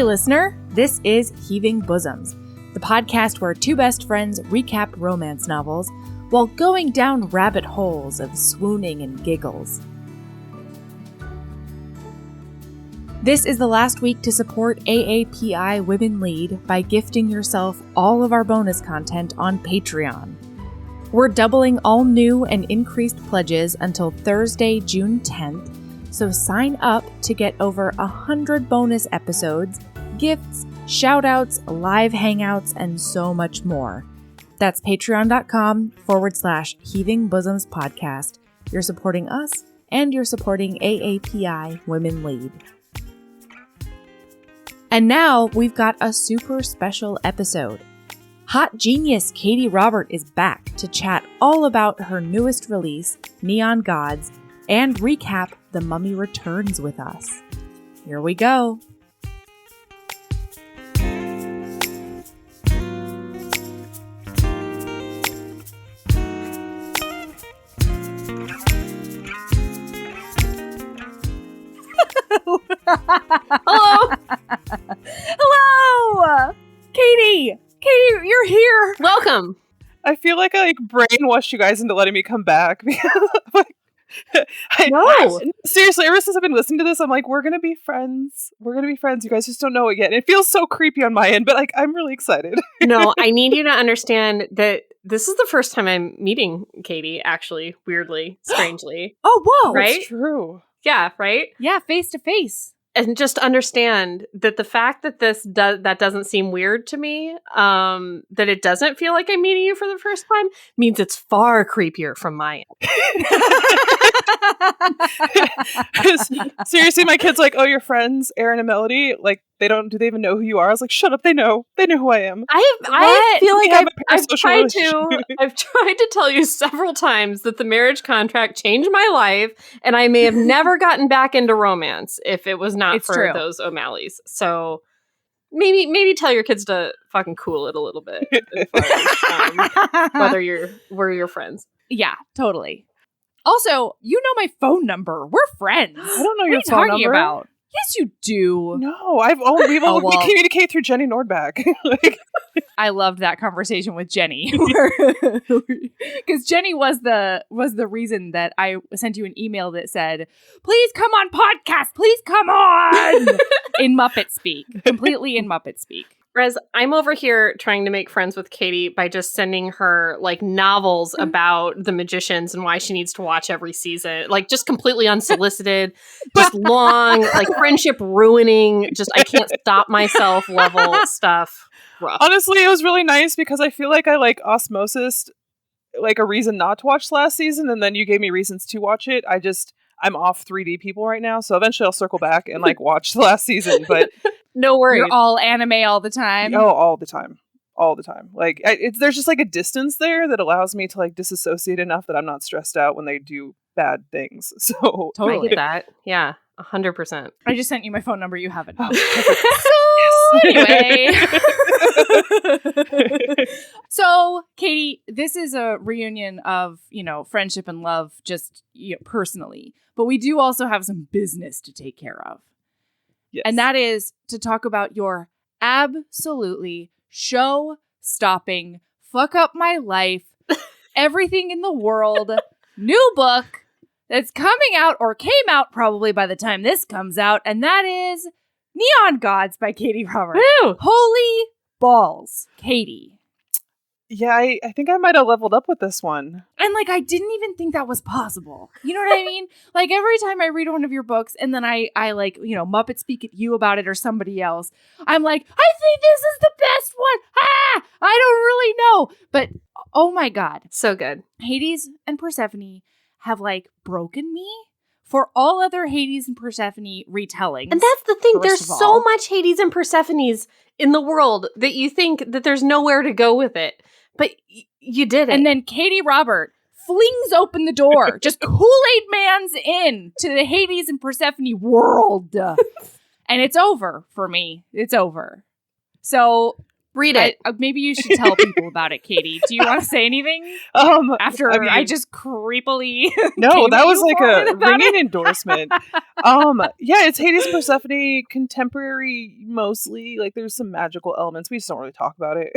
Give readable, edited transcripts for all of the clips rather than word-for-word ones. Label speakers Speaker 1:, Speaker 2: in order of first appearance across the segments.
Speaker 1: listener. This is Heaving Bosoms, the podcast where two best friends recap romance novels while going down rabbit holes of swooning and giggles. This is the last week to support AAPI Women Lead by gifting yourself all of our bonus content on Patreon. We're doubling all new and increased pledges until Thursday, June 10th, so sign up to get over 100 bonus episodes, gifts, shoutouts, live hangouts, and so much more. That's patreon.com/Heaving Bosoms Podcast. You're supporting us, and you're supporting AAPI Women Lead. And now we've got a super special episode. Hot genius Katee Robert is back to chat all about her newest release, Neon Gods, and recap The Mummy Returns with us. Here we go. Hello! Hello! Katee! Katee, you're here!
Speaker 2: Welcome!
Speaker 3: I feel like I brainwashed you guys into letting me come back.
Speaker 2: No!
Speaker 3: Seriously, ever since I've been listening to this, I'm like, we're gonna be friends. We're gonna be friends. You guys just don't know it yet. And it feels so creepy on my end, but like, I'm really excited.
Speaker 2: No, I need you to understand that this is the first time I'm meeting Katee, actually, weirdly, strangely.
Speaker 1: Oh, whoa!
Speaker 2: Right?
Speaker 3: It's true.
Speaker 2: Yeah, right?
Speaker 1: Yeah, face to face.
Speaker 2: And just understand that the fact that that doesn't seem weird to me, that it doesn't feel like I'm meeting you for the first time, means it's far creepier from my end.
Speaker 3: Seriously, my kid's like, oh, your friends, Aaron and Melody, like, do they even know who you are? I was like, shut up, they know who I am.
Speaker 2: I feel like I've tried
Speaker 3: relationship.
Speaker 2: I've tried to tell you several times that the marriage contract changed my life, and I may have never gotten back into romance if it was not for those O'Malleys. So maybe tell your kids to fucking cool it a little bit, as far as, we're your friends.
Speaker 1: Yeah, totally. Also, you know my phone number. We're friends.
Speaker 3: I don't know your
Speaker 1: what
Speaker 3: phone
Speaker 1: are you talking
Speaker 3: number.
Speaker 1: about? Yes, you do.
Speaker 3: No, we communicate through Jenny Nordback.
Speaker 1: I loved that conversation with Jenny, because Jenny was the reason that I sent you an email that said, "Please come on podcast. Please come on." In Muppet speak, completely in Muppet speak.
Speaker 2: Whereas I'm over here trying to make friends with Katee by just sending her like novels about the magicians and why she needs to watch every season, like just completely unsolicited, just long, like friendship ruining, just I can't stop myself level stuff. Rough.
Speaker 3: Honestly, it was really nice because I feel like I like osmosis, like a reason not to watch last season, and then you gave me reasons to watch it. I'm off 3D people right now, so eventually I'll circle back and like watch the last season, but
Speaker 2: no worries.
Speaker 1: You're all anime all the time.
Speaker 3: Oh, all the time. Like there's just like a distance there that allows me to like disassociate enough that I'm not stressed out when they do bad things. So
Speaker 2: totally. I get that. Yeah, 100%.
Speaker 1: I just sent you my phone number. You have it. So anyway, so Katee, this is a reunion of friendship and love, just personally, but we do also have some business to take care of. Yes. And that is to talk about your absolutely show-stopping, fuck up my life, everything in the world, new book that's coming out or came out probably by the time this comes out, and that is Neon Gods by Katee Robert.
Speaker 2: Woo!
Speaker 1: Holy balls, Katee.
Speaker 3: Yeah, I think I might have leveled up with this one.
Speaker 1: And like, I didn't even think that was possible. You know what I mean? Like every time I read one of your books and then I like, Muppet speak at you about it or somebody else, I'm like, I think this is the best one. I don't really know. But oh my God.
Speaker 2: So good.
Speaker 1: Hades and Persephone have like broken me for all other Hades and Persephone retellings.
Speaker 2: And that's the thing. There's so much Hades and Persephone's in the world that you think that there's nowhere to go with it. But you did it.
Speaker 1: And then Katee Robert flings open the door. Just Kool-Aid Man's in to the Hades and Persephone world. And it's over for me. It's over. So
Speaker 2: Read it.
Speaker 1: Maybe you should tell people about it, Katee. Do you want to say anything? After I just creepily
Speaker 3: no, that was like a ringing endorsement. Yeah, it's Hades and Persephone, contemporary mostly. Like there's some magical elements. We just don't really talk about it.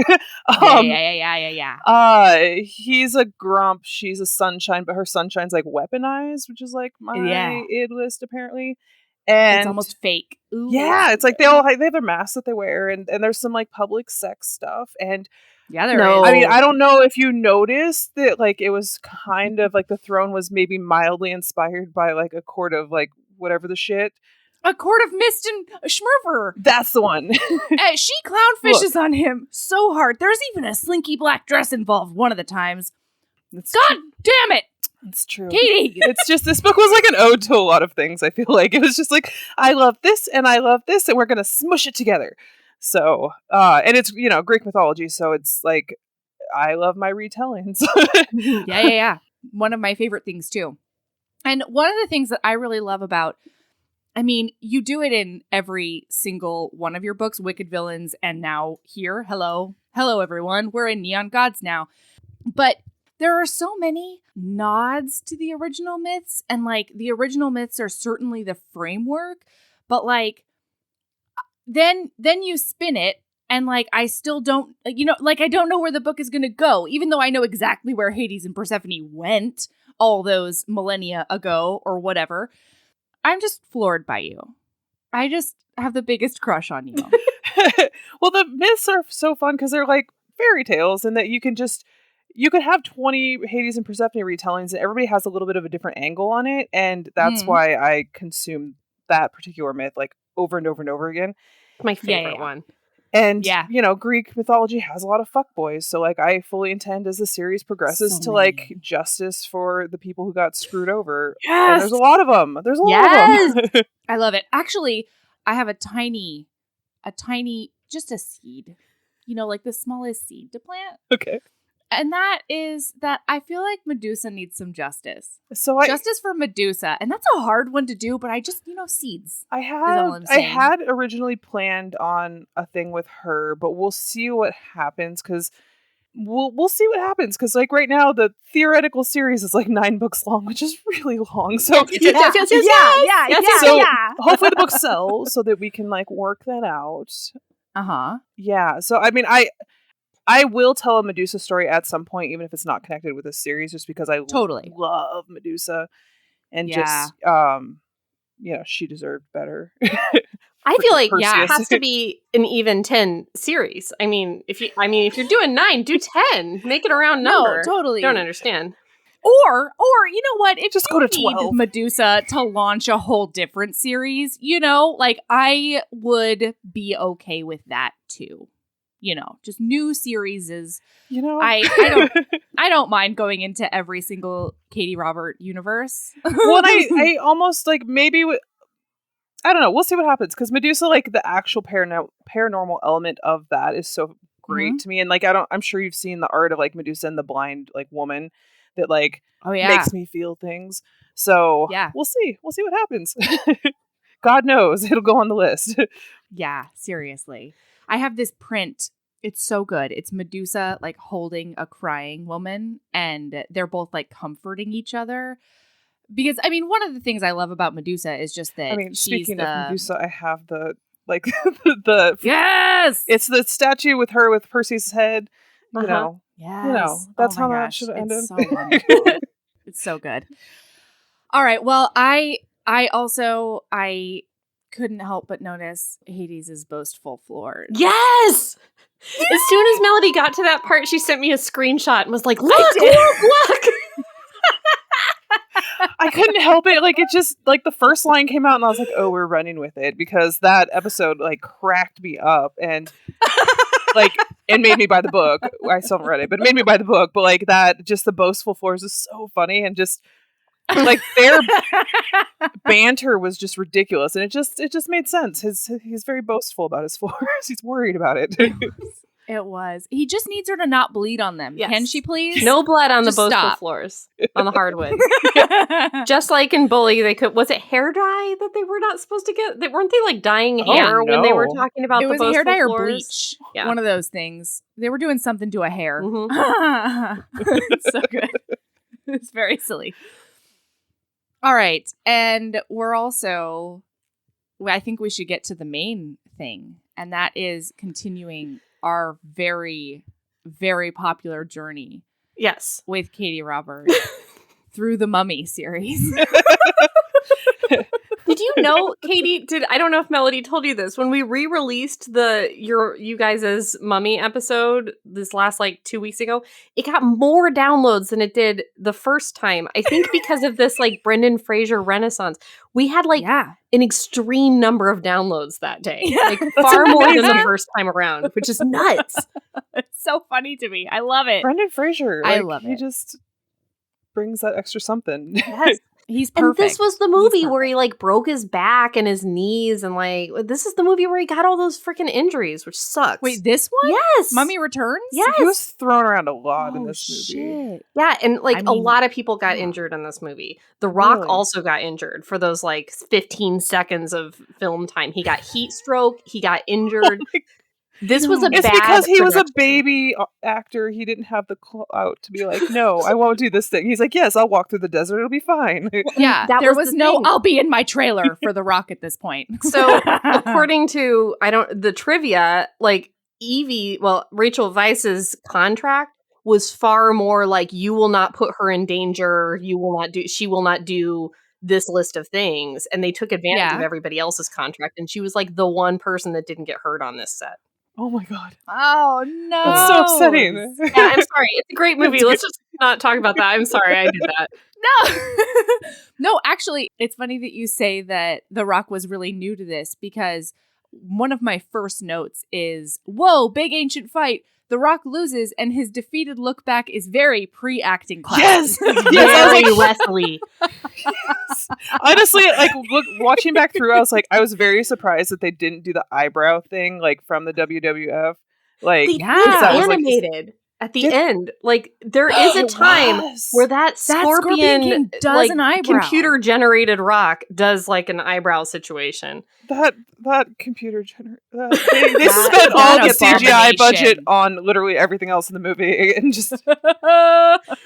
Speaker 1: Yeah.
Speaker 3: He's a grump. She's a sunshine, but her sunshine's like weaponized, which is like my id list apparently. And
Speaker 1: it's almost fake. Ooh.
Speaker 3: Yeah, it's like they have their masks that they wear, and there's some like public sex stuff. And
Speaker 1: there is.
Speaker 3: I mean, I don't know if you noticed that like it was kind of like the throne was maybe mildly inspired by like a court of like whatever the shit.
Speaker 1: A court of mist and Schmurfer.
Speaker 3: That's the one.
Speaker 1: She clownfishes on him so hard. There's even a slinky black dress involved one of the times. God damn it!
Speaker 3: It's true.
Speaker 1: Katee!
Speaker 3: It's just, this book was like an ode to a lot of things, I feel like. It was just like, I love this, and I love this, and we're going to smush it together. So, and it's, Greek mythology, so it's like, I love my retellings.
Speaker 1: Yeah. One of my favorite things, too. And one of the things that I really love about, I mean, you do it in every single one of your books, Wicked Villains, and now here. Hello, everyone. We're in Neon Gods now. But there are so many nods to the original myths, and like the original myths are certainly the framework, but like then you spin it, and like I still don't, I don't know where the book is going to go, even though I know exactly where Hades and Persephone went all those millennia ago or whatever. I'm just floored by you. I just have the biggest crush on you.
Speaker 3: Well, the myths are so fun because they're like fairy tales, and that you could have 20 Hades and Persephone retellings, and everybody has a little bit of a different angle on it. And that's why I consume that particular myth like over and over and over again.
Speaker 2: My favorite one.
Speaker 3: And, Greek mythology has a lot of fuckboys. So like I fully intend as the series progresses to like justice for the people who got screwed over.
Speaker 1: Yes!
Speaker 3: And there's a lot of them.
Speaker 1: I love it. Actually, I have a tiny, just a seed, like the smallest seed to plant.
Speaker 3: Okay.
Speaker 1: And that is that I feel like Medusa needs some justice.
Speaker 3: Justice
Speaker 1: for Medusa. And that's a hard one to do, but I just, seeds.
Speaker 3: I had originally planned on a thing with her, but we'll see what happens, because we'll see what happens. Because like right now, the theoretical series is like 9 books long, which is really long. So
Speaker 1: yeah.
Speaker 3: So hopefully the books sell so that we can like work that out. Yeah. So I mean, I will tell a Medusa story at some point, even if it's not connected with a series, just because I
Speaker 1: totally
Speaker 3: love Medusa, and just she deserved better.
Speaker 2: I feel like it has to be an even 10 series. I mean, if you're doing 9, do 10. Make it a round number.
Speaker 1: No, totally.
Speaker 2: Don't understand.
Speaker 1: Or you know what? If
Speaker 3: just go to 12.
Speaker 1: Medusa to launch a whole different series, like I would be okay with that too. Just new series is, I don't mind going into every single Katee Robert universe.
Speaker 3: Well, I almost like maybe I don't know. We'll see what happens, because Medusa, like the actual paranormal element of that is so great to me. And like, I'm sure you've seen the art of like Medusa and the blind like woman that like makes me feel things. So we'll see what happens. God knows it'll go on the list.
Speaker 1: Yeah, seriously. I have this print. It's so good. It's Medusa like holding a crying woman, and they're both like comforting each other. Because I mean, one of the things I love about Medusa is just that. I mean,
Speaker 3: speaking of Medusa, I have the the
Speaker 1: yes,
Speaker 3: it's the statue with her with Perseus' head.
Speaker 1: Yes.
Speaker 3: That's how that should have ended.
Speaker 1: It's so wonderful. It's so good. All right. Well, I couldn't help but notice Hades' boastful floors.
Speaker 2: Yes! As soon as Melody got to that part, she sent me a screenshot and was like, look!
Speaker 3: I couldn't help it. Like, it just, like, the first line came out and I was like, oh, we're running with it, because that episode, like, cracked me up, and, like, it made me buy the book. I still haven't read it, but it made me buy the book. But, like, that, just the boastful floors is so funny, and just, like, their banter was just ridiculous, and it just made sense. He's very boastful about his floors. He's worried about it.
Speaker 1: It was. He just needs her to not bleed on them. Yes. Can she please?
Speaker 2: No blood on the boastful floors, on the hardwood. Just like in Bully, they could. Was it hair dye that they were not supposed to get? Weren't they like dyeing hair when they were talking about the boastful floors? It was hair dye or bleach.
Speaker 1: Yeah. One of those things. They were doing something to a hair. Mm-hmm. It's so good. It's very silly. All right. And we're also, I think we should get to the main thing. And that is continuing our very, very popular journey.
Speaker 2: Yes.
Speaker 1: With Katee Roberts through the Mummy series.
Speaker 2: Did you know, Katee, I don't know if Melody told you this, when we re-released you guys' Mummy episode this last 2 weeks ago, it got more downloads than it did the first time. I think because of this Brendan Fraser renaissance. We had an extreme number of downloads that day. Far more than the first time around, which is nuts.
Speaker 1: It's so funny to me. I love it.
Speaker 3: Brendan Fraser.
Speaker 1: I love it.
Speaker 3: He just brings that extra something.
Speaker 2: Yes.
Speaker 1: He's perfect.
Speaker 2: And this was the movie where he broke his back and his knees and this is the movie where he got all those freaking injuries, which sucks.
Speaker 1: Wait, this one?
Speaker 2: Yes.
Speaker 1: Mummy Returns?
Speaker 2: Yes.
Speaker 3: He was thrown around a lot in this movie.
Speaker 1: Shit.
Speaker 2: Yeah, and a lot of people got injured in this movie. The Rock also got injured for those 15 seconds of film time. He got heat stroke, he got injured. This was
Speaker 3: It's because he was a baby actor. He didn't have the clout to be no, I won't do this thing. He's yes, I'll walk through the desert. It'll be fine.
Speaker 1: Yeah, there was no thing. I'll be in my trailer for The Rock at this point.
Speaker 2: So according to the trivia, Rachel Weisz's contract was far more you will not put her in danger. She will not do this list of things. And they took advantage of everybody else's contract. And she was the one person that didn't get hurt on this set.
Speaker 3: Oh my god.
Speaker 1: Oh no.
Speaker 3: That's so upsetting.
Speaker 2: Yeah, I'm sorry. It's a great movie. Let's just not talk about that. I'm sorry I did that.
Speaker 1: No. No, actually, it's funny that you say that The Rock was really new to this because one of my first notes is, whoa, big ancient fight. The Rock loses and his defeated look back is very pre-acting class.
Speaker 3: Yes.
Speaker 2: Very Wesley.
Speaker 3: Yes. Honestly, watching back through, I was very surprised that they didn't do the eyebrow thing from the WWF.
Speaker 2: They animated at the end. There is a time where that Scorpion
Speaker 1: does an eyebrow.
Speaker 2: Computer generated Rock does an eyebrow situation.
Speaker 3: That computer generated. They spent all the CGI budget on literally everything else in the movie, and just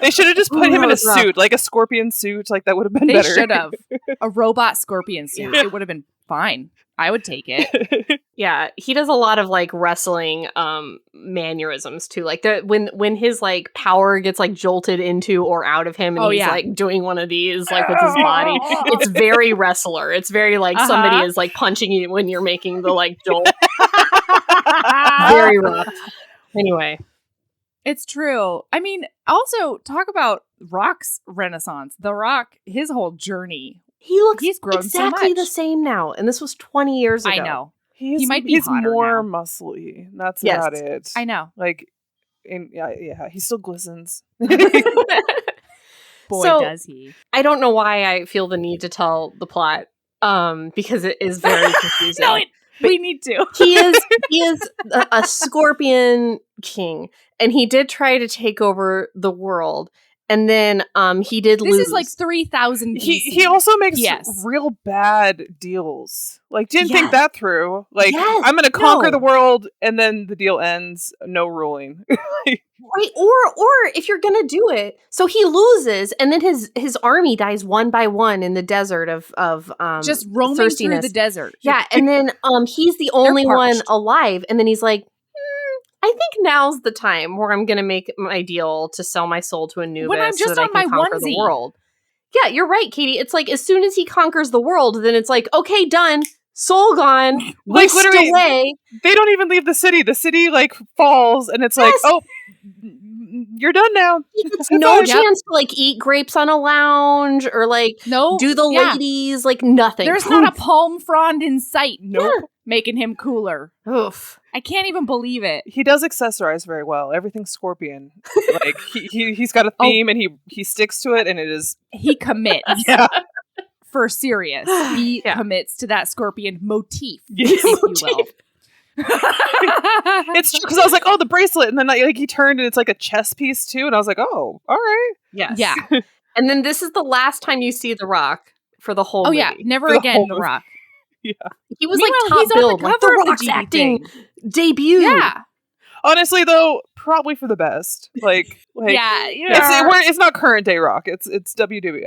Speaker 3: they should have just put him in a suit, a scorpion suit. That would have been better.
Speaker 1: They should have a robot scorpion suit. It would have been fine. I would take it.
Speaker 2: Yeah, he does a lot of wrestling mannerisms too. When his power gets jolted into or out of him, and he's doing one of these with his body. It's very wrestler. It's very somebody is punching you when you're making the jolt. Very rough. Anyway,
Speaker 1: it's true. I mean, also talk about Rock's renaissance. The Rock, his whole journey.
Speaker 2: He's
Speaker 1: grown
Speaker 2: exactly
Speaker 1: so
Speaker 2: the same now, and this was 20 years ago.
Speaker 1: I know.
Speaker 3: He might be more muscly. That's about it.
Speaker 1: I know.
Speaker 3: He still glistens.
Speaker 1: Boy, does he.
Speaker 2: I don't know why I feel the need to tell the plot, because it is very confusing.
Speaker 1: No, we need to.
Speaker 2: He is a scorpion king, and he did try to take over the world. And then he did lose.
Speaker 1: This is 3,000 BC.
Speaker 3: He also makes real bad deals. Didn't think that through. I'm going to conquer the world, and then the deal ends. No ruling.
Speaker 2: Right, or if you're going to do it, so he loses, and then his army dies one by one in the desert of
Speaker 1: just roaming through the desert.
Speaker 2: Yeah, and then he's the only one alive, and then he's I think now's the time where I'm going to make my deal to sell my soul to Anubis
Speaker 1: when I'm just
Speaker 2: so that
Speaker 1: on
Speaker 2: I can
Speaker 1: my
Speaker 2: conquer
Speaker 1: onesie.
Speaker 2: The world. Yeah, you're right, Katee. It's as soon as he conquers the world, then it's okay, done. Soul gone. Whisked away.
Speaker 3: They don't even leave the city. The city falls, and it's oh, you're done now.
Speaker 2: He gets no chance to eat grapes on a lounge or do the ladies nothing.
Speaker 1: There's not a palm frond in sight.
Speaker 3: Nope.
Speaker 1: Yeah. Making him cooler.
Speaker 2: Oof.
Speaker 1: I can't even believe it.
Speaker 3: He does accessorize very well. Everything's scorpion. He's got a theme and he sticks to it, and it is
Speaker 1: he commits.
Speaker 3: Yeah.
Speaker 1: For serious. He commits to that scorpion motif, if you will.
Speaker 3: It's true, because I was like, oh, the bracelet, and then like he turned and it's like a chess piece too, and I was like, oh, all right.
Speaker 2: Yes.
Speaker 1: Yeah.
Speaker 2: And then this is the last time you see The Rock for the whole movie.
Speaker 1: Yeah, never
Speaker 3: For the
Speaker 1: again
Speaker 3: whole
Speaker 1: The
Speaker 3: movie.
Speaker 1: Rock.
Speaker 3: Yeah.
Speaker 2: He was
Speaker 1: Meanwhile,
Speaker 2: like top
Speaker 1: he's on the
Speaker 2: billed, like
Speaker 1: cover
Speaker 2: The
Speaker 1: of the
Speaker 2: Rock's
Speaker 1: GD
Speaker 2: acting
Speaker 1: thing.
Speaker 2: debut.
Speaker 1: Yeah.
Speaker 3: Honestly, though, probably for the best. Like
Speaker 1: Yeah.
Speaker 3: it's not current day Rock. It's WWF.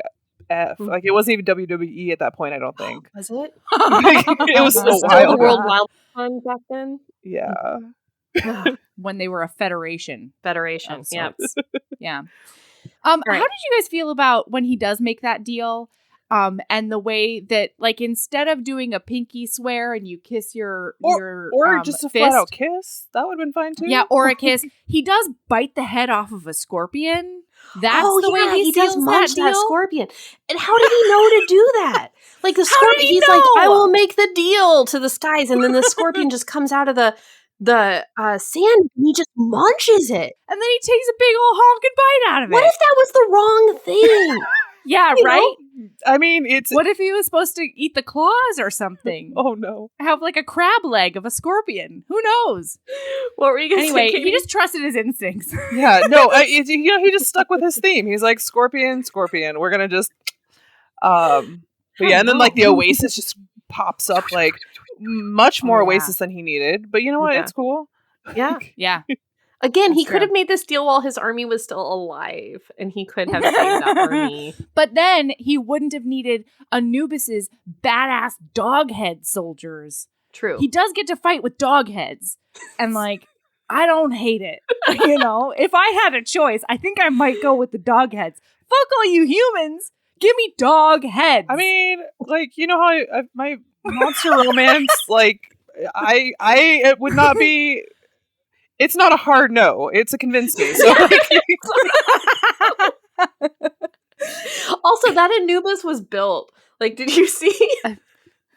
Speaker 3: Like it wasn't even WWE at that point. I don't think.
Speaker 2: Was it?
Speaker 3: It was
Speaker 2: Was
Speaker 3: a
Speaker 2: still
Speaker 3: while
Speaker 2: the World
Speaker 3: ago.
Speaker 2: Wild Fund back then?
Speaker 3: Yeah.
Speaker 1: When they were a federation.
Speaker 2: Federation.
Speaker 1: Of
Speaker 2: Yep.
Speaker 1: sorts. Yeah.
Speaker 2: Right.
Speaker 1: How did you guys feel about when he does make that deal? And the way that, like, instead of doing a pinky swear and you kiss your
Speaker 3: just a
Speaker 1: fist,
Speaker 3: flat out kiss, that would have been fine too.
Speaker 1: yeah, or a kiss, he does bite the head off of a scorpion. That's the way he
Speaker 2: does
Speaker 1: seals
Speaker 2: munch
Speaker 1: that deal.
Speaker 2: Scorpion. And how did he know to do that? Like the scorpion,
Speaker 1: did he
Speaker 2: he's like,
Speaker 1: know?
Speaker 2: I will make the deal to the skies, and then the scorpion just comes out of the sand and he just munches it.
Speaker 1: And then he takes a big old honking bite out of it.
Speaker 2: What if that was the wrong thing?
Speaker 1: Yeah,
Speaker 2: You
Speaker 1: right?
Speaker 2: know?
Speaker 3: I mean, it's.
Speaker 1: What if he was supposed to eat the claws or something?
Speaker 3: Oh no!
Speaker 1: Have like a crab leg of a scorpion. Who knows?
Speaker 2: What were you going to
Speaker 1: Anyway,
Speaker 2: say,
Speaker 1: he just trusted his instincts.
Speaker 3: Yeah, no. He just stuck with his theme. He's like scorpion. We're gonna just. But yeah, and then like the Oasis just pops up like much more Oasis than he needed. But you know what?
Speaker 2: Yeah.
Speaker 3: It's cool.
Speaker 2: Yeah.
Speaker 1: Yeah.
Speaker 2: Again,
Speaker 1: That's
Speaker 2: he could
Speaker 1: true.
Speaker 2: have made this deal while his army was still alive, and he could have saved that army.
Speaker 1: But then he wouldn't have needed Anubis's badass dog head soldiers.
Speaker 2: True.
Speaker 1: He does get to fight with dog heads. And like, I don't hate it. You know, if I had a choice, I think I might go with the dog heads. Fuck all you humans. Give me dog heads.
Speaker 3: I mean, like, you know how my monster romance, like, it would not be. It's not a hard no. It's a convince me. So,
Speaker 2: Also, that Anubis was built. Like, did you see?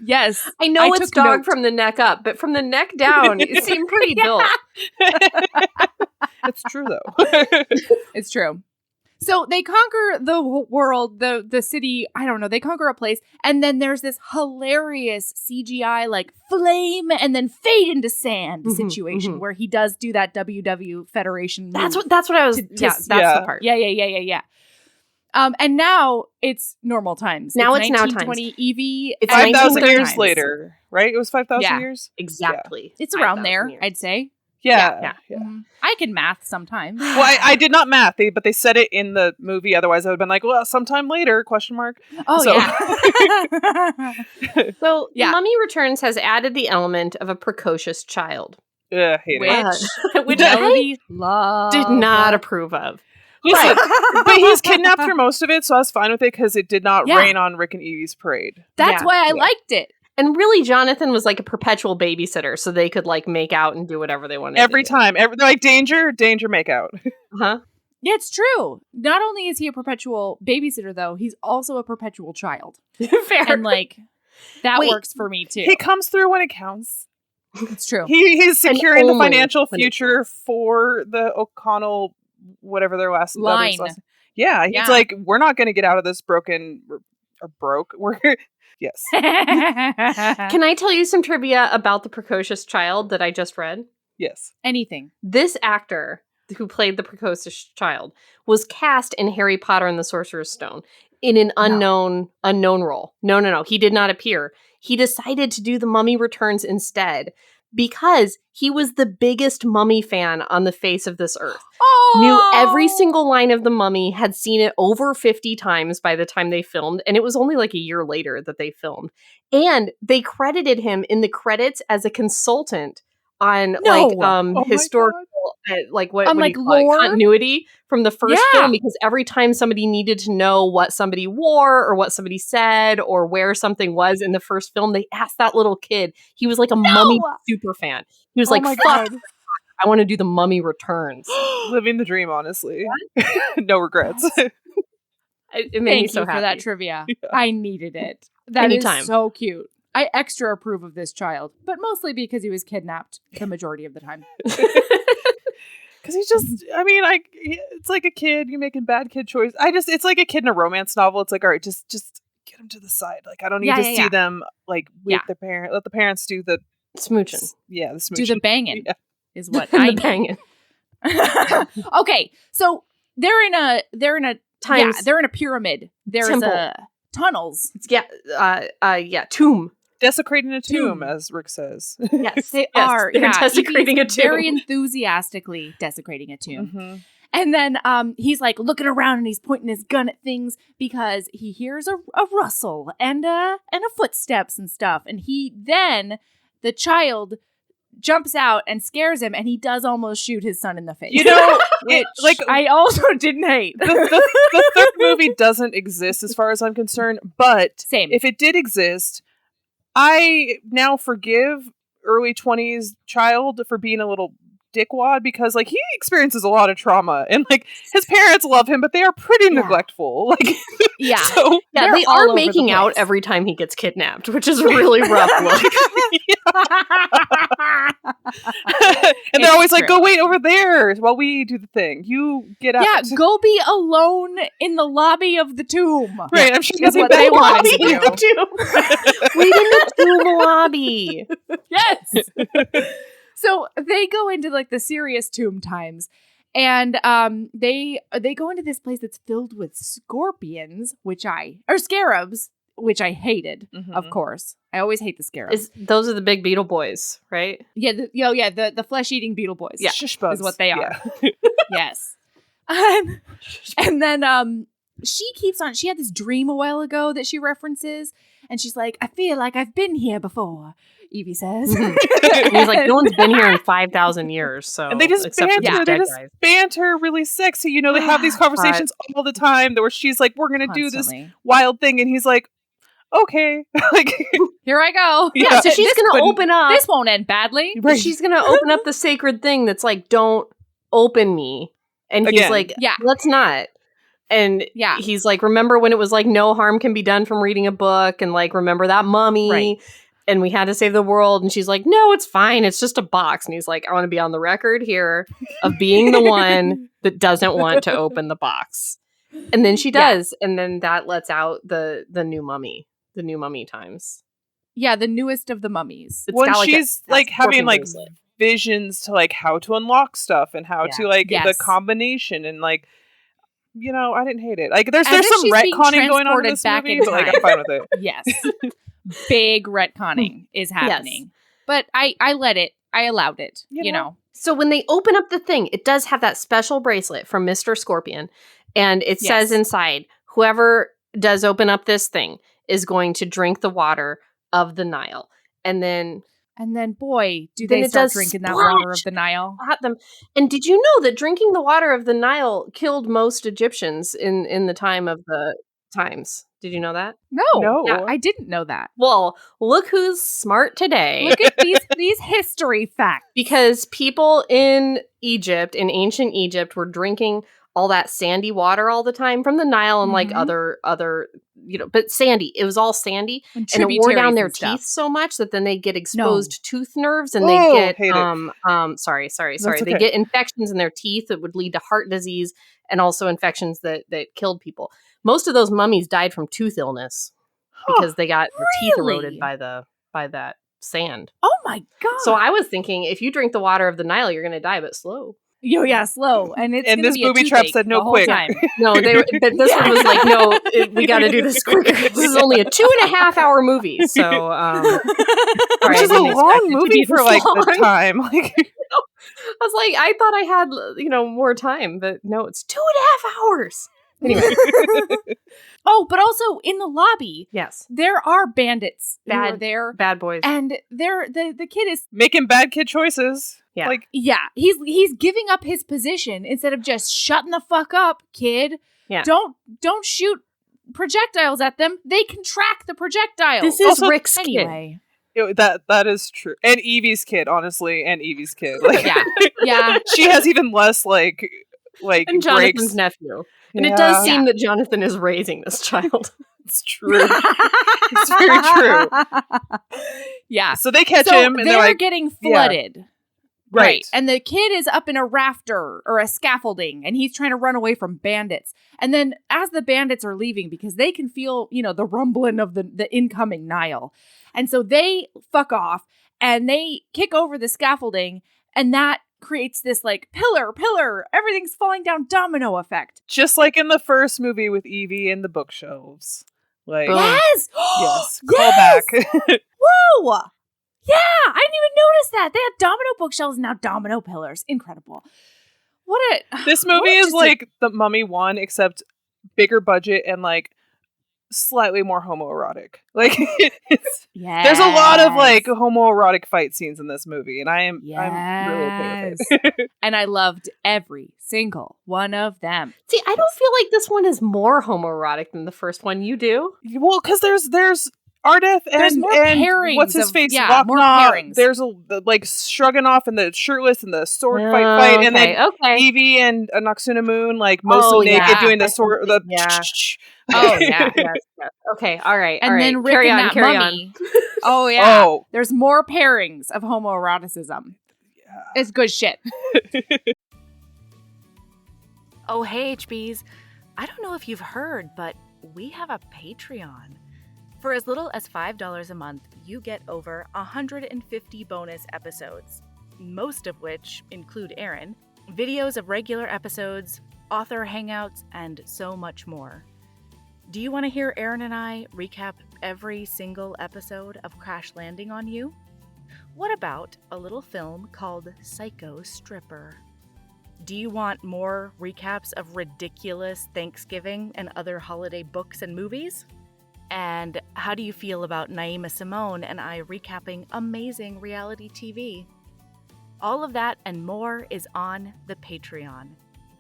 Speaker 1: yes.
Speaker 2: I know
Speaker 1: I
Speaker 2: it's
Speaker 1: took
Speaker 2: dog
Speaker 1: note.
Speaker 2: from the neck up, but from the neck down, it seemed pretty built.
Speaker 3: it's true though.
Speaker 1: It's true. So they conquer the world, the city, I don't know, they conquer a place, and then there's this hilarious CGI, like, flame and then fade into sand situation where he does do that WW Federation move.
Speaker 2: That's what I was, that's the part.
Speaker 1: Yeah. And now it's normal times.
Speaker 2: Now it's now times.
Speaker 1: 1920 EV.
Speaker 2: It's
Speaker 3: 5,000 years
Speaker 1: times.
Speaker 3: later, right? It was 5,000
Speaker 1: Yeah.
Speaker 3: years?
Speaker 2: Exactly.
Speaker 1: It's around
Speaker 2: 5,000
Speaker 1: there,
Speaker 2: years.
Speaker 1: I'd say.
Speaker 3: Yeah.
Speaker 1: Mhm. I can math sometimes.
Speaker 3: Well, I did not math, but they said it in the movie. Otherwise, I would have been like, well, sometime later, ?
Speaker 1: Oh,
Speaker 3: So-
Speaker 1: yeah.
Speaker 2: So,
Speaker 1: Yeah.
Speaker 2: Mummy Returns has added the element of a precocious child,
Speaker 3: Hate it.
Speaker 2: which
Speaker 1: Melody
Speaker 2: I
Speaker 1: love.
Speaker 2: did not approve of.
Speaker 3: Listen, but he's kidnapped for most of it, so I was fine with it because it did not
Speaker 1: Yeah.
Speaker 3: rain on Rick and Evie's parade.
Speaker 1: That's
Speaker 2: Yeah.
Speaker 1: why I
Speaker 3: Yeah.
Speaker 1: liked it.
Speaker 2: And really, Jonathan was like a perpetual babysitter, so they could like make out and do whatever they wanted.
Speaker 3: Every
Speaker 2: to
Speaker 3: time. They're like, danger, make out.
Speaker 2: do. Huh?
Speaker 1: Yeah, it's true. Not only is he a perpetual babysitter, though, he's also a perpetual child.
Speaker 2: Fair.
Speaker 1: And, like, that
Speaker 2: Wait,
Speaker 1: works for me, too.
Speaker 3: He comes through when it counts.
Speaker 1: It's true.
Speaker 3: He's securing the
Speaker 2: only
Speaker 3: financial
Speaker 2: when it
Speaker 3: future
Speaker 2: counts.
Speaker 3: for the O'Connell, whatever their last
Speaker 1: Line.
Speaker 3: Yeah, he's
Speaker 1: Yeah.
Speaker 3: like, we're not going to get out of this broken or broke. We're yes.
Speaker 2: Can I tell you some trivia about the precocious child that I just read?
Speaker 3: Yes.
Speaker 1: Anything.
Speaker 2: This actor who played the precocious child was cast in Harry Potter and the Sorcerer's Stone in an unknown role. No. He did not appear. He decided to do The Mummy Returns instead because he was the biggest Mummy fan on the face of this earth.
Speaker 1: Oh!
Speaker 2: Knew every single line of The Mummy, had seen it over 50 times by the time they filmed, and it was only like a year later that they filmed. And they credited him in the credits as a consultant on
Speaker 1: No.
Speaker 3: my
Speaker 2: historical like what
Speaker 1: On,
Speaker 2: do
Speaker 1: like,
Speaker 2: you call it?
Speaker 1: lore?
Speaker 2: Continuity from the first
Speaker 1: Yeah.
Speaker 2: film, because every time somebody needed to know what somebody wore or what somebody said or where something was in the first film, they asked that little kid. He was like a Mummy super fan. He was like,
Speaker 3: my
Speaker 2: fuck,
Speaker 3: God.
Speaker 2: I want to do The Mummy Returns.
Speaker 3: Living the dream, honestly. No regrets.
Speaker 2: It made me
Speaker 1: Thank
Speaker 2: so
Speaker 1: you for
Speaker 2: happy.
Speaker 1: that trivia. I needed it. That
Speaker 2: Anytime.
Speaker 1: is so cute. I extra approve of this child, but mostly because he was kidnapped the majority of the time.
Speaker 3: Because he's just, I mean, it's like a kid, you're making bad kid choice. It's like a kid in a romance novel. It's like, all right, just get him to the side. Like, I don't need to see them, like, with their parent. Let the parents do the
Speaker 2: Smooching.
Speaker 3: Yeah, the smooching.
Speaker 1: Do the banging is what
Speaker 2: The
Speaker 1: I
Speaker 2: banging.
Speaker 1: Okay, so they're in a
Speaker 2: Times.
Speaker 1: yeah, they're in a pyramid. There's
Speaker 2: Temple.
Speaker 1: Tunnels.
Speaker 2: Tomb.
Speaker 3: Desecrating a tomb, as Rick says.
Speaker 2: Yes,
Speaker 1: They are.
Speaker 2: They're desecrating a
Speaker 1: Evie's
Speaker 2: tomb.
Speaker 1: very enthusiastically desecrating a tomb.
Speaker 3: Mm-hmm.
Speaker 1: And then he's like looking around and he's pointing his gun at things because he hears a rustle and a footsteps and stuff. And the child jumps out and scares him, and he does almost shoot his son in the face.
Speaker 3: You know,
Speaker 1: which I also didn't hate.
Speaker 3: The third movie doesn't exist as far as I'm concerned, but
Speaker 1: Same.
Speaker 3: if it did exist, I now forgive early 20s child for being a little dickwad because like he experiences a lot of trauma and like his parents love him, but they are pretty neglectful. Like so
Speaker 2: they are making out every time he gets kidnapped, which is a really rough look.
Speaker 3: And they're always like, go wait over there while we do the thing. You get out.
Speaker 1: Yeah, go be alone in the lobby of the tomb.
Speaker 3: Right, I'm sure
Speaker 1: that's what they want to do.
Speaker 2: Wait in the tomb lobby.
Speaker 1: Yes. So they go into like the serious tomb times, and they go into this place that's filled with scorpions, scarabs, which I hated. Mm-hmm. Of course, I always hate the scarabs.
Speaker 2: Those are the big beetle boys, right?
Speaker 1: Yeah, the flesh eating beetle boys.
Speaker 3: Yeah, shish bugs
Speaker 1: is what they are.
Speaker 3: Yeah.
Speaker 1: Yes, and then she keeps on. She had this dream a while ago that she references, and she's like, "I feel like I've been here before." Evie says.
Speaker 2: And he's like, no one's been here in 5,000 years. So
Speaker 3: and they just banter really sexy. You know, they have these conversations all the time where she's like, we're going to do this wild thing. And he's like, okay. Like,
Speaker 1: here I go.
Speaker 2: Yeah, so she's going to open up.
Speaker 1: This won't end badly.
Speaker 2: Right. She's going to open up the sacred thing that's like, don't open me. And he's like, let's not. And he's like, remember when it was like, no harm can be done from reading a book? And like, remember that mummy?
Speaker 1: Right.
Speaker 2: And we had to save the world. And she's like, no, it's fine. It's just a box. And he's like, I want to be on the record here of being the one that doesn't want to open the box. And then she does. Yeah. And then that lets out the new mummy, the new mummy times.
Speaker 1: Yeah, the newest of the mummies.
Speaker 3: It's when she's like having like visions to like how to unlock stuff and how to like the combination and like, you know, I didn't hate it. Like there's some retconning going on in this movie, but like I'm fine with it.
Speaker 1: Yes. Big retconning is happening. Yes. But I allowed it, you know.
Speaker 2: So when they open up the thing, it does have that special bracelet from Mr. Scorpion. And it says inside, whoever does open up this thing is going to drink the water of the Nile. And then
Speaker 1: boy, do they start drinking that water of the Nile.
Speaker 2: At them. And did you know that drinking the water of the Nile killed most Egyptians in the time of the times? Did you know that?
Speaker 1: No. Yeah, I didn't know that.
Speaker 2: Well, look who's smart today.
Speaker 1: Look at these history facts.
Speaker 2: Because people in Egypt, in ancient Egypt, were drinking all that sandy water all the time from the Nile and like other, you know, but sandy. It was all sandy, and it wore down their teeth so much that then they get exposed tooth nerves and they get sorry. They get infections in their teeth that would lead to heart disease and also infections that killed people. Most of those mummies died from tooth illness because they got their teeth eroded by that sand.
Speaker 1: Oh my god!
Speaker 2: So I was thinking, if you drink the water of the Nile, you're going to die, but slow.
Speaker 1: Slow. And
Speaker 3: this booby trap said no quick.
Speaker 2: No, but this one was like, no, we got to do this quicker. This is only a 2.5 hour movie, so
Speaker 3: which is a long movie for like the time. Like,
Speaker 2: I was like, I thought I had more time, but no, it's 2.5 hours. Anyway.
Speaker 1: But also in the lobby,
Speaker 2: yes,
Speaker 1: there are bandits who are there,
Speaker 2: bad boys,
Speaker 1: and the kid is
Speaker 3: making bad kid choices.
Speaker 1: Yeah, he's giving up his position instead of just shutting the fuck up, kid.
Speaker 2: Yeah,
Speaker 1: don't shoot projectiles at them. They can track the projectiles.
Speaker 2: This is also, Rick's
Speaker 1: anyway.
Speaker 3: Kid. That is true, and Evie's kid, honestly, and Evie's kid. Like,
Speaker 1: yeah.
Speaker 3: She has even less like
Speaker 2: and Jonathan's nephew. And it does seem that Jonathan is raising this child.
Speaker 3: It's true. It's very true.
Speaker 1: Yeah.
Speaker 3: So they catch him and they're like,
Speaker 1: getting flooded.
Speaker 3: Yeah.
Speaker 1: Right. And the kid is up in a rafter or a scaffolding and he's trying to run away from bandits. And then as the bandits are leaving, because they can feel, the rumbling of the incoming Nile. And so they fuck off. And they kick over the scaffolding, and that creates this like pillar, everything's falling down, domino effect.
Speaker 3: Just like in the first movie with Evie and the bookshelves. Like,
Speaker 1: yes!
Speaker 3: Yes! Call back.
Speaker 1: Whoa! Yeah! I didn't even notice that. They had domino bookshelves and now domino pillars. Incredible.
Speaker 3: This movie is like The Mummy 1, except bigger budget and like slightly more homoerotic. Like there's a lot of like homoerotic fight scenes in this movie, and I'm really okay with it.
Speaker 1: And I loved every single one of them.
Speaker 2: See, I don't feel like this one is more homoerotic than the first one. You do?
Speaker 3: Well, because there's Ardeth and
Speaker 1: more pairings.
Speaker 3: What's his face?
Speaker 1: Yeah, more pairings.
Speaker 3: There's like shrugging off and the shirtless and the sword fight, and then Evie and Noxuna Moon like mostly naked doing the sword.
Speaker 1: Yes.
Speaker 2: Okay, all right.
Speaker 1: And then Rick
Speaker 2: carry
Speaker 1: and
Speaker 2: on,
Speaker 1: that
Speaker 2: carry
Speaker 1: mummy.
Speaker 2: on.
Speaker 1: Oh yeah. There's more pairings of homoeroticism. Yeah. It's good shit.
Speaker 4: Oh hey HBs, I don't know if you've heard, but we have a Patreon. For as little as $5 a month, you get over 150 bonus episodes, most of which include Aaron, videos of regular episodes, author hangouts, and so much more. Do you want to hear Aaron and I recap every single episode of Crash Landing on You? What about a little film called Psycho Stripper? Do you want more recaps of ridiculous Thanksgiving and other holiday books and movies? And how do you feel about Naima Simone and I recapping amazing reality TV? All of that and more is on the Patreon.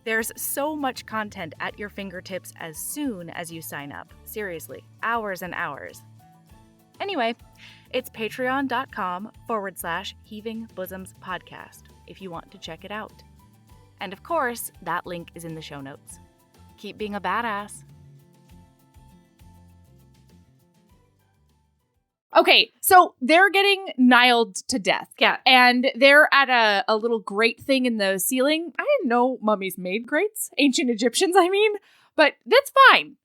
Speaker 4: There's so much content at your fingertips as soon as you sign up. Seriously, hours and hours. Anyway, it's patreon.com/Heaving Bosoms Podcast if you want to check it out. And of course, that link is in the show notes. Keep being a badass.
Speaker 1: Okay, so they're getting niled to death.
Speaker 2: Yeah.
Speaker 1: And they're at a little grate thing in the ceiling. I didn't know mummies made grates. Ancient Egyptians, I mean. But that's fine.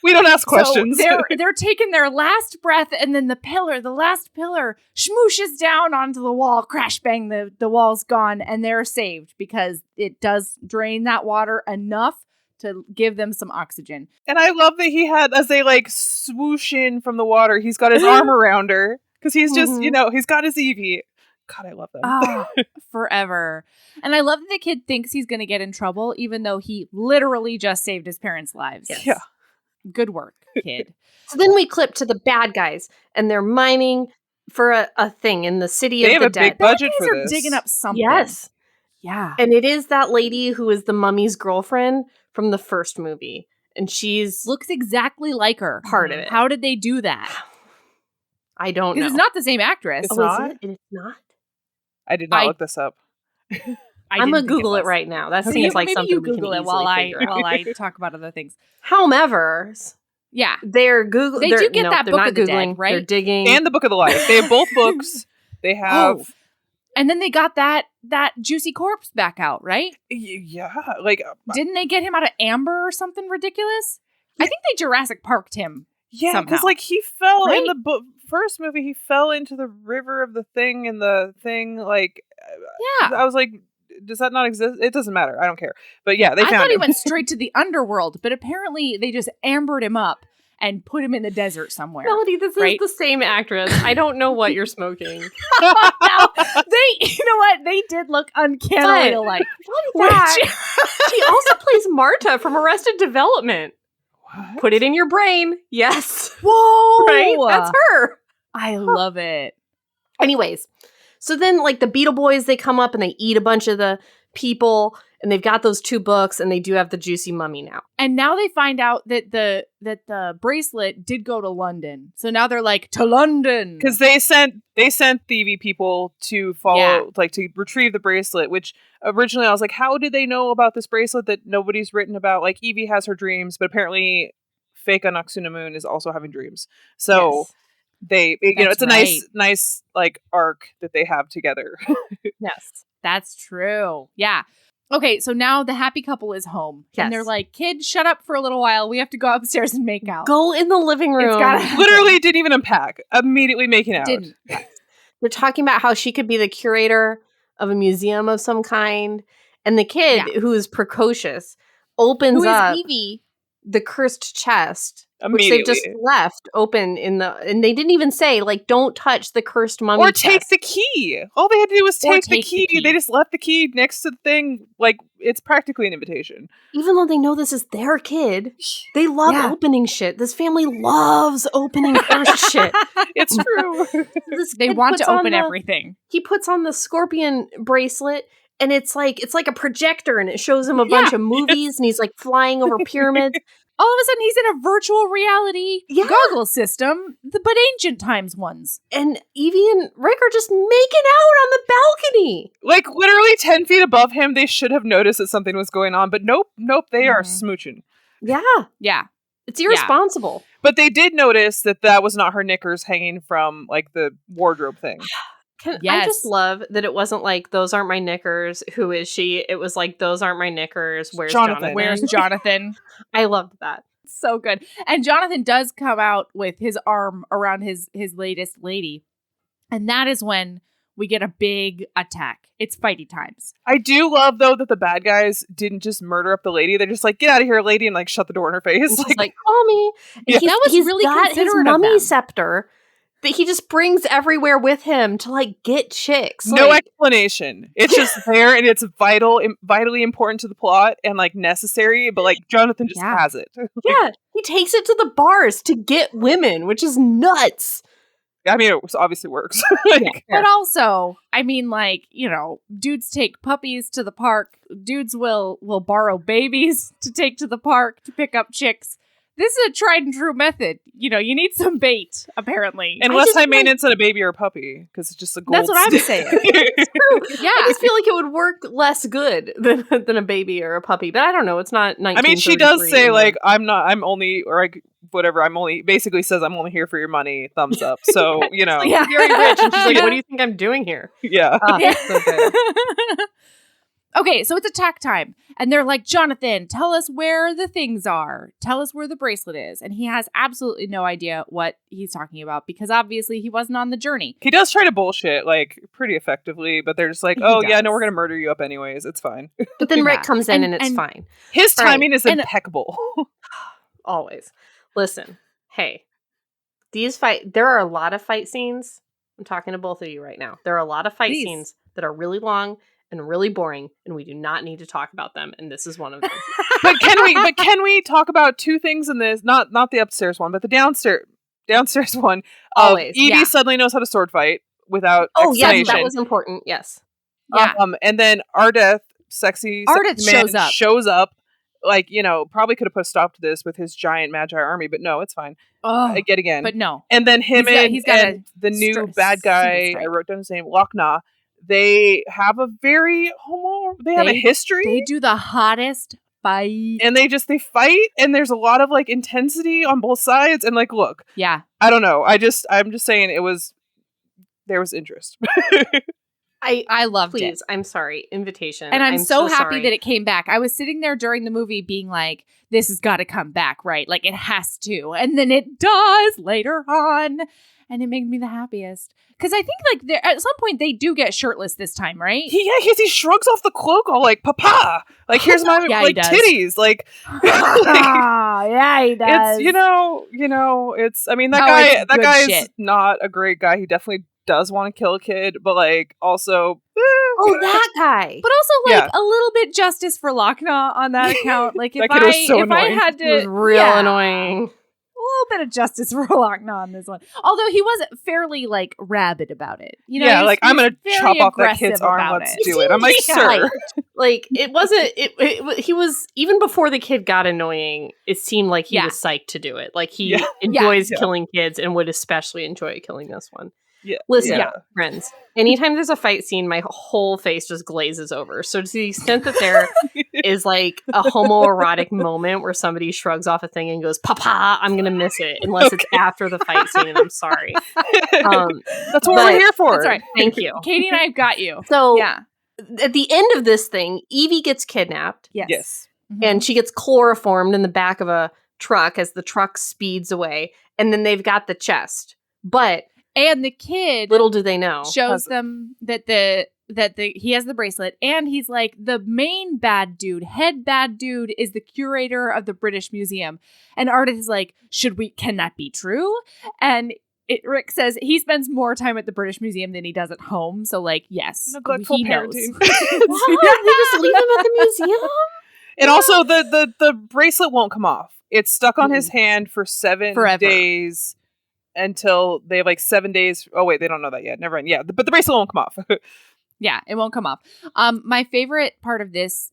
Speaker 3: We don't ask questions.
Speaker 1: So they're taking their last breath, and then the last pillar, schmooshes down onto the wall. Crash bang, the wall's gone, and they're saved because it does drain that water enough to give them some oxygen.
Speaker 3: And I love that he had, as they like swoosh in from the water, he's got his arm around her. Because he's just, he's got his Evie. God, I love them.
Speaker 1: Oh, forever. And I love that the kid thinks he's going to get in trouble, even though he literally just saved his parents' lives.
Speaker 3: Yes. Yeah.
Speaker 1: Good work, kid.
Speaker 2: So then we clip to the bad guys, and they're mining for a thing in the city of the dead.
Speaker 3: They have a big budget for this.
Speaker 1: Digging up something.
Speaker 2: Yes.
Speaker 1: Yeah.
Speaker 2: And it is that lady who is the mummy's girlfriend from the first movie. And she's...
Speaker 1: looks exactly like her.
Speaker 2: Part of it.
Speaker 1: How did they do that?
Speaker 2: I don't know.
Speaker 1: Because it's not the same actress.
Speaker 3: It's not?
Speaker 2: It's not?
Speaker 3: I did not look this up.
Speaker 2: I'm going to Google it right now. That seems like something
Speaker 1: you Google it while I talk about other things.
Speaker 2: However...
Speaker 1: yeah.
Speaker 2: They're Googling.
Speaker 1: They do get that book of the dead, right?
Speaker 2: They're digging.
Speaker 3: And the Book of the Life. They have both books. They have...
Speaker 1: Oh. And then they got that juicy corpse back out, right?
Speaker 3: Yeah. Like,
Speaker 1: didn't they get him out of amber or something ridiculous? Yeah. I think they Jurassic Parked him.
Speaker 3: Yeah, because like he fell in the first movie. He fell into the river of the thing, and the thing like... yeah. I was like, does that not exist? It doesn't matter. I don't care. But yeah, they found him. I thought he
Speaker 1: went straight to the underworld, but apparently they just ambered him up and put him in the desert somewhere.
Speaker 2: Melody, this is the same actress. I don't know what you're smoking.
Speaker 1: No, you know what? They did look uncannily alike.
Speaker 2: She also plays Marta from Arrested Development.
Speaker 3: What?
Speaker 2: Put it in your brain. Yes.
Speaker 1: Whoa.
Speaker 2: Right? That's her.
Speaker 1: I love it.
Speaker 2: Anyways, so then like the Beetle Boys, they come up and they eat a bunch of the people, and they've got those 2 books, and they do have the juicy mummy now.
Speaker 1: And now they find out that the bracelet did go to London. So now they're like, to London.
Speaker 3: Because they sent thievy people to follow, like to retrieve the bracelet, which originally I was like, how did they know about this bracelet that nobody's written about? Like Evie has her dreams, but apparently fake Noxuna Moon is also having dreams. So it's a nice like arc that they have together.
Speaker 1: Yes, that's true. Yeah. Okay, so now the happy couple is home. Yes. And they're like, kid, shut up for a little while. We have to go upstairs and make out.
Speaker 2: Go in the living room.
Speaker 3: Literally didn't even unpack. Immediately making out.
Speaker 1: Didn't.
Speaker 2: They're talking about how she could be the curator of a museum of some kind. And the kid, who is precocious, opens up
Speaker 1: Evie?
Speaker 2: The cursed chest, which they've just left open and they didn't even say, like, don't touch the cursed mummy
Speaker 3: or
Speaker 2: chest.
Speaker 3: take the key. All they had to do was take the key. They just left the key next to the thing. Like, it's practically an invitation.
Speaker 2: Even though they know this is their kid, they love opening shit. This family loves opening cursed shit.
Speaker 3: It's true.
Speaker 1: They want to open everything.
Speaker 2: He puts on the scorpion bracelet. And it's like a projector, and it shows him a bunch of movies, and he's like flying over pyramids.
Speaker 1: All of a sudden, he's in a virtual reality goggle system, but ancient times ones.
Speaker 2: And Evie and Rick are just making out on the balcony.
Speaker 3: Like, literally 10 feet above him, they should have noticed that something was going on. But nope, they are smooching.
Speaker 2: Yeah.
Speaker 1: Yeah.
Speaker 2: It's irresponsible.
Speaker 3: Yeah. But they did notice that was not her knickers hanging from, like, the wardrobe thing.
Speaker 2: I just love that it wasn't like, those aren't my knickers. Who is she? It was like, those aren't my knickers. Where's Jonathan?
Speaker 1: Where's Jonathan?
Speaker 2: I loved that.
Speaker 1: So good. And Jonathan does come out with his arm around his latest lady. And that is when we get a big attack. It's fighty times.
Speaker 3: I do love, though, that the bad guys didn't just murder up the lady. They're just like, get out of here, lady, and like shut the door in her face.
Speaker 2: She's like, call me.
Speaker 1: Yeah. That was really considerate
Speaker 2: his mummy scepter that he just brings everywhere with him to, like, get chicks.
Speaker 3: No explanation. It's just there, and it's vitally important to the plot and, like, necessary, but, like, Jonathan just has it.
Speaker 2: Yeah, he takes it to the bars to get women, which is nuts.
Speaker 3: I mean, it obviously works.
Speaker 1: But also, I mean, like, you know, dudes take puppies to the park. Dudes will borrow babies to take to the park to pick up chicks. This is a tried and true method. You know, you need some bait, apparently.
Speaker 3: And less high maintenance than a baby or a puppy, because it's just a gold.
Speaker 1: That's what I'm saying.
Speaker 2: It's true. Yeah, I just feel like it would work less good than a baby or a puppy. But I don't know. It's not 1933.
Speaker 3: I mean, she does say, like, I'm only basically says, I'm only here for your money, thumbs up. So, you know.
Speaker 2: Like, very rich. And she's like, what do you think I'm doing here?
Speaker 3: Yeah.
Speaker 2: So good.
Speaker 1: Okay, so it's attack time. And they're like, Jonathan, tell us where the things are. Tell us where the bracelet is. And he has absolutely no idea what he's talking about because obviously he wasn't on the journey.
Speaker 3: He does try to bullshit, like, pretty effectively, but they're just like, yeah, no, we're going to murder you up anyways. It's fine.
Speaker 2: But then Rick comes in and it's fine.
Speaker 3: His timing is impeccable.
Speaker 2: Always. Listen, hey, there are a lot of fight scenes. I'm talking to both of you right now. There are a lot of fight scenes that are really long and really boring, and we do not need to talk about them, and this is one of them.
Speaker 3: But can we talk about two things in this? Not the upstairs one, but the downstairs one.
Speaker 2: Always.
Speaker 3: Evie suddenly knows how to sword fight without explanation.
Speaker 2: Yes, that was important. Yes.
Speaker 1: Yeah.
Speaker 3: And then Ardeth, sexy man, shows up. Like, you know, probably could have put a stop to this with his giant magi army, but no, it's fine. Yet again.
Speaker 1: But no.
Speaker 3: And then and the new bad guy, I wrote down his name, Lochna, they have a very they have a history.
Speaker 1: They do the hottest fight.
Speaker 3: And they fight, and there's a lot of, like, intensity on both sides. And, like, look.
Speaker 1: Yeah.
Speaker 3: I don't know. I'm just saying there was interest.
Speaker 1: I loved it.
Speaker 2: I'm sorry. Invitation.
Speaker 1: And I'm so happy that it came back. I was sitting there during the movie being like, this has got to come back, right? Like, it has to. And then it does later on. And it made me the happiest. Because I think, like, at some point they do get shirtless this time, right?
Speaker 3: He shrugs off the cloak all like, papa! Like, here's my, like, titties! Like,
Speaker 1: yeah, he does.
Speaker 3: It's, you know, it's, I mean, that guy is not a great guy. He definitely does want to kill a kid, but, like, also...
Speaker 2: that guy.
Speaker 1: But also, like, a little bit justice for Lochna on that account. Like, if I had to...
Speaker 2: It was real annoying.
Speaker 1: A little bit of justice for Lochna on this one. Although he was fairly, like, rabid about it. You know,
Speaker 3: yeah, like, I'm going to chop off that kid's arm. Let's do it. I'm like, sir.
Speaker 2: Like, it wasn't... he was... Even before the kid got annoying, it seemed like he was psyched to do it. Like, he enjoys killing kids and would especially enjoy killing this one.
Speaker 3: Yeah.
Speaker 2: Listen, friends, anytime there's a fight scene, my whole face just glazes over. So to the extent that there is, like, a homoerotic moment where somebody shrugs off a thing and goes, papa, I'm going to miss it unless it's after the fight scene, and I'm sorry.
Speaker 3: That's what we're here for.
Speaker 1: That's right.
Speaker 2: Thank you.
Speaker 1: Katie and I have got you.
Speaker 2: So at the end of this thing, Evie gets kidnapped.
Speaker 3: Yes.
Speaker 1: Mm-hmm.
Speaker 2: And she gets chloroformed in the back of a truck as the truck speeds away. And then they've got the chest. But
Speaker 1: And the kid,
Speaker 2: little do they know,
Speaker 1: shows them that he has the bracelet, and he's like, the main bad dude, head bad dude, is the curator of the British Museum. And Ardith is like, can that be true? And Rick says he spends more time at the British Museum than he does at home. So, like, yes,
Speaker 3: neglectful parenting.
Speaker 2: What? They just leave him at the museum?
Speaker 3: And also, the bracelet won't come off. It's stuck on his hand for 7 days until they have like 7 days. Oh, wait, they don't know that yet. Never mind. Yeah, but the bracelet won't come off.
Speaker 1: Yeah, it won't come off. My favorite part of this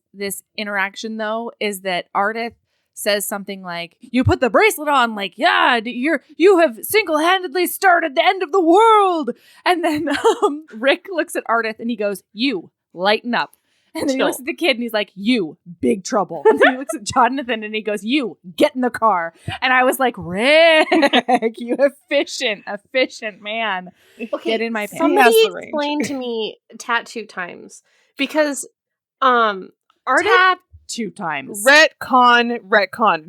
Speaker 1: interaction, though, is that Ardith says something like, you put the bracelet on, like, yeah, you have single-handedly started the end of the world. And then Rick looks at Ardith and he goes, you, lighten up. And then he looks at the kid and he's like, you, big trouble. And then he looks at Jonathan and he goes, you, get in the car. And I was like, Rick, you efficient man.
Speaker 2: Okay,
Speaker 1: get in my pants.
Speaker 2: Somebody explain to me tattoo times. Because Ardith...
Speaker 1: Tattoo times.
Speaker 3: Retcon.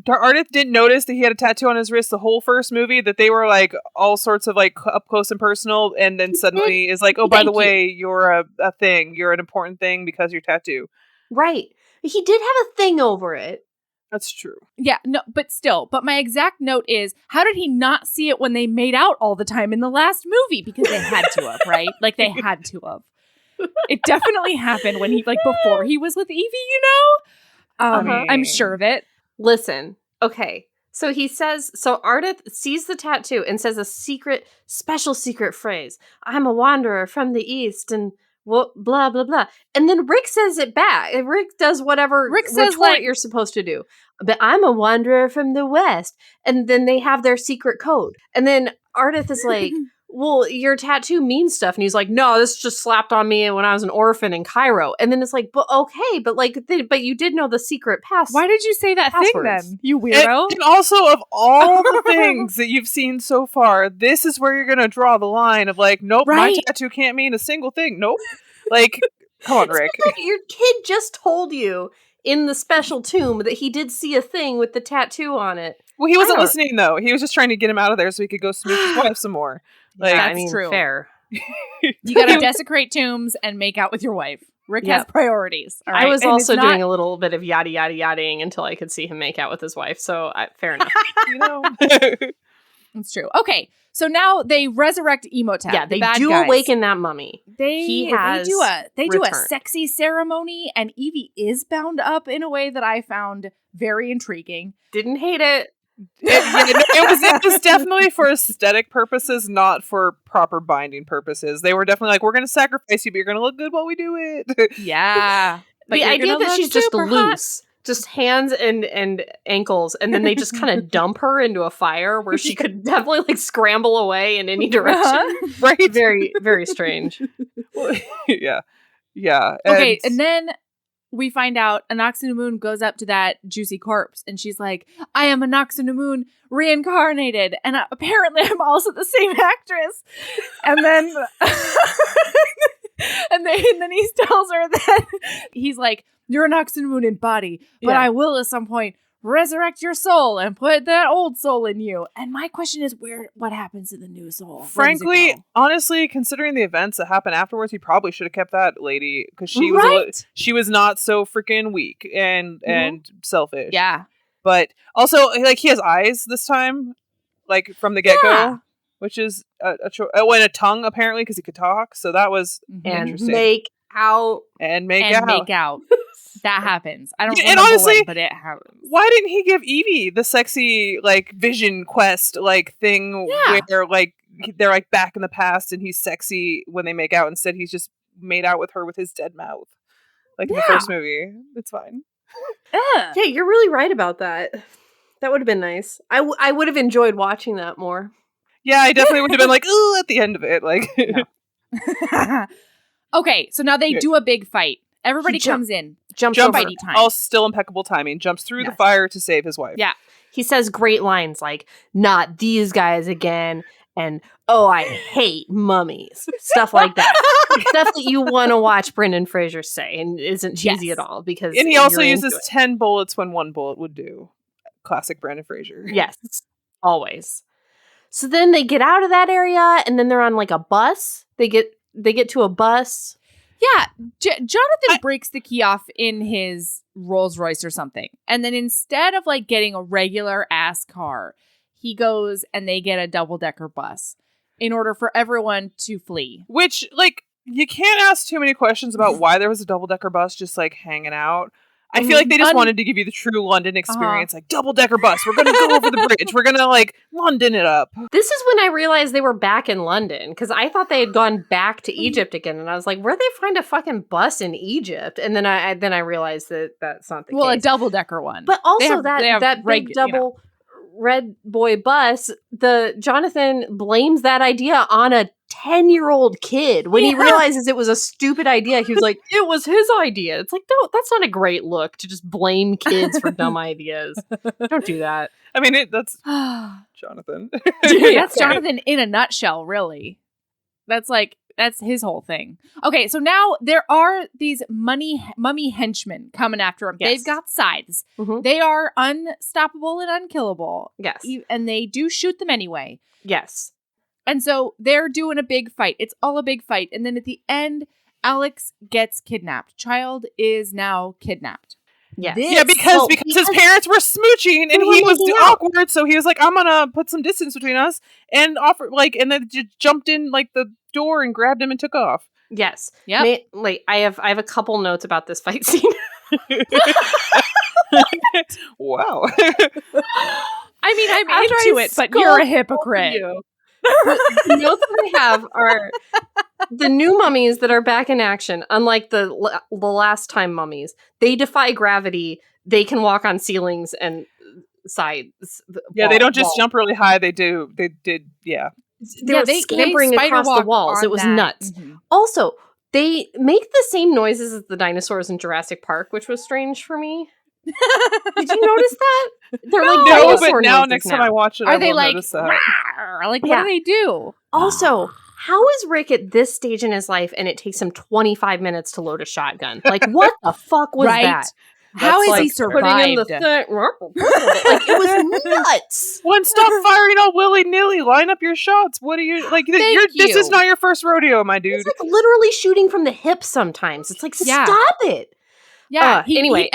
Speaker 3: Ardith didn't notice that he had a tattoo on his wrist the whole first movie, that they were like all sorts of like up close and personal, and then suddenly is like, oh, by the way, you're a thing. You're an important thing because you're tattoo.
Speaker 2: Right. He did have a thing over it.
Speaker 3: That's true.
Speaker 1: Yeah, no, but still. But my exact note is, how did he not see it when they made out all the time in the last movie? Because they had to have, right? Like, they had to have. It definitely happened when before he was with Evie, you know? I'm sure of it.
Speaker 2: Listen, okay. So Ardith sees the tattoo and says a special secret phrase. I'm a wanderer from the East and blah, blah, blah. And then Rick says it back. Rick does whatever
Speaker 1: Rick says, like,
Speaker 2: you're supposed to do. But I'm a wanderer from the West. And then they have their secret code. And then Ardith is like, well, your tattoo means stuff. And he's like, no, this just slapped on me when I was an orphan in Cairo. And then it's like, but okay, but you did know the secret password.
Speaker 1: Why did you say that thing then, you weirdo?
Speaker 3: And also, of all the things that you've seen so far, this is where you're going to draw the line of like, nope, my tattoo can't mean a single thing. Nope. Like, come on, Rick.
Speaker 2: Like your kid just told you in the special tomb that he did see a thing with the tattoo on it.
Speaker 3: Well, he wasn't listening, though. He was just trying to get him out of there so he could go smooch his wife some more. Like,
Speaker 1: yeah, that's true.
Speaker 2: Fair.
Speaker 1: You got to desecrate tombs and make out with your wife. Rick has priorities. All right?
Speaker 2: I was also doing a little bit of yada yada yadaing until I could see him make out with his wife. So fair enough.
Speaker 3: You know,
Speaker 1: it's true. Okay, so now they resurrect Emotep.
Speaker 2: Yeah, they do awaken that mummy.
Speaker 1: They do a sexy ceremony, and Evie is bound up in a way that I found very intriguing.
Speaker 2: Didn't hate it.
Speaker 3: It was definitely for aesthetic purposes, not for proper binding purposes. They were definitely like, we're going to sacrifice you, but you're going to look good while we do it.
Speaker 1: Yeah.
Speaker 2: The idea that she's just loose, just hands and ankles, and then they just kind of dump her into a fire where she could definitely like scramble away in any direction.
Speaker 3: Right?
Speaker 2: Very, very strange.
Speaker 3: Yeah. Yeah.
Speaker 1: Okay, and then we find out Anaxinamoon goes up to that juicy corpse and she's like, I am Anaxinamoon reincarnated. And apparently I'm also the same actress. And then and then he tells her that he's like, you're Anaxinamoon in body, but I will at some point resurrect your soul and put that old soul in you. And my question is, what happens to the new soul?
Speaker 3: Frankly, honestly, considering the events that happened afterwards, he probably should have kept that lady because she was not so freaking weak and selfish.
Speaker 1: Yeah.
Speaker 3: But also, like, he has eyes this time, like from the get-go, which is a tongue apparently because he could talk. So that was interesting.
Speaker 2: Make out.
Speaker 1: That happens. I don't know.
Speaker 3: And honestly,
Speaker 1: but it happens.
Speaker 3: Why didn't he give Evie the sexy, like, vision quest, like, thing where, like, they're, like, back in the past and he's sexy when they make out? Instead, he's just made out with her with his dead mouth. Like in the first movie. It's fine.
Speaker 2: Yeah, you're really right about that. That would have been nice. I would have enjoyed watching that more.
Speaker 3: Yeah, I definitely would have been like, ooh, at the end of it. Like,
Speaker 1: Okay, so now they do a big fight. Everybody comes in.
Speaker 2: Jumps over.
Speaker 1: Fighty time.
Speaker 3: All still impeccable timing. Jumps through the fire to save his wife.
Speaker 1: Yeah.
Speaker 2: He says great lines like, not these guys again, and oh, I hate mummies. Stuff like that. Stuff that you want to watch Brendan Fraser say and isn't cheesy at all. And
Speaker 3: he also uses 10 bullets when one bullet would do. Classic Brendan Fraser.
Speaker 2: Yes. Always. So then they get out of that area, and then they're on like a bus. They get to a bus.
Speaker 1: Yeah, Jonathan breaks the key off in his Rolls Royce or something. And then instead of like getting a regular ass car, he goes and they get a double-decker bus in order for everyone to flee.
Speaker 3: Which, like, you can't ask too many questions about why there was a double-decker bus just like hanging out. I feel like they just wanted to give you the true London experience, like double-decker bus. We're going to go over the bridge. We're going to like London it up.
Speaker 2: This is when I realized they were back in London because I thought they had gone back to Egypt again, and I was like, "Where'd they find a fucking bus in Egypt?" And then I realized that that's not the case.
Speaker 1: Well, a double-decker one,
Speaker 2: but also that big double red boy bus. The Jonathan blames that idea on a 10-year-old kid when he realizes it was a stupid idea. He was like, it was his idea. It's like, no, that's not a great look to just blame kids for dumb ideas. Don't do that.
Speaker 3: I mean, that's Jonathan.
Speaker 1: That's Jonathan in a nutshell, really. That's his whole thing. Okay, so now there are these mummy henchmen coming after him. Yes. They've got scythes. Mm-hmm. They are unstoppable and unkillable.
Speaker 2: Yes.
Speaker 1: And they do shoot them anyway.
Speaker 2: Yes.
Speaker 1: And so they're doing a big fight. It's all a big fight. And then at the end, Alex gets kidnapped. Child is now kidnapped.
Speaker 2: Yes.
Speaker 3: Yeah, because his parents were smooching and he was awkward, so he was like, I'm gonna put some distance between us and and then just jumped in like the door and grabbed him and took off.
Speaker 2: Yes.
Speaker 1: Yeah.
Speaker 2: I have a couple notes about this fight scene.
Speaker 3: Wow.
Speaker 1: I mean, I'm into it, but you're a hypocrite.
Speaker 2: The notes that I have are the new mummies that are back in action. Unlike the last time mummies, they defy gravity. They can walk on ceilings and sides.
Speaker 3: Yeah, they don't just jump really high. They do. They did. Yeah.
Speaker 2: They were scampering across the walls. It was nuts. Mm-hmm. Also, they make the same noises as the dinosaurs in Jurassic Park, which was strange for me. Did you notice that? They're like dinosaur
Speaker 3: but now next time I watch it, I will notice that.
Speaker 1: Like, what do they do?
Speaker 2: Also, how is Rick at this stage in his life and it takes him 25 minutes to load a shotgun? Like, what the fuck was that?
Speaker 1: How has he survived?
Speaker 2: Putting in the like, it was nuts.
Speaker 3: Well, stop firing all willy-nilly. Line up your shots. What are you like? This is not your first rodeo, my dude.
Speaker 2: It's like literally shooting from the hip sometimes. It's like, stop it.
Speaker 1: Yeah.
Speaker 2: Anyway,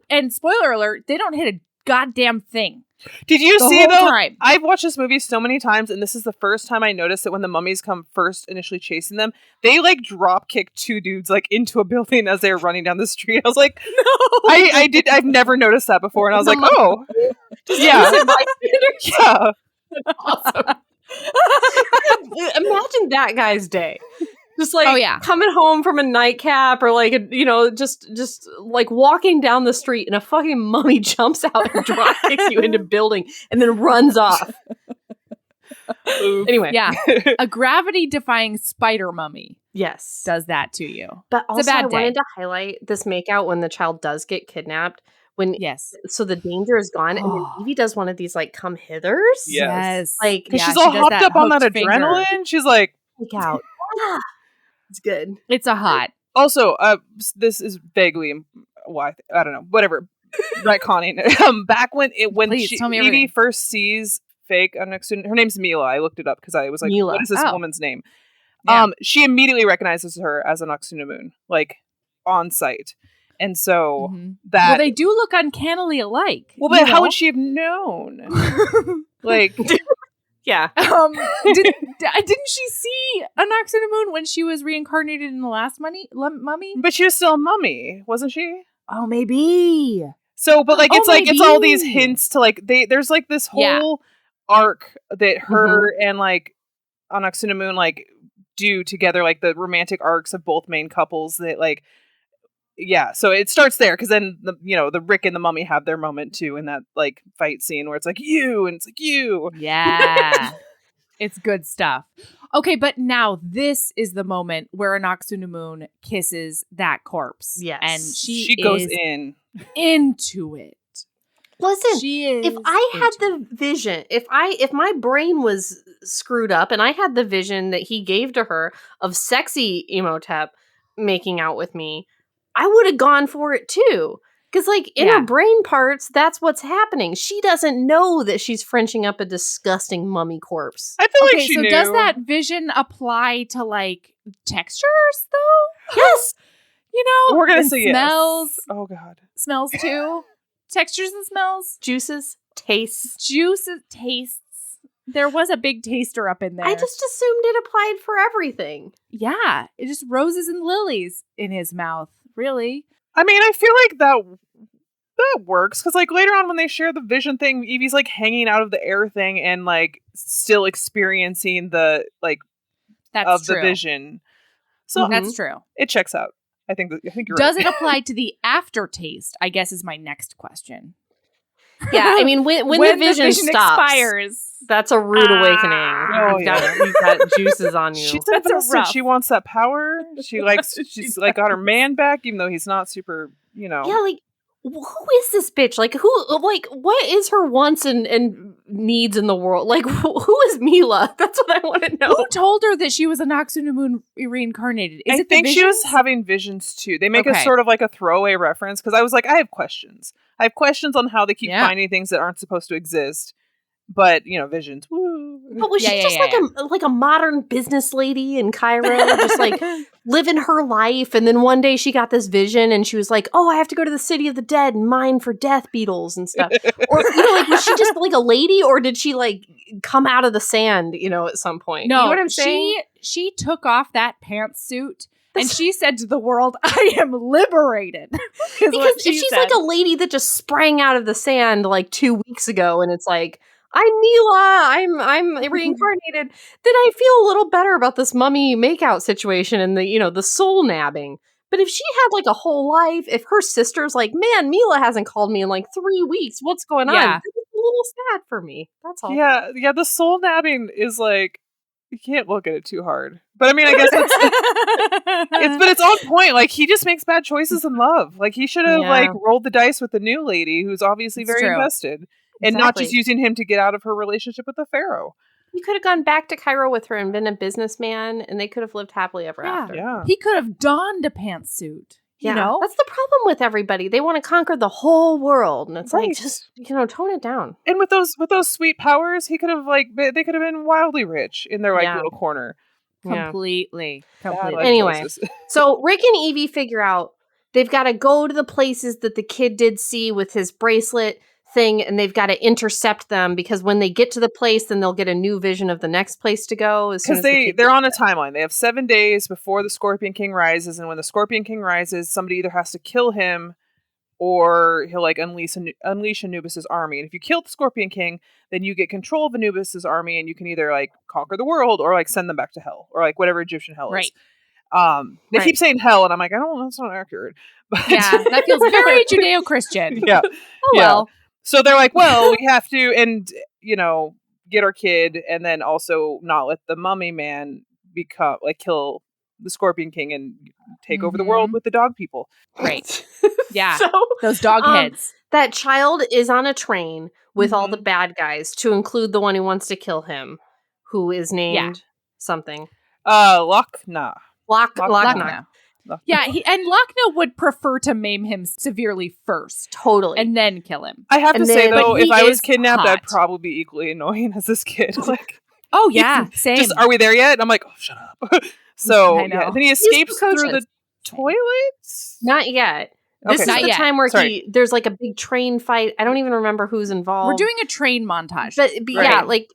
Speaker 1: and spoiler alert, they don't hit a goddamn thing.
Speaker 3: Did you see though?
Speaker 1: Time.
Speaker 3: I've watched this movie so many times, and this is the first time I noticed that when the mummies come first, initially chasing them, they like drop kick two dudes like into a building as they were running down the street. I was like, no, I've never noticed that before, and I was like, oh, yeah, yeah,
Speaker 2: awesome. Imagine that guy's day. Just like coming home from a nightcap or like, just like walking down the street and a fucking mummy jumps out and drop kicks you into a building and then runs off.
Speaker 1: Anyway. Yeah. A gravity-defying spider mummy.
Speaker 2: Yes.
Speaker 1: Does that to you.
Speaker 2: But also I wanted to highlight this makeout when the child does get kidnapped. So the danger is gone, and then Evie does one of these like come hithers.
Speaker 1: Yes.
Speaker 2: Like,
Speaker 3: because she's all hopped up on that adrenaline.
Speaker 1: Finger.
Speaker 3: She's like,
Speaker 2: freak out. It's good.
Speaker 1: It's a hot.
Speaker 3: Also, this is vaguely why I don't know. Whatever. Retconning. Back when Evie first sees fake student, her name's Mila. I looked it up because I was like, Mila. What is this woman's name? Yeah. She immediately recognizes her as an Oxunamun, like on sight. And so that
Speaker 1: they do look uncannily alike.
Speaker 3: Well, but how would she have known? Like.
Speaker 2: Yeah.
Speaker 1: Didn't she see an Oxymoon when she was reincarnated in the last mummy?
Speaker 3: But she was still a mummy, wasn't she?
Speaker 1: Oh, maybe.
Speaker 3: So, but like, it's all these hints to like, there's like this whole arc that her and like on Oxymoon like do together, like the romantic arcs of both main couples that like, yeah, so it starts there because then the Rick and the mummy have their moment too in that like fight scene where it's like you and it's like you.
Speaker 1: Yeah, it's good stuff. Okay, but now this is the moment where Anoxunamun kisses that corpse.
Speaker 2: Yes,
Speaker 1: and she
Speaker 3: goes
Speaker 1: into it.
Speaker 2: Listen, if I had the vision, if my brain was screwed up and I had the vision that he gave to her of sexy Imhotep making out with me, I would have gone for it too. Because, like, in her brain parts, that's what's happening. She doesn't know that she's Frenching up a disgusting mummy corpse.
Speaker 3: I feel like she knew.
Speaker 1: Does that vision apply to, like, textures, though?
Speaker 2: Yes!
Speaker 1: You know?
Speaker 3: We're going to say
Speaker 1: smells.
Speaker 3: Yes. Oh, God.
Speaker 1: Smells, too. Textures and smells.
Speaker 2: Juices, tastes.
Speaker 1: Juices, tastes. There was a big taster up in there.
Speaker 2: I just assumed it applied for everything.
Speaker 1: Yeah. It just roses and lilies in his mouth. Really?
Speaker 3: I mean, I feel like that works. Because, like, later on when they share the vision thing, Evie's, like, hanging out of the air thing and, like, still experiencing the, like,
Speaker 1: That's
Speaker 3: the vision. So
Speaker 1: that's true.
Speaker 3: It checks out. I think you're right.
Speaker 1: Does it apply to the aftertaste? I guess is my next question.
Speaker 2: Yeah, I mean, when the vision stops,
Speaker 1: expires,
Speaker 2: that's a rude awakening.
Speaker 3: Oh,
Speaker 2: You've got juices on you.
Speaker 3: She's
Speaker 1: That's
Speaker 3: invested. She wants that power. She's like got her man back, even though he's not super, you know.
Speaker 2: Yeah, like, who is this bitch? Like, what is her wants and needs in the world? Like, who is Mila? That's what I want to know.
Speaker 1: Who told her that she was a Noxuna Moon reincarnated?
Speaker 3: I think she was having visions too. They make a sort of like a throwaway reference because I was like, I have questions. I have questions on how they keep finding things that aren't supposed to exist. But, you know, visions. Woo.
Speaker 2: But was she just like a modern business lady in Cairo, just like living her life? And then one day she got this vision and she was like, oh, I have to go to the city of the dead and mine for death beetles and stuff. Or, you know, like, was she just like a lady or did she like come out of the sand, you know, at some point?
Speaker 1: No,
Speaker 2: you know what I'm saying?
Speaker 1: She took off that pantsuit and she said to the world, I am liberated.
Speaker 2: Because if she's like a lady that just sprang out of the sand like 2 weeks ago and it's like, I'm Mila, I'm reincarnated, then I feel a little better about this mummy makeout situation and the, you know, the soul nabbing. But if she had like a whole life, if her sister's like, man, Mila hasn't called me in like 3 weeks, what's going on? It's a little sad for me. That's all.
Speaker 3: Yeah, the soul nabbing is like, you can't look at it too hard. But I mean, I guess it's on point. Like, he just makes bad choices in love. Like, he should have like rolled the dice with the new lady who's obviously very invested. And not just using him to get out of her relationship with the pharaoh.
Speaker 2: He could have gone back to Cairo with her and been a businessman, and they could have lived happily ever after.
Speaker 3: Yeah.
Speaker 1: He could have donned a pantsuit. You know?
Speaker 2: That's the problem with everybody. They want to conquer the whole world. And it's like, just, you know, tone it down.
Speaker 3: And with those sweet powers, he could have they could have been wildly rich in their like little corner.
Speaker 1: Completely.
Speaker 2: Anyway, so Rick and Evie figure out they've got to go to the places that the kid did see with his bracelet thing, and they've got to intercept them because when they get to the place, then they'll get a new vision of the next place to go. Because
Speaker 3: they're on a timeline. They have 7 days before the Scorpion King rises, and when the Scorpion King rises, somebody either has to kill him or he'll like unleash Anubis's army. And if you kill the Scorpion King, then you get control of Anubis's army, and you can either like conquer the world or like send them back to hell or like whatever Egyptian hell is. They keep saying hell, and I'm like, I don't know, that's not accurate. But
Speaker 1: yeah, that feels very Judeo-Christian.
Speaker 3: Yeah.
Speaker 1: Oh well.
Speaker 3: So they're like, well, we have to, and, you know, get our kid, and then also not let the mummy man kill the Scorpion King and take over the world with the dog people.
Speaker 1: Right. Yeah. Those dog heads.
Speaker 2: That child is on a train with all the bad guys, to include the one who wants to kill him, who is named something.
Speaker 3: Lochna.
Speaker 2: Lochna.
Speaker 1: Yeah, and Lochna would prefer to maim him severely first.
Speaker 2: Totally.
Speaker 1: And then kill him.
Speaker 3: I have to say, though, if I was kidnapped, I'd probably be equally annoying as this kid. Like,
Speaker 1: oh, yeah, same.
Speaker 3: Just, are we there yet? And I'm like, oh, shut up. So, then he escapes through the toilets?
Speaker 2: Not yet. This is the time where there's like a big train fight. I don't even remember who's involved.
Speaker 1: We're doing a train montage.
Speaker 2: But yeah, like,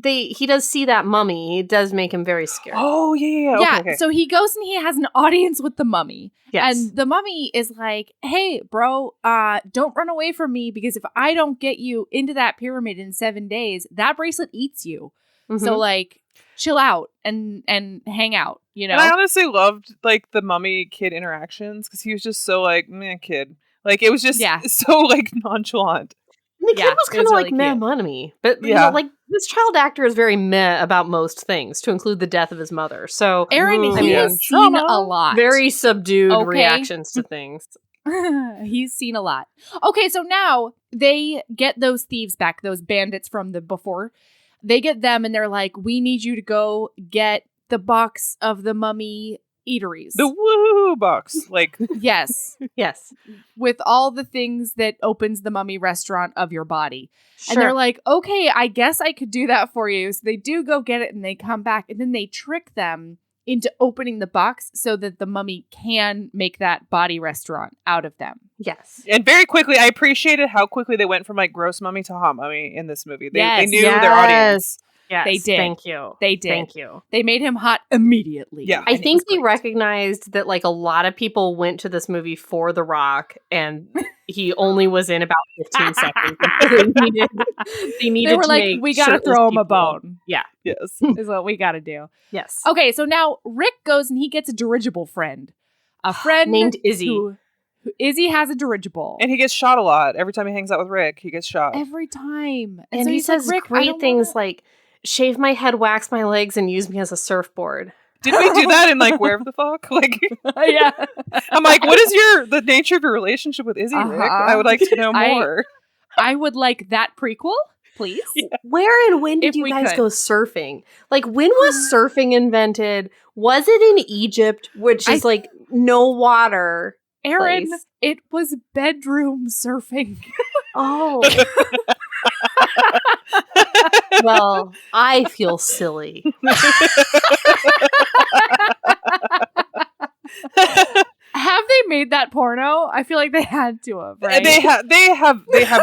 Speaker 2: he does see that mummy. It does make him very scared.
Speaker 3: Oh, yeah. Okay.
Speaker 1: So he goes and he has an audience with the mummy.
Speaker 2: Yes. And
Speaker 1: the mummy is like, hey, bro, don't run away from me, because if I don't get you into that pyramid in 7 days, that bracelet eats you. So, like, chill out and hang out, you know?
Speaker 3: And I honestly loved, like, the mummy kid interactions, because he was just so, like, meh, kid. Like, it was just so, like, nonchalant.
Speaker 2: And the kid was kind of like meh money. But, you know, like, this child actor is very meh about most things, to include the death of his mother. So,
Speaker 1: Aaron, he has seen a lot.
Speaker 2: Very subdued reactions to things.
Speaker 1: He's seen a lot. Okay, so now they get those thieves back, those bandits from the before. They get them, and they're like, we need you to go get the box of the mummy eateries.
Speaker 3: The woohoo box. Like,
Speaker 1: yes.
Speaker 2: Yes.
Speaker 1: With all the things that opens the mummy restaurant of your body.
Speaker 2: Sure.
Speaker 1: And they're like, okay, I guess I could do that for you. So they do go get it and they come back and then they trick them into opening the box so that the mummy can make that body restaurant out of them.
Speaker 2: Yes.
Speaker 3: And very quickly, I appreciated how quickly they went from like gross mummy to hot mummy in this movie. They knew their audience.
Speaker 2: Yes,
Speaker 1: they did.
Speaker 2: Thank you.
Speaker 1: They did.
Speaker 2: Thank you.
Speaker 1: They made him hot immediately.
Speaker 3: Yeah.
Speaker 2: I think they recognized that like a lot of people went to this movie for The Rock and he only was in about 15 seconds. They needed
Speaker 1: they were
Speaker 2: to
Speaker 1: like,
Speaker 2: make
Speaker 1: we gotta
Speaker 2: shirtless
Speaker 1: throw him a
Speaker 2: people.
Speaker 1: bone.
Speaker 2: Yeah.
Speaker 3: Yes.
Speaker 1: Is what we gotta do.
Speaker 2: Yes.
Speaker 1: Okay, so now Rick goes and he gets a dirigible friend. A friend
Speaker 2: named Izzy.
Speaker 1: Who Izzy has a dirigible.
Speaker 3: And he gets shot a lot. Every time he hangs out with Rick, he gets shot.
Speaker 1: Every time.
Speaker 2: And
Speaker 1: so
Speaker 2: he
Speaker 1: he's
Speaker 2: says
Speaker 1: like, Rick,
Speaker 2: great things like, shave my head, wax my legs, and use me as a surfboard.
Speaker 3: Did we do that in like Wherever the Fuck? Like,
Speaker 1: yeah.
Speaker 3: I'm like, what is the nature of your relationship with Izzy, Rick? I would like to know more.
Speaker 1: I would like that prequel, please.
Speaker 3: Yeah.
Speaker 2: Where and when did you guys go surfing? Like, when was surfing invented? Was it in Egypt, which is like no water?
Speaker 1: Aaron,
Speaker 2: place?
Speaker 1: it was bedroom surfing.
Speaker 2: Oh. Well, I feel silly.
Speaker 1: Have they made that porno? I feel like they had to have, right?
Speaker 3: They have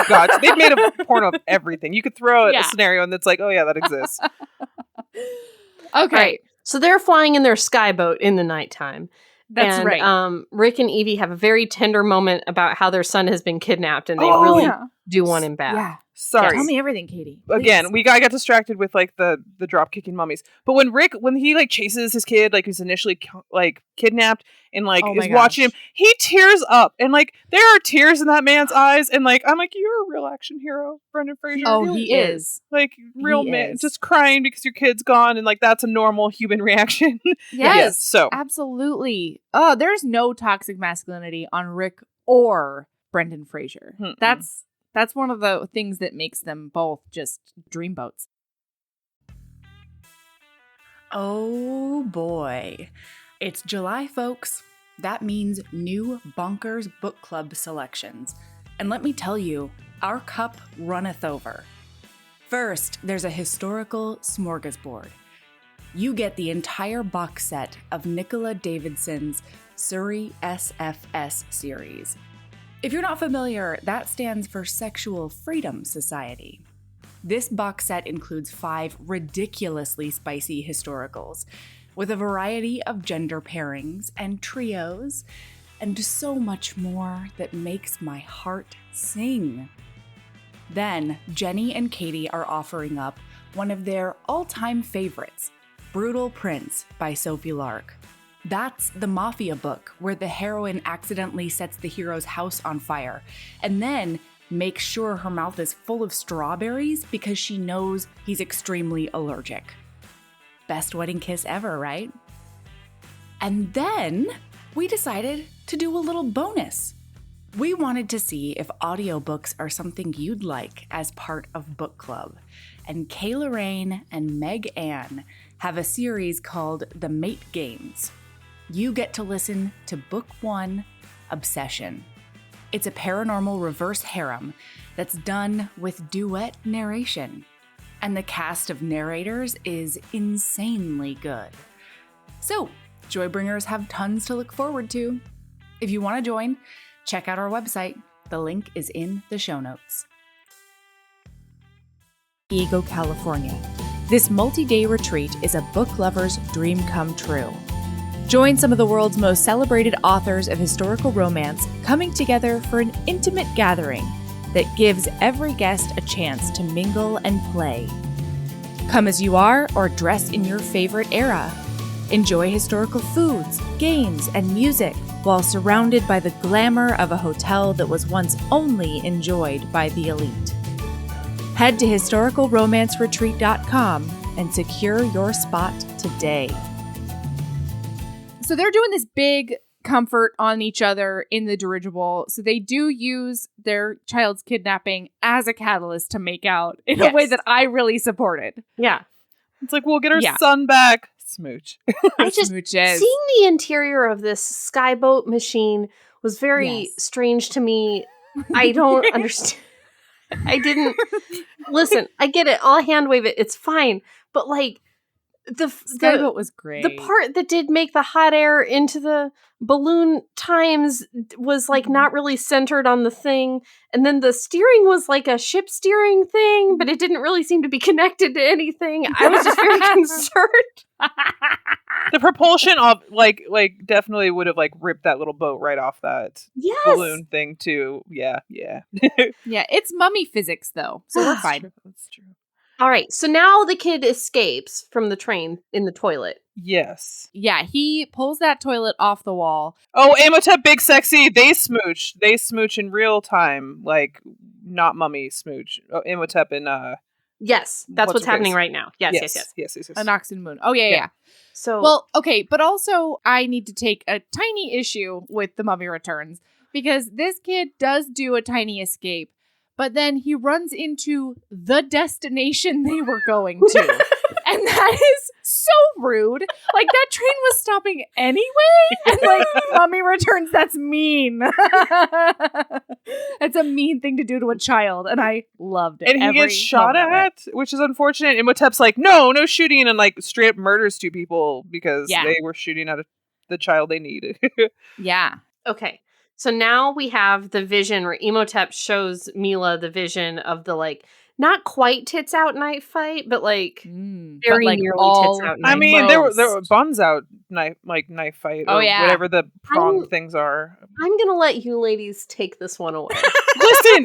Speaker 3: got to. They've made a porno of everything. You could throw a scenario and it's like, oh yeah, that exists.
Speaker 1: Okay.
Speaker 2: Right. So they're flying in their skyboat in the nighttime.
Speaker 1: That's right.
Speaker 2: Rick and Evie have a very tender moment about how their son has been kidnapped and they really do want him back.
Speaker 1: Yeah.
Speaker 3: Sorry.
Speaker 1: Tell me everything, Katie.
Speaker 3: Again, I got distracted with like the drop kicking mummies. But when he like chases his kid, like who's initially like kidnapped and like is watching him, he tears up and like there are tears in that man's eyes and like I'm like, you're a real action hero, Brendan Fraser.
Speaker 1: Oh, he is.
Speaker 3: Like real man, just crying because your kid's gone and like that's a normal human reaction.
Speaker 1: Yes.
Speaker 3: So
Speaker 1: absolutely. Oh, there's no toxic masculinity on Rick or Brendan Fraser.
Speaker 3: Mm-mm.
Speaker 1: That's one of the things that makes them both just dreamboats.
Speaker 4: Oh boy. It's July, folks. That means new Bonkers book club selections. And let me tell you, our cup runneth over. First, there's a historical smorgasbord. You get the entire box set of Nicola Davidson's Surrey SFS series. If you're not familiar, that stands for Sexual Freedom Society. This box set includes 5 ridiculously spicy historicals, with a variety of gender pairings and trios, and so much more that makes my heart sing. Then, Jenny and Katie are offering up one of their all-time favorites, Brutal Prince by Sophie Lark. That's the mafia book where the heroine accidentally sets the hero's house on fire and then makes sure her mouth is full of strawberries because she knows he's extremely allergic. Best wedding kiss ever, right? And then we decided to do a little bonus. We wanted to see if audiobooks are something you'd like as part of book club. And Lorrainne and Meg Ann have a series called The Mate Games. You get to listen to Book 1, Obsession. It's a paranormal reverse harem that's done with duet narration. And the cast of narrators is insanely good. So, Joybringers have tons to look forward to. If you want to join, check out our website. The link is in the show notes.
Speaker 1: Ego, California. This multi-day retreat is a book lover's dream come true. Join some of the world's most celebrated authors of historical romance coming together for an intimate gathering that gives every guest a chance to mingle and play. Come as you are or dress in your favorite era. Enjoy historical foods, games, and music while surrounded by the glamour of a hotel that was once only enjoyed by the elite. Head to historicalromanceretreat.com and secure your spot today. So they're doing this big comfort on each other in the dirigible. So they do use their child's kidnapping as a catalyst to make out in a way that I really supported.
Speaker 2: Yeah.
Speaker 3: It's like, we'll get our son back. Smooch.
Speaker 2: I just seeing the interior of this skyboat machine was very strange to me. I don't understand. I didn't listen. I get it. I'll hand wave it. It's fine. But like the
Speaker 1: skyboat was great.
Speaker 2: The part that did make the hot air into the balloon times was like not really centered on the thing, and then the steering was like a ship steering thing, but it didn't really seem to be connected to anything. I was just very concerned.
Speaker 3: The propulsion of like definitely would have like ripped that little boat right off that balloon thing too. Yeah.
Speaker 1: Yeah, it's mummy physics though, so we're fine.
Speaker 3: That's true.
Speaker 2: All right, so now the kid escapes from the train in the toilet.
Speaker 3: Yes.
Speaker 1: Yeah, he pulls that toilet off the wall.
Speaker 3: Oh, Imhotep, big sexy, they smooch. They smooch in real time, like not mummy smooch. Oh, Imhotep and
Speaker 2: yes, that's what's happening right now. Yes.
Speaker 1: Anoxin Moon. Oh yeah.
Speaker 2: So
Speaker 1: well, okay, but also I need to take a tiny issue with the Mummy Returns because this kid does do a tiny escape. But then he runs into the destination they were going to. And that is so rude. Like, that train was stopping anyway. And, like, Mummy Returns, that's mean. It's a mean thing to do to a child. And I loved it.
Speaker 3: And he gets shot at, which is unfortunate. Imhotep's like, no shooting. And, like, straight up murders two people because they were shooting at the child they needed.
Speaker 1: Yeah.
Speaker 2: Okay. So now we have the vision where Imhotep shows Mila the vision of the, like, not quite tits out knife fight, but like very nearly tits out knife.
Speaker 3: I mean, there were buns out knife fight or whatever the prong things are.
Speaker 2: I'm gonna let you ladies take this one away.
Speaker 3: Listen,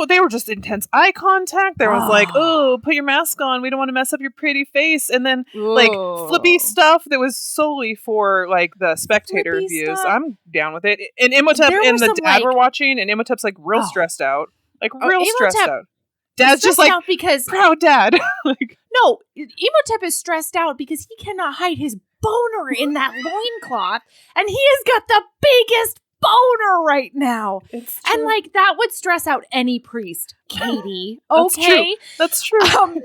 Speaker 3: they were just intense eye contact. There was like, oh, put your mask on. We don't want to mess up your pretty face. And then like flippy stuff that was solely for like the spectator views. I'm down with it. And Imhotep and the dad were watching, and Imhotep's like real stressed out. Like real stressed out. Dad's just like, because proud dad.
Speaker 1: No, Imhotep is stressed out because he cannot hide his boner in that loincloth, and he has got the biggest boner right now. And like that would stress out any priest, Katee. Okay,
Speaker 3: that's true.
Speaker 1: And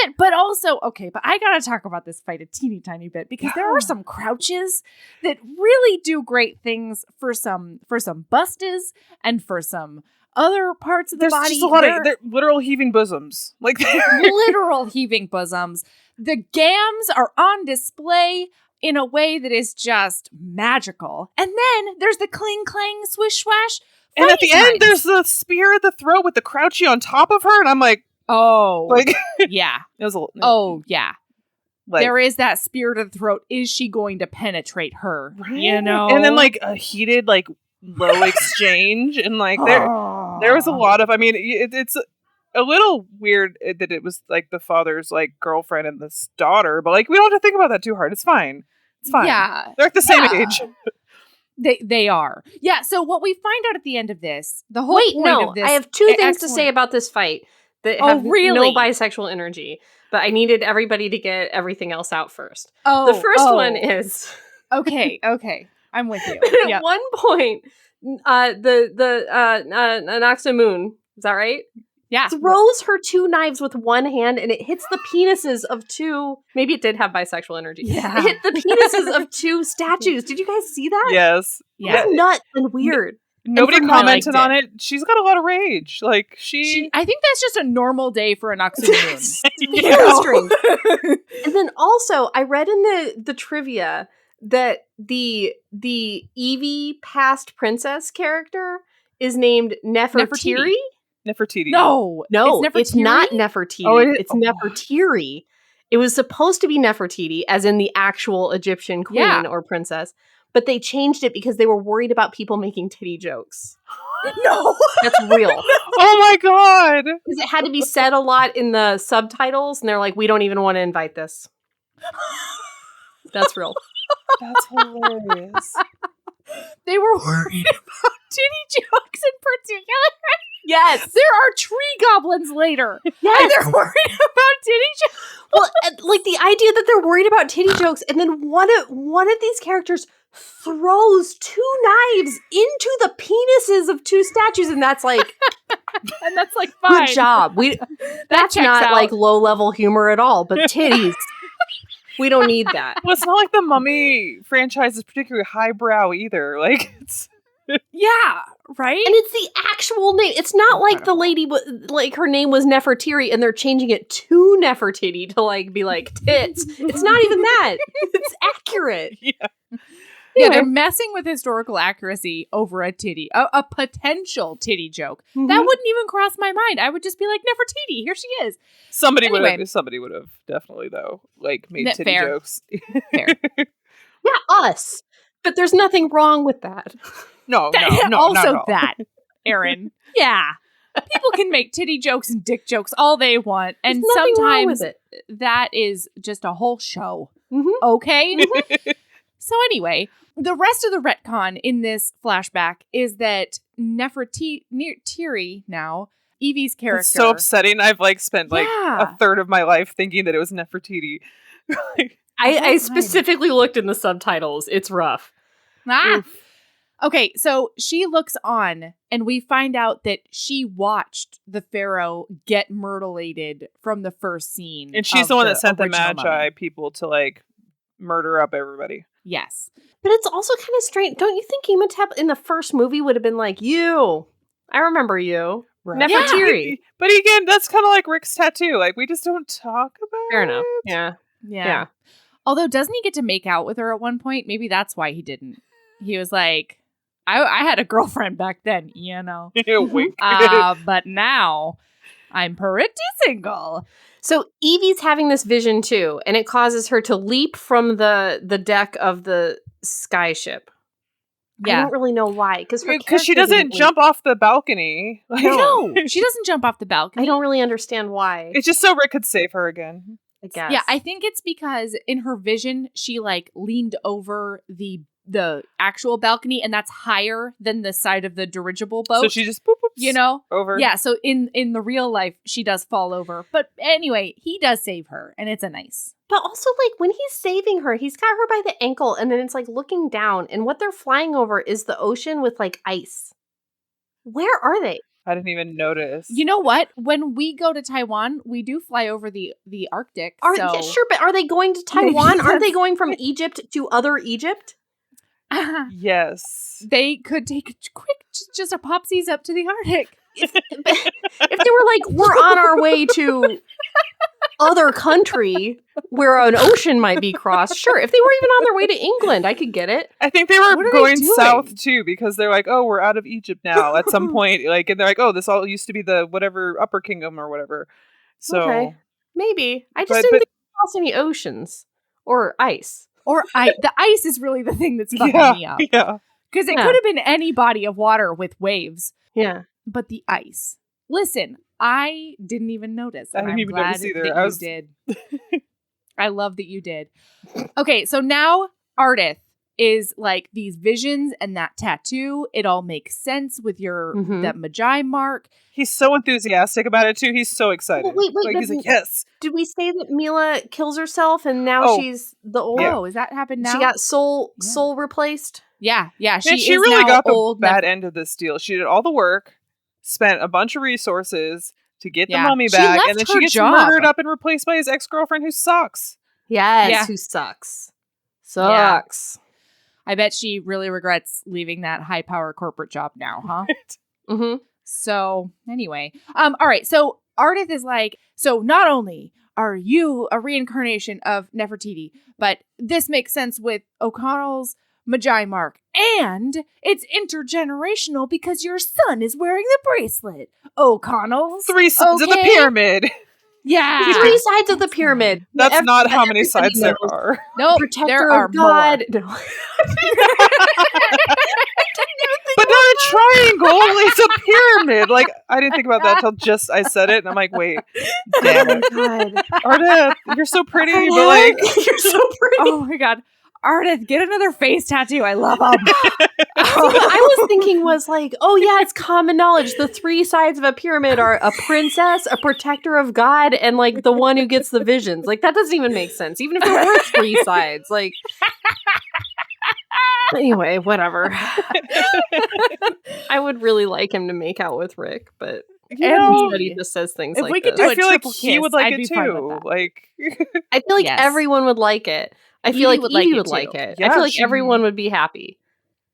Speaker 1: then, but also, okay, but I gotta talk about this fight a teeny tiny bit because there are some crouches that really do great things for some bustes and for some other parts of the body.
Speaker 3: Just a lot of they're literal heaving bosoms. Like
Speaker 1: literal heaving bosoms. The gams are on display in a way that is just magical. And then there's the cling clang swish swash.
Speaker 3: And at the end there's the spear at the throat with the crouchy on top of her, and I'm like,
Speaker 1: yeah.
Speaker 3: It was
Speaker 1: yeah. Like, there is that spear to the throat. Is she going to penetrate her?
Speaker 3: Right?
Speaker 1: You know?
Speaker 3: And then like a heated like low exchange, and like there was a lot of, I mean, it's a little weird that it was like the father's like girlfriend and this daughter, but like we don't have to think about that too hard. It's fine.
Speaker 1: Yeah,
Speaker 3: they're like the same age.
Speaker 1: They are. Yeah. So what we find out at the end of this, the whole point of this,
Speaker 2: I have two things to say about this fight that have no bisexual energy, but I needed everybody to get everything else out first. The first one is
Speaker 1: okay. I'm with you.
Speaker 2: At one point, the Anoxin Moon, is that right?
Speaker 1: Yeah.
Speaker 2: Throws her two knives with one hand, and it hits the penises of two. Maybe it did have bisexual energy.
Speaker 1: Yeah.
Speaker 2: It hit the penises of two statues. Did you guys see that?
Speaker 3: Yes.
Speaker 1: Yeah.
Speaker 2: It's nuts and weird.
Speaker 3: Nobody commented on it. She's got a lot of rage. Like
Speaker 1: I think that's just a normal day for Anoxin Moon.
Speaker 2: Very strange. And then also, I read in the trivia that the Evie past princess character is named Nefertiti.
Speaker 3: Nefertiti.
Speaker 2: No, it's not Nefertiti. It's Nefertiti. It was supposed to be Nefertiti, as in the actual Egyptian queen or princess, but they changed it because they were worried about people making titty jokes.
Speaker 1: No,
Speaker 2: that's real.
Speaker 3: Oh my god!
Speaker 2: Because it had to be said a lot in the subtitles, and they're like, "We don't even want to invite this." That's real.
Speaker 3: That's hilarious.
Speaker 1: They were worried about titty jokes in particular.
Speaker 2: Yes.
Speaker 1: There are tree goblins later.
Speaker 2: Yes.
Speaker 1: And they're worried about titty jokes.
Speaker 2: Well, like the idea that they're worried about titty jokes, and then one of these characters throws two knives into the penises of two statues, and that's like
Speaker 1: and that's like fine.
Speaker 2: Good job. That's not like low level humor at all, but titties. We don't need that.
Speaker 3: Well, it's not like the Mummy franchise is particularly highbrow either. Like, it's...
Speaker 1: Yeah, right?
Speaker 2: And it's the actual name. It's not like the lady, like her name was Nefertiti and they're changing it to Nefertiti to like be like tits. It's not even that. It's accurate.
Speaker 3: Yeah.
Speaker 1: Yeah, they're messing with historical accuracy over a titty, a potential titty joke. Mm-hmm. That wouldn't even cross my mind. I would just be like, Nefertiti, here she is. Somebody would
Speaker 3: have definitely though, like made titty jokes.
Speaker 1: Fair.
Speaker 2: Yeah, us. But there's nothing wrong with that.
Speaker 3: No,
Speaker 1: also that, Aaron. Yeah. People can make titty jokes and dick jokes all they want. And sometimes that is just a whole show. Mm-hmm. Okay? So anyway, the rest of the retcon in this flashback is that Nefertiti now, Evie's character.
Speaker 3: It's so upsetting. I've like spent like a third of my life thinking that it was Nefertiti.
Speaker 2: I specifically looked in the subtitles. It's rough.
Speaker 1: Oof. Okay, so she looks on, and we find out that she watched the pharaoh get myrtleated from the first scene.
Speaker 3: And she's the one that sent the Magi people to, like, murder up everybody.
Speaker 1: Yes.
Speaker 2: But it's also kind of strange. Don't you think Imhotep in the first movie would have been like, you? I remember you.
Speaker 3: Right.
Speaker 2: Nefertiti.
Speaker 3: Yeah. But again, that's kind of like Rick's tattoo. Like, we just don't talk about it.
Speaker 2: Fair enough. Yeah.
Speaker 1: Although, doesn't he get to make out with her at one point? Maybe that's why he didn't. He was like... I had a girlfriend back then, you know.
Speaker 3: Wink.
Speaker 1: But now I'm pretty single.
Speaker 2: So Evie's having this vision too, and it causes her to leap from the deck of the sky ship. Yeah. I don't really know why. Because
Speaker 3: she doesn't jump off the balcony.
Speaker 1: No, she doesn't jump off the balcony.
Speaker 2: I don't really understand why.
Speaker 3: It's just so Rick could save her again.
Speaker 2: I guess.
Speaker 1: Yeah, I think it's because in her vision, she like leaned over the actual balcony, and that's higher than the side of the dirigible boat.
Speaker 3: So she just boop,
Speaker 1: you know,
Speaker 3: over.
Speaker 1: Yeah. So in the real life, she does fall over. But anyway, he does save her, and it's a nice.
Speaker 2: But also, like when he's saving her, he's got her by the ankle, and then it's like looking down, and what they're flying over is the ocean with like ice. Where are they?
Speaker 3: I didn't even notice.
Speaker 1: You know what? When we go to Taiwan, we do fly over the Arctic.
Speaker 2: Yeah, sure, but are they going to Taiwan? Aren't they going from Egypt to other Egypt?
Speaker 3: Yes.
Speaker 1: They could take just a popsies up to the Arctic.
Speaker 2: If they were like, we're on our way to other country where an ocean might be crossed, sure. If they were even on their way to England, I could get it.
Speaker 3: I think they were going south too, because they're like, oh, we're out of Egypt now at some point. Like, and they're like, oh, this all used to be the whatever Upper Kingdom or whatever. So
Speaker 2: okay. Maybe. I just didn't think they crossed any oceans or ice.
Speaker 1: Or the ice is really the thing that's fucking me up.
Speaker 3: Yeah.
Speaker 1: Because it could have been any body of water with waves.
Speaker 2: Yeah.
Speaker 1: But the ice. Listen, I didn't even notice.
Speaker 3: I didn't even notice either.
Speaker 1: You did. I love that you did. Okay, so now Ardith is like these visions and that tattoo. It all makes sense with that Magi mark.
Speaker 3: He's so enthusiastic about it too. He's so excited.
Speaker 2: Well, wait,
Speaker 3: like, he's like, yes.
Speaker 2: Did we say that Mila kills herself and now she's the old?
Speaker 1: Oh, is that happened now?
Speaker 2: She got soul replaced.
Speaker 1: Yeah.
Speaker 3: She really got the bad end of this deal. She did all the work, spent a bunch of resources to get the mummy back, and then she gets murdered up and replaced by his ex-girlfriend who sucks.
Speaker 2: Yes, who sucks. Sucks.
Speaker 1: Yeah. I bet she really regrets leaving that high-power corporate job now, huh?
Speaker 2: Mm-hmm.
Speaker 1: So, anyway. All right, so Ardith is like, so not only are you a reincarnation of Nefertiti, but this makes sense with O'Connell's Magi mark, and it's intergenerational because your son is wearing the bracelet. O'Connell's
Speaker 3: 3 sides of the pyramid.
Speaker 1: Yeah.
Speaker 2: 3 sides of the pyramid.
Speaker 3: That's not how many sides there are.
Speaker 1: No,
Speaker 2: Protector
Speaker 1: there are
Speaker 2: of God.
Speaker 1: More.
Speaker 2: No.
Speaker 3: But not a triangle. It's a pyramid. Like, I didn't think about that until just I said it, and I'm like, wait, damn it.
Speaker 2: God.
Speaker 3: Ardith, you're so pretty, but like,
Speaker 2: you're so pretty.
Speaker 1: Oh my God. Ardith, get another face tattoo. I love them.
Speaker 2: What I was thinking was like, oh yeah, it's common knowledge. The 3 sides of a pyramid are a princess, a protector of God, and like the one who gets the visions. Like that doesn't even make sense. Even if there were 3 sides, like. Anyway, whatever. I would really like him to make out with Rick, but Everybody just says things like
Speaker 1: we could
Speaker 2: this.
Speaker 1: do
Speaker 3: I feel like
Speaker 1: triple
Speaker 3: he
Speaker 1: kiss,
Speaker 3: would like
Speaker 1: I'd
Speaker 3: it
Speaker 1: be fine with
Speaker 3: too.
Speaker 1: that.
Speaker 3: Like,
Speaker 2: I feel like
Speaker 1: Yes.
Speaker 2: everyone would like it. I feel
Speaker 1: Evie
Speaker 2: like
Speaker 1: would
Speaker 2: Evie
Speaker 1: like it
Speaker 2: would
Speaker 1: too.
Speaker 2: like it.
Speaker 3: Yeah,
Speaker 2: I feel like
Speaker 3: she-
Speaker 2: everyone would be happy.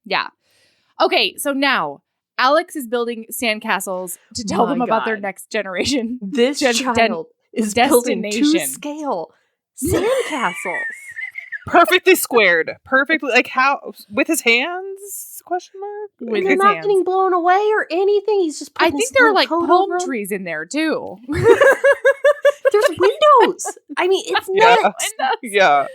Speaker 1: Yeah. Okay, so now Alex is building sandcastles to tell
Speaker 2: My
Speaker 1: them about their
Speaker 2: God.
Speaker 1: next generation.
Speaker 2: This child is building to
Speaker 1: destination.
Speaker 2: scale sandcastles.
Speaker 3: perfectly squared. Perfectly, like, how? With his hands? Question mark?
Speaker 1: With
Speaker 2: They're
Speaker 1: his
Speaker 2: not
Speaker 1: hands.
Speaker 2: getting blown away or anything. He's just
Speaker 1: I
Speaker 2: putting
Speaker 1: think
Speaker 2: his
Speaker 1: there are
Speaker 2: little
Speaker 1: like
Speaker 2: coat
Speaker 1: palm
Speaker 2: over 'em.
Speaker 1: trees in there too.
Speaker 2: There's windows. I mean, it's
Speaker 3: Yeah.
Speaker 2: nuts.
Speaker 3: Yeah.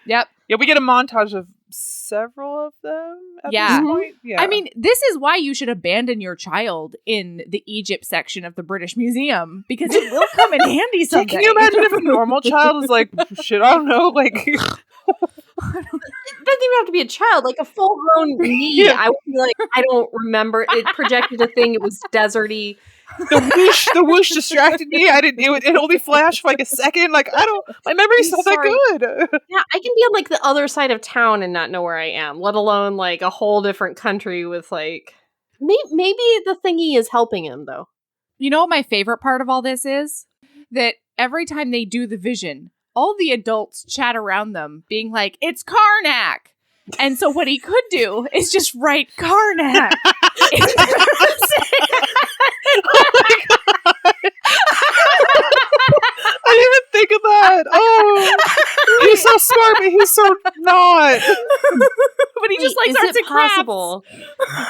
Speaker 1: Yep.
Speaker 3: Yeah, we get a montage of several of them at
Speaker 1: Yeah.
Speaker 3: this point. Yeah.
Speaker 1: I mean, this is why you should abandon your child in the Egypt section of the British Museum, because it will come in handy someday.
Speaker 3: can you imagine if a normal child is like, shit, I don't know, like,
Speaker 2: It doesn't even have to be a child, like a full-grown me.
Speaker 3: Yeah.
Speaker 2: I would be like, I don't remember. It projected a thing. It was deserty.
Speaker 3: the whoosh distracted me. I didn't. It only flashed for like a second. Like, I don't. My memory's not that good.
Speaker 2: Yeah, I can be on like the other side of town and not know where I am, let alone like a whole different country with like. Maybe the thingy is helping him though.
Speaker 1: You know what my favorite part of all this is? That every time they do the vision, all the adults chat around them, being like, "It's Karnak." And so what he could do is just write Karnak.
Speaker 3: I didn't even think of that. Oh, he's so smart, but he's so not.
Speaker 1: But he just like
Speaker 2: is
Speaker 1: starts
Speaker 2: it
Speaker 1: to crafts.
Speaker 2: possible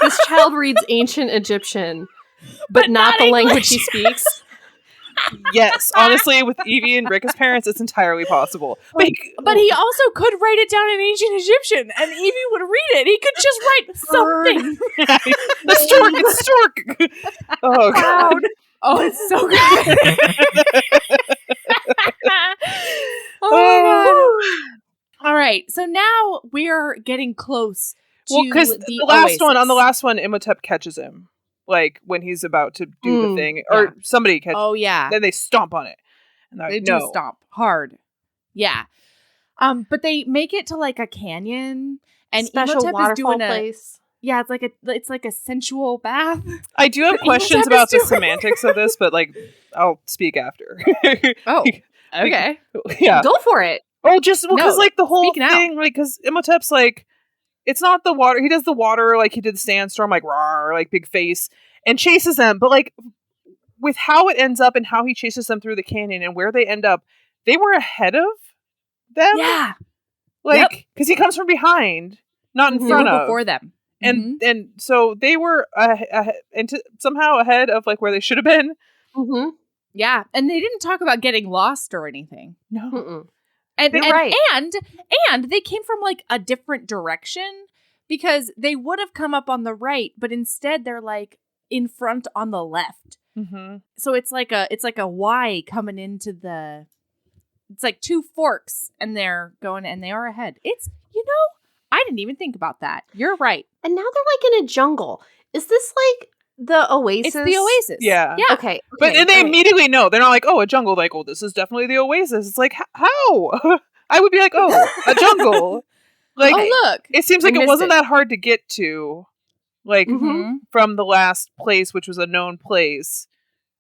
Speaker 2: this child reads ancient Egyptian, but not the language he speaks?
Speaker 3: Yes, honestly, with Evie and Rick as parents, it's entirely possible.
Speaker 1: But he also could write it down in ancient Egyptian, and Evie would read it. He could just write something.
Speaker 3: The stork, it's stork. Oh god.
Speaker 1: Oh, it's so good. Oh my god. All right, so now we are getting close to
Speaker 3: Well, because
Speaker 1: the
Speaker 3: the last
Speaker 1: oasis.
Speaker 3: one, on the last one, Imhotep catches him, like when he's about to do the thing, or
Speaker 1: yeah.
Speaker 3: somebody catches.
Speaker 1: Oh yeah,
Speaker 3: Then they stomp on it, and they're
Speaker 1: they
Speaker 3: like,
Speaker 1: do
Speaker 3: no.
Speaker 1: stomp hard. Yeah, but they make it to like a canyon, and
Speaker 2: Special
Speaker 1: Imhotep is
Speaker 2: waterfall
Speaker 1: doing
Speaker 2: place.
Speaker 1: Yeah, it's like a sensual bath.
Speaker 3: I do have questions about the semantics of this, but like I'll speak after.
Speaker 1: Oh, okay.
Speaker 3: Yeah.
Speaker 2: Go for it.
Speaker 3: Oh, just because
Speaker 1: No,
Speaker 3: like the whole
Speaker 1: speak now.
Speaker 3: thing, like because Imhotep's like, it's not the water. He does the water like he did the sandstorm, like rawr, like big face, and chases them. But like with how it ends up and how he chases them through the canyon and where they end up, they were ahead of them.
Speaker 1: Yeah,
Speaker 3: like because he comes from behind, not in
Speaker 2: Mhm.
Speaker 3: front
Speaker 1: they were
Speaker 3: of.
Speaker 1: before them.
Speaker 3: And so they were somehow ahead of like where they should have been.
Speaker 2: Mm-hmm.
Speaker 1: Yeah, and they didn't talk about getting lost or anything.
Speaker 3: No,
Speaker 2: Mm-mm.
Speaker 1: And
Speaker 2: You're
Speaker 1: and,
Speaker 2: right.
Speaker 1: and they came from like a different direction, because they would have come up on the right, but instead they're like in front on the left.
Speaker 3: mm-hmm.
Speaker 1: So it's like a Y coming into the. It's like two forks, and they're going, and they are ahead. It's I didn't even think about that. You're right.
Speaker 2: And now they're like in a jungle. Is this like the oasis?
Speaker 1: It's the oasis.
Speaker 3: Yeah.
Speaker 1: Yeah.
Speaker 2: Okay.
Speaker 3: But and they
Speaker 2: all right.
Speaker 3: immediately know. They're not like, oh, a jungle. Like, oh, this is definitely the oasis. It's like, how? I would be like, oh, a jungle. Like,
Speaker 1: Oh look.
Speaker 3: it seems like
Speaker 1: we
Speaker 3: it
Speaker 1: missed
Speaker 3: wasn't
Speaker 1: it.
Speaker 3: that hard to get to. Like,
Speaker 1: Mhm.
Speaker 3: from the last place, which was a known place.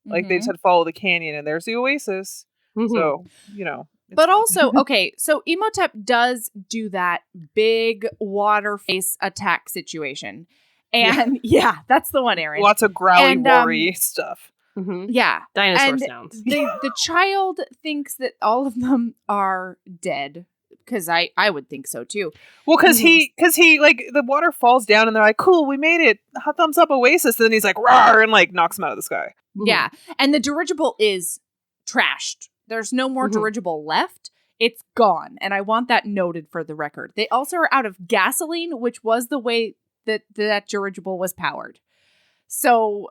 Speaker 3: Like, they
Speaker 1: Mhm.
Speaker 3: just had to follow the canyon, and there's the oasis.
Speaker 2: Mhm.
Speaker 3: So, it's
Speaker 1: But
Speaker 3: fine.
Speaker 1: also, okay, so Imhotep does do that big water face attack situation. And yeah, that's the one, Aaron.
Speaker 3: lots of growly,
Speaker 1: And,
Speaker 3: worry stuff.
Speaker 2: Mhm.
Speaker 1: Yeah.
Speaker 2: Dinosaur
Speaker 1: And
Speaker 2: sounds.
Speaker 1: the child thinks that all of them are dead, because I would think so too.
Speaker 3: Well, because he, like, the water falls down, and they're like, cool, we made it. Thumbs up, oasis. And then he's like, rawr, and, like, knocks him out of the sky.
Speaker 1: Yeah. And the dirigible is trashed. There's no more
Speaker 2: Mhm.
Speaker 1: dirigible left. It's gone. And I want that noted for the record. They also are out of gasoline, which was the way that dirigible was powered. So,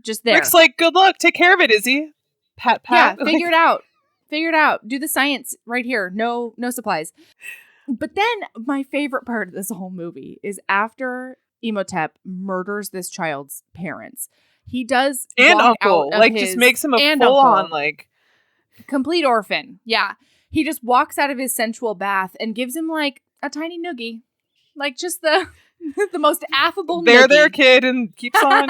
Speaker 1: just there.
Speaker 3: Rick's like, good luck. Take care of it, Izzy. Pat,
Speaker 1: Yeah,
Speaker 3: pat.
Speaker 1: figure it out. Figure it out. Do the science right here. No supplies. But then my favorite part of this whole movie is after Imhotep murders this child's parents. He does
Speaker 3: And
Speaker 1: walk
Speaker 3: uncle.
Speaker 1: out of
Speaker 3: Like,
Speaker 1: his-
Speaker 3: just makes him a
Speaker 1: and
Speaker 3: full-on,
Speaker 1: uncle.
Speaker 3: like...
Speaker 1: Complete orphan. Yeah. He just walks out of his sensual bath and gives him like a tiny noogie. Like just the The most affable
Speaker 3: There, kid, and keeps on.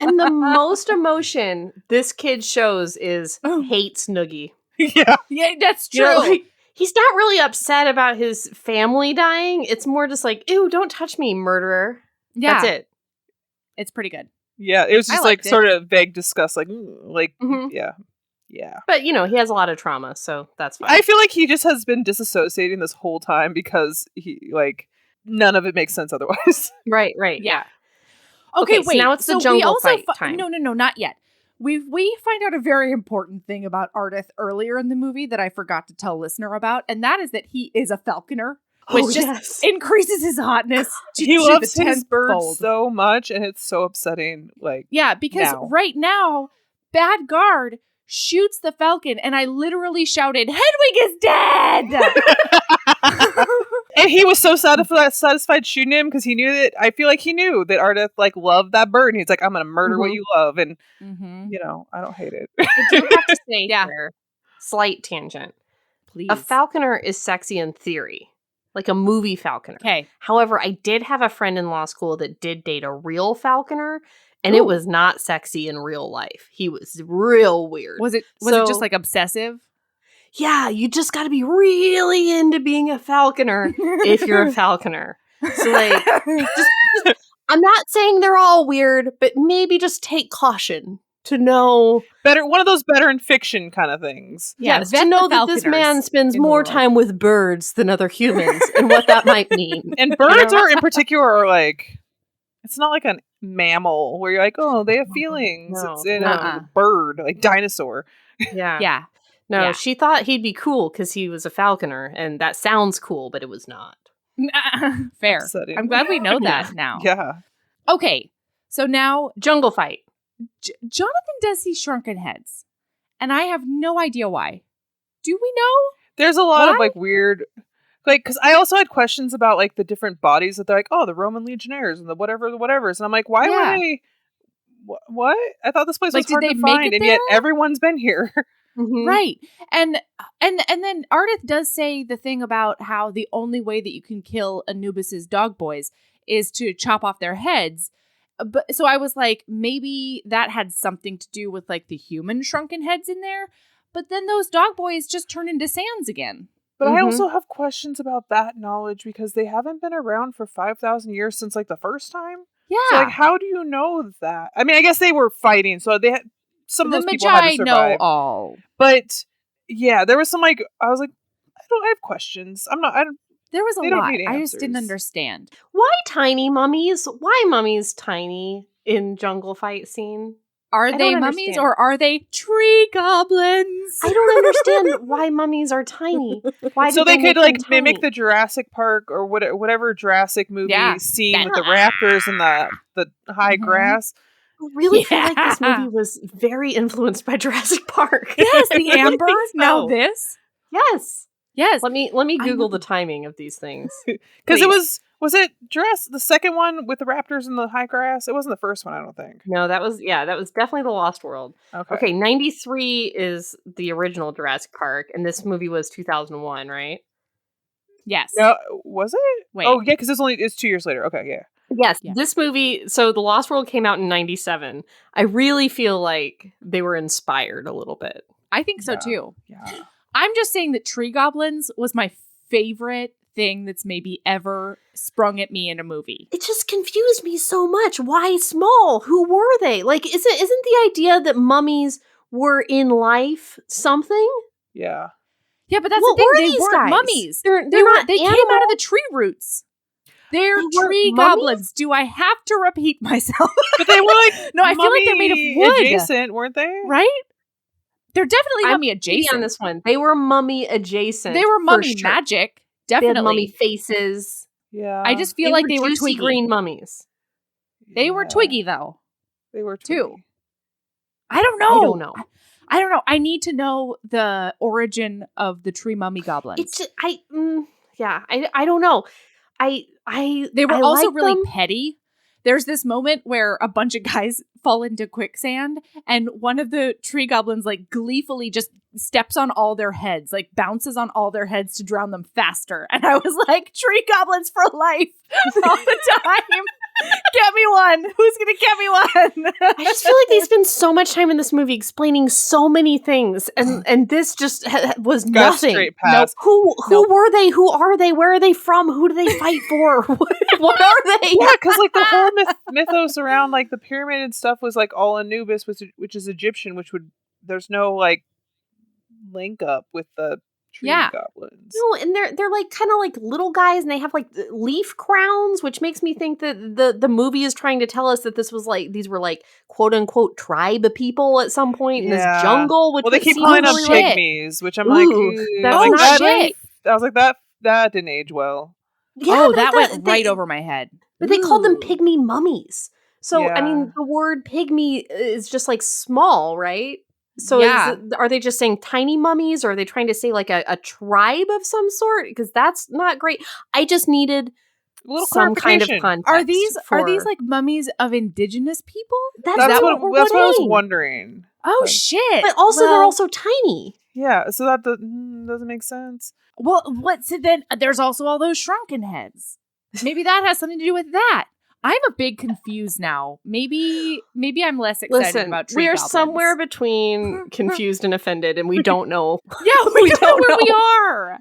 Speaker 2: And the most emotion this kid shows is hates Noogie.
Speaker 3: Yeah.
Speaker 1: Yeah, that's true.
Speaker 2: You know, like, he's not really upset about his family dying. It's more just like, ew, don't touch me, murderer.
Speaker 1: Yeah.
Speaker 2: That's it.
Speaker 1: It's pretty good.
Speaker 3: Yeah, it was just like sort of vague disgust, like, yeah.
Speaker 2: But, you know, he has a lot of trauma, so that's fine.
Speaker 3: I feel like he just has been disassociating this whole time because he, like, none of it makes sense otherwise.
Speaker 2: Right,
Speaker 1: yeah. Okay, wait.
Speaker 2: So now it's the jungle fight time.
Speaker 1: No, not yet. We find out a very important thing about Ardith earlier in the movie that I forgot to tell listener about, and that is that he is a falconer, which increases his hotness.
Speaker 3: He loves his birds so much, and it's so upsetting. Like,
Speaker 1: yeah, because right now, Bad Guard shoots the falcon, and I literally shouted, "Hedwig is dead!"
Speaker 3: And he was so satisfied shooting him because he knew that. I feel like he knew that Ardith like loved that bird, and he's like, "I'm gonna murder what you love," and you know, I don't hate it.
Speaker 2: I do have to say, here, slight tangent.
Speaker 1: Please,
Speaker 2: a falconer is sexy in theory, like a movie falconer.
Speaker 1: Okay.
Speaker 2: However, I did have a friend in law school that did date a real falconer. And it was not sexy in real life. He was real weird.
Speaker 1: Was it just like obsessive?
Speaker 2: Yeah, you just got to be really into being a falconer if you're a falconer. So like, just, I'm not saying they're all weird, but maybe just take caution to know
Speaker 3: better. One of those better in fiction kind of things.
Speaker 2: Yeah, to know that this man spends more time with birds than other humans, and what that might mean.
Speaker 3: And birds are in particular are like, it's not like a mammal where you're like, oh, they have feelings.
Speaker 2: No.
Speaker 3: It's in a bird, like dinosaur.
Speaker 2: Yeah.
Speaker 1: Yeah.
Speaker 2: No, she thought he'd be cool because he was a falconer, and that sounds cool, but it was not.
Speaker 1: Fair.
Speaker 3: Upsetting.
Speaker 1: I'm glad we know that now.
Speaker 3: Yeah.
Speaker 1: Okay. So now
Speaker 2: jungle fight.
Speaker 1: Jonathan does see shrunken heads, and I have no idea why. Do we know?
Speaker 3: There's a lot of like weird, like, because I also had questions about like the different bodies that they're like, oh, the Roman legionnaires and the whatevers, and I'm like, why were they? What? I thought this place was hard to find, and yet everyone's been here.
Speaker 1: Right. And then Ardith does say the thing about how the only way that you can kill Anubis's dog boys is to chop off their heads. But so I was like, maybe that had something to do with like the human shrunken heads in there. But then those dog boys just turn into sands again.
Speaker 3: But I also have questions about that knowledge because they haven't been around for 5,000 years since like the first time.
Speaker 1: Yeah.
Speaker 3: So like, how do you know that? I mean, I guess they were fighting, so they had some of those people had to survive.
Speaker 1: know all.
Speaker 3: But yeah, there was some like I was like, I have questions.
Speaker 1: There was a lot. I just didn't understand.
Speaker 2: Why tiny mummies? Why mummies tiny in jungle fight scene?
Speaker 1: Are they mummies or are they tree goblins?
Speaker 2: I don't understand why mummies are tiny. Why
Speaker 3: so they could like mimic the Jurassic Park or whatever Jurassic movie scene with the raptors and the high grass.
Speaker 2: I really feel like this movie was very influenced by Jurassic Park.
Speaker 1: Yes, the amber. Now this.
Speaker 2: Yes.
Speaker 1: Yes.
Speaker 2: Let me Google the timing of these things.
Speaker 3: Because it was it Jurassic the second one with the raptors and the high grass? It wasn't the first one, I don't think.
Speaker 2: No, that was definitely The Lost World. Okay, 93 is the original Jurassic Park, and this movie was 2001, right?
Speaker 1: Yes.
Speaker 3: No, was it?
Speaker 1: Wait.
Speaker 3: Oh, yeah, because it's 2 years later. Okay, yeah.
Speaker 2: Yes, this movie, so The Lost World came out in 97. I really feel like they were inspired a little bit.
Speaker 1: I think so too.
Speaker 3: Yeah.
Speaker 1: I'm just saying that tree goblins was my favorite thing that's maybe ever sprung at me in a movie.
Speaker 2: It just confused me so much. Why small? Who were they? Like, isn't the idea that mummies were in life something?
Speaker 3: Yeah.
Speaker 1: Yeah, but that's the thing. They weren't mummies. They came out of the tree roots. They're tree goblins. Do I have to repeat myself?
Speaker 3: But they were like
Speaker 1: no, I feel like they're made of wood.
Speaker 3: Adjacent, weren't they?
Speaker 1: Right? They're definitely mummy adjacent.
Speaker 2: On this one, they were mummy adjacent.
Speaker 1: They were mummy magic. Definitely.
Speaker 2: They had mummy faces.
Speaker 3: Yeah.
Speaker 1: I just feel like they were
Speaker 2: juicy
Speaker 1: twiggy
Speaker 2: green mummies.
Speaker 1: They were twiggy though.
Speaker 3: They were twiggy.
Speaker 1: Too. I don't know. I need to know the origin of the tree mummy goblins.
Speaker 2: It's just, I don't know.
Speaker 1: They were also really petty. there's this moment where a bunch of guys fall into quicksand and one of the tree goblins like gleefully just steps on all their heads, like bounces on all their heads to drown them faster. And I was like, tree goblins for life all the time. Get me one. Who's going to get me one?
Speaker 2: I just feel like they spend so much time in this movie explaining so many things, and this just was nothing.
Speaker 3: Nope.
Speaker 2: Who were they? Who are they? Where are they from? Who do they fight for? What are they?
Speaker 3: Yeah, because like the whole mythos around like the pyramid and stuff was like all Anubis, which is Egyptian, there's no like link up with the tree goblins.
Speaker 2: No, and they're like kind of like little guys, and they have like leaf crowns, which makes me think that the movie is trying to tell us that these were like quote unquote tribe people at some point in this jungle. Which
Speaker 3: they keep calling them pygmies, which I'm like,
Speaker 1: that's shit.
Speaker 3: I was like that didn't age well.
Speaker 2: Yeah,
Speaker 1: that went right over my head.
Speaker 2: But they called them pygmy mummies. So I mean, the word pygmy is just like small, right? So are they just saying tiny mummies, or are they trying to say like a tribe of some sort? Because that's not great. I just needed some kind of context.
Speaker 1: Are these like mummies of indigenous people?
Speaker 3: That's what I was wondering.
Speaker 1: Oh shit!
Speaker 2: But also they're also tiny.
Speaker 3: Yeah, so that doesn't make sense.
Speaker 1: Well, then there's also all those shrunken heads. Maybe that has something to do with that. I'm a big confused now. Maybe I'm less excited about tree goblins.
Speaker 2: We're somewhere between confused and offended, and we don't know.
Speaker 1: Yeah, we don't know where we are.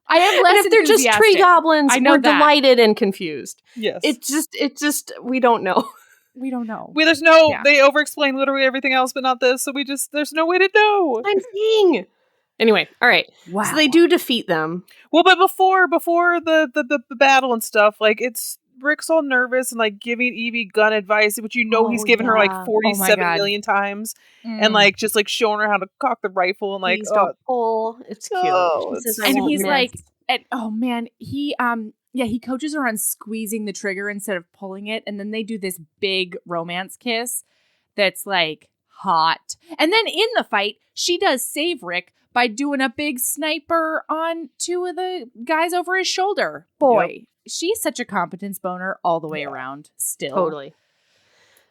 Speaker 1: I am less.
Speaker 2: And if they're just tree goblins, we're delighted and confused.
Speaker 3: Yes,
Speaker 2: it's just we don't know.
Speaker 1: We don't know.
Speaker 3: They over-explain literally everything else, but not this. So there's no way to know.
Speaker 2: I'm saying. Anyway, all right. Wow. So they do defeat them.
Speaker 3: Well, but before the battle and stuff, like Rick's all nervous and like giving Evie gun advice, which he's given her like 47 million times, and like just like showing her how to cock the rifle and like
Speaker 2: pull. It's cute.
Speaker 1: And he's like, oh man, he coaches her on squeezing the trigger instead of pulling it, and then they do this big romance kiss that's like hot. And then in the fight, she does save Rick by doing a big sniper on two of the guys over his shoulder. Boy, she's such a competence boner all the way around still.
Speaker 2: Totally.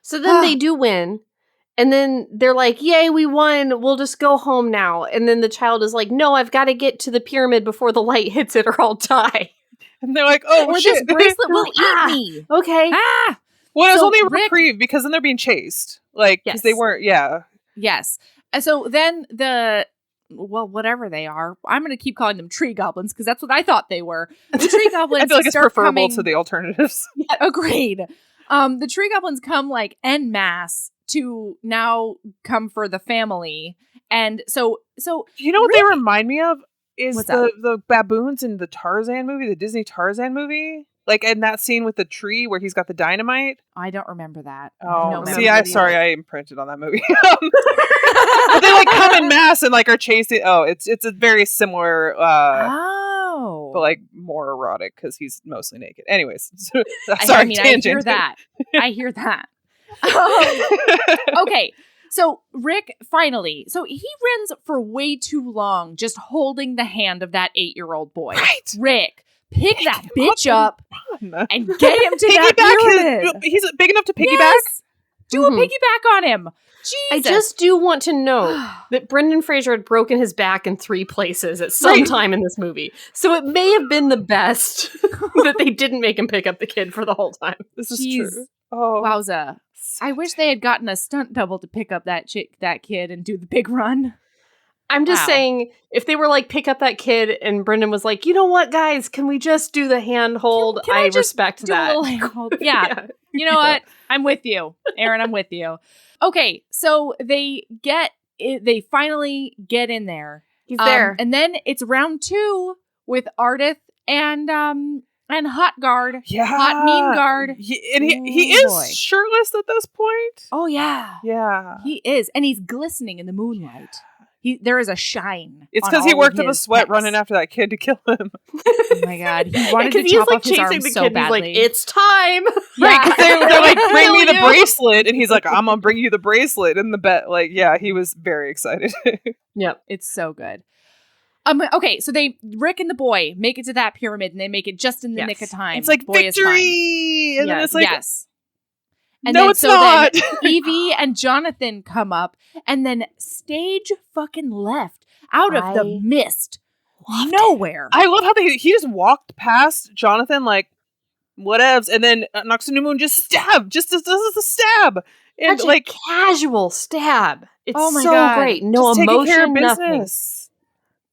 Speaker 2: So then they do win. And then they're like, yay, we won. We'll just go home now. And then the child is like, no, I've got to get to the pyramid before the light hits it or I'll die.
Speaker 3: And they're like, oh,
Speaker 1: or
Speaker 3: shit.
Speaker 1: This bracelet will eat me.
Speaker 2: Okay.
Speaker 3: Well, it was only a reprieve because then they're being chased. Like, because they weren't,
Speaker 1: Yes. And so then whatever they are, I'm going to keep calling them tree goblins because that's what I thought they were. The tree goblins
Speaker 3: I feel like it's preferable to the alternatives.
Speaker 1: Yeah, agreed. The tree goblins come like en masse to now come for the family. And so
Speaker 3: you know what they remind me of is the baboons in the Tarzan movie, the Disney Tarzan movie. Like in that scene with the tree where he's got the dynamite.
Speaker 1: I don't remember that.
Speaker 3: Oh, I imprinted on that movie. But they like come in mass and like are chasing. Oh, it's a very similar. But like more erotic because he's mostly naked. Anyways, sorry.
Speaker 1: I hear that. I hear that. Okay. So Rick finally, he runs for way too long just holding the hand of that 8-year-old boy.
Speaker 3: Right.
Speaker 1: Rick, pick that bitch up and get him to that pyramid.
Speaker 3: He's big enough to piggyback?
Speaker 1: Yes. Do a piggyback on him. Jesus.
Speaker 2: I just do want to note that Brendan Fraser had broken his back in 3 places at some time in this movie. So it may have been the best that they didn't make him pick up the kid for the whole time.
Speaker 3: This is true.
Speaker 1: Oh, wowza. I wish they had gotten a stunt double to pick up that kid and do the big run.
Speaker 2: I'm just saying, if they were like, pick up that kid, and Brendan was like, you know what, guys, can we just do the handhold? I respect that.
Speaker 1: A little handhold? Yeah. You know what? I'm with you, Aaron. I'm with you. Okay, so they finally get in there.
Speaker 2: He's there,
Speaker 1: and then it's round 2 with Ardith and Hot Guard.
Speaker 3: Yeah,
Speaker 1: Hot Mean Guard.
Speaker 3: And he is shirtless at this point.
Speaker 1: Oh yeah,
Speaker 3: yeah,
Speaker 1: he is, and he's glistening in the moonlight. There is a shine.
Speaker 3: It's because he worked up a sweat running after that kid to kill him.
Speaker 1: Oh my god, he wanted to chop off his arm so badly.
Speaker 2: He's like, it's time.
Speaker 3: Right, because they're like, bring me the bracelet, and he's like, I'm gonna bring you the bracelet in the bed. Like, yeah, he was very excited.
Speaker 1: Yep, it's so good. Okay, so Rick and the boy make it to that pyramid, and they make it just in the nick of time.
Speaker 3: It's like
Speaker 1: boy
Speaker 3: victory, and then it's like,
Speaker 1: And
Speaker 3: no,
Speaker 1: then,
Speaker 3: it's not.
Speaker 1: Then Evie and Jonathan come up and then stage fucking left out of the mist. Nowhere.
Speaker 3: I love how he just walked past Jonathan like whatevs, and then Noxonomoon just stabbed. Just does a stab. And
Speaker 2: such
Speaker 3: like
Speaker 2: a casual stab. It's
Speaker 1: oh my
Speaker 2: so
Speaker 1: God.
Speaker 2: great. No
Speaker 3: just
Speaker 2: emotion,
Speaker 3: taking care of
Speaker 2: nothing.
Speaker 3: business.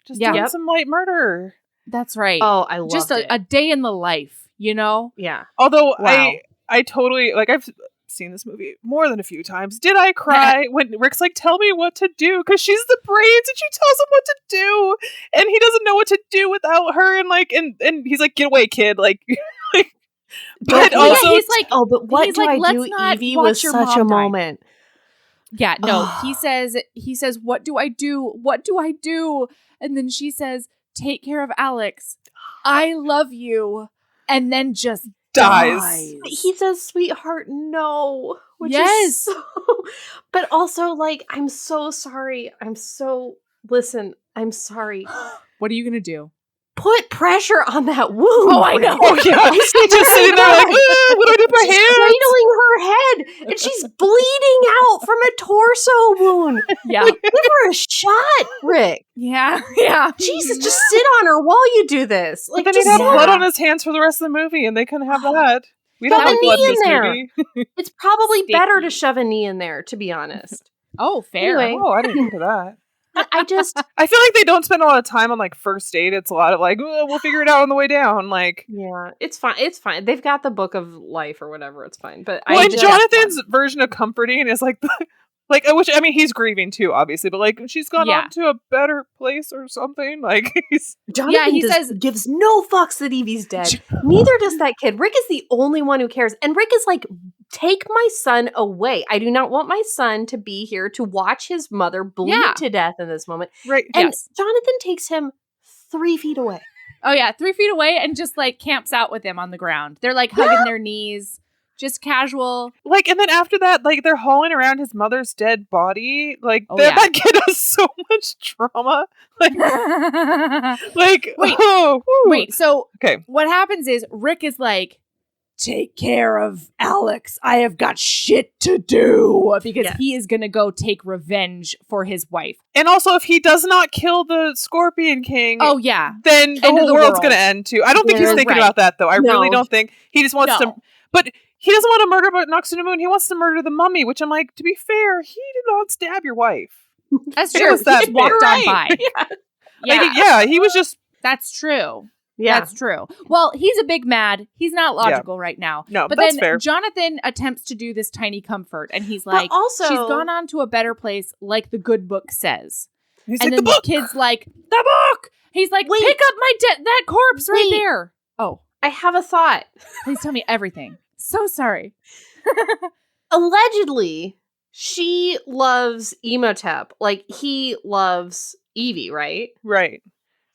Speaker 3: Just doing some light murder.
Speaker 1: That's right.
Speaker 2: Oh, I loved
Speaker 1: just
Speaker 2: it.
Speaker 1: a day in the life, you know?
Speaker 2: Yeah.
Speaker 3: Although
Speaker 1: wow.
Speaker 3: I totally like I've seen this movie more than a few times. Did I cry when Rick's like, tell me what to do? Because she's the brains and she tells him what to do. And he doesn't know what to do without her. And like, and he's like, get away, kid. Like, but also,
Speaker 1: he's like,
Speaker 2: oh, but what do
Speaker 1: like,
Speaker 2: I do?
Speaker 1: let's not
Speaker 2: Evie
Speaker 1: watch
Speaker 2: was
Speaker 1: your
Speaker 2: such
Speaker 1: mom
Speaker 2: a
Speaker 1: die.
Speaker 2: moment.
Speaker 1: Yeah, no, he says, what do I do? What do I do? And then she says, take care of Alex. I love you. And then just dies.
Speaker 2: He says, sweetheart, no. Which
Speaker 1: yes.
Speaker 2: Is so, but also, like, I'm so sorry. Listen, I'm sorry.
Speaker 1: What are you going to do?
Speaker 2: Put pressure on that wound.
Speaker 1: Oh, I know.
Speaker 3: Oh, yeah. Just sitting there like, what do I do with my hands?
Speaker 2: Cradling her head, and she's bleeding out from a torso wound.
Speaker 1: Yeah.
Speaker 2: Like, give her a shot, Rick.
Speaker 1: Yeah.
Speaker 2: Jesus, just sit on her while you do this. Like,
Speaker 3: then he'd have blood on his hands for the rest of the movie, and they couldn't have that. We don't have blood in this movie.
Speaker 2: It's probably better to shove a knee in there, to be honest.
Speaker 1: Oh, fair.
Speaker 2: Anyway.
Speaker 3: Oh, I didn't think of that.
Speaker 2: I
Speaker 3: feel like they don't spend a lot of time on like first date. It's a lot of like, we'll figure it out on the way down. Like,
Speaker 2: yeah, it's fine. It's fine. They've got the book of life or whatever. It's fine. But
Speaker 3: Jonathan's version of comforting is like, he's grieving too, obviously, but like she's gone on to a better place or something. Like,
Speaker 2: Jonathan gives no fucks that Evie's dead. Neither does that kid. Rick is the only one who cares, and Rick is like, take my son away. I do not want my son to be here to watch his mother bleed to death in this moment.
Speaker 3: Right.
Speaker 2: And Jonathan takes him 3 feet away.
Speaker 1: Oh, yeah. 3 feet away and just like camps out with him on the ground. They're like hugging their knees, just casual.
Speaker 3: Like, and then after that, like they're hauling around his mother's dead body. Like, that kid has so much trauma. Like,
Speaker 1: wait. So what happens is Rick is like, take care of Alex. I have got shit to do because he is going to go take revenge for his wife.
Speaker 3: And also, if he does not kill the Scorpion King, then the whole world's going to end too. I don't think he's thinking about that, though. I really don't think. He just wants to. But he doesn't want to murder Noxonomoon. He wants to murder the mummy, which I'm like, to be fair, he did not stab your wife.
Speaker 1: That's true. He just walked on by.
Speaker 3: He was just.
Speaker 1: That's true. Yeah. That's true. Well, he's a big mad. He's not logical right now.
Speaker 3: No,
Speaker 1: but
Speaker 3: that's
Speaker 1: then
Speaker 3: fair.
Speaker 1: Jonathan attempts to do this tiny comfort, and he's like,
Speaker 2: also,
Speaker 1: she's gone on to a better place, like the good book says.
Speaker 3: He's
Speaker 1: and
Speaker 3: like,
Speaker 1: then the kid's like, the book! He's like, pick up my that corpse right there. Oh.
Speaker 2: I have a thought.
Speaker 1: Please tell me everything. So sorry.
Speaker 2: Allegedly, she loves Emotep like he loves Evie, right?
Speaker 3: Right.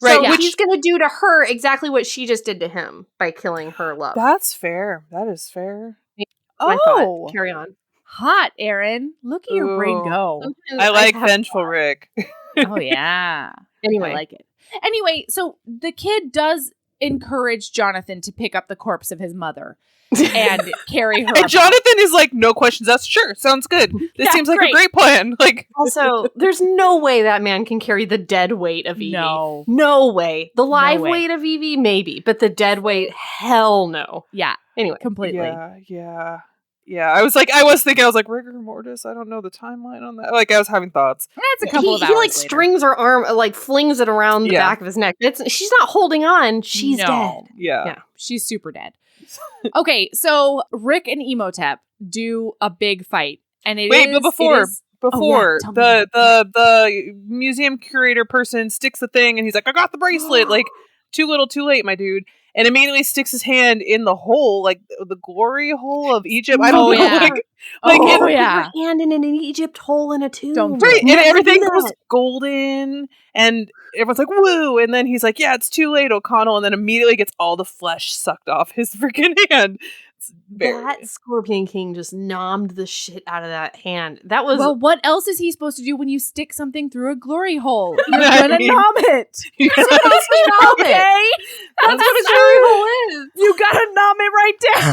Speaker 2: So he's going to do to her exactly what she just did to him by killing her love.
Speaker 3: That's fair. That is fair.
Speaker 2: Thought. Carry on.
Speaker 1: Hot, Aaron. Look at your brain go.
Speaker 3: I like vengeful Rick.
Speaker 1: Oh, yeah.
Speaker 2: Anyway.
Speaker 1: I like it. Anyway, so the kid does encourage Jonathan to pick up the corpse of his mother and carry her.
Speaker 3: And Jonathan is like, no questions asked. Sure, sounds good. This seems like a great plan. Like,
Speaker 2: also, there's no way that man can carry the dead weight of Evie. No way. The live weight of Evie, maybe, but the dead weight, hell no.
Speaker 1: Yeah.
Speaker 2: Anyway,
Speaker 1: completely.
Speaker 3: Yeah. I was like, rigor mortis. I don't know the timeline on that. Like, I was having thoughts.
Speaker 1: That's a couple of hours.
Speaker 2: He like strings her arm, like flings it around the back of his neck. She's not holding on. She's dead.
Speaker 3: Yeah.
Speaker 1: She's super dead. Okay, so Rick and Emotep do a big fight, and
Speaker 3: but before the museum curator person sticks the thing, and he's like, I got the bracelet. Like, too little, too late, my dude. And immediately sticks his hand in the hole, like the glory hole of Egypt. I don't know.
Speaker 2: Your hand in an Egypt hole in a tomb.
Speaker 3: Right, and everything was golden, and everyone's like, woo! And then he's like, yeah, it's too late, O'Connell, and then immediately gets all the flesh sucked off his freaking hand.
Speaker 2: That Scorpion King just nommed the shit out of that hand. That was...
Speaker 1: Well, what else is he supposed to do when you stick something through a glory hole? You're gonna nom it. You're supposed to nom it.
Speaker 2: That's what a glory hole is.
Speaker 1: You gotta numb it right down.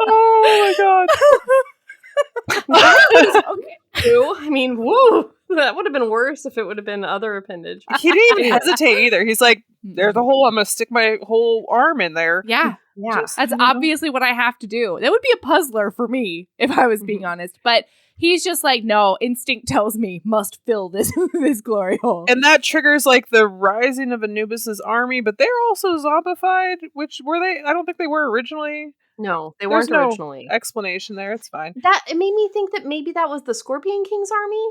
Speaker 3: Oh my god.
Speaker 2: I mean, woo. That would have been worse if it would have been other appendage.
Speaker 3: He didn't even hesitate either. He's like, there's a hole. I'm going to stick my whole arm in there.
Speaker 1: Yeah. That's obviously what I have to do. That would be a puzzler for me, if I was being honest. But he's just like, no, instinct tells me must fill this this glory hole.
Speaker 3: And that triggers like the rising of Anubis's army, but they're also zombified, which were they? I don't think they were originally.
Speaker 2: No, they weren't originally.
Speaker 3: Explanation there. It's fine.
Speaker 2: It made me think that maybe that was the Scorpion King's army?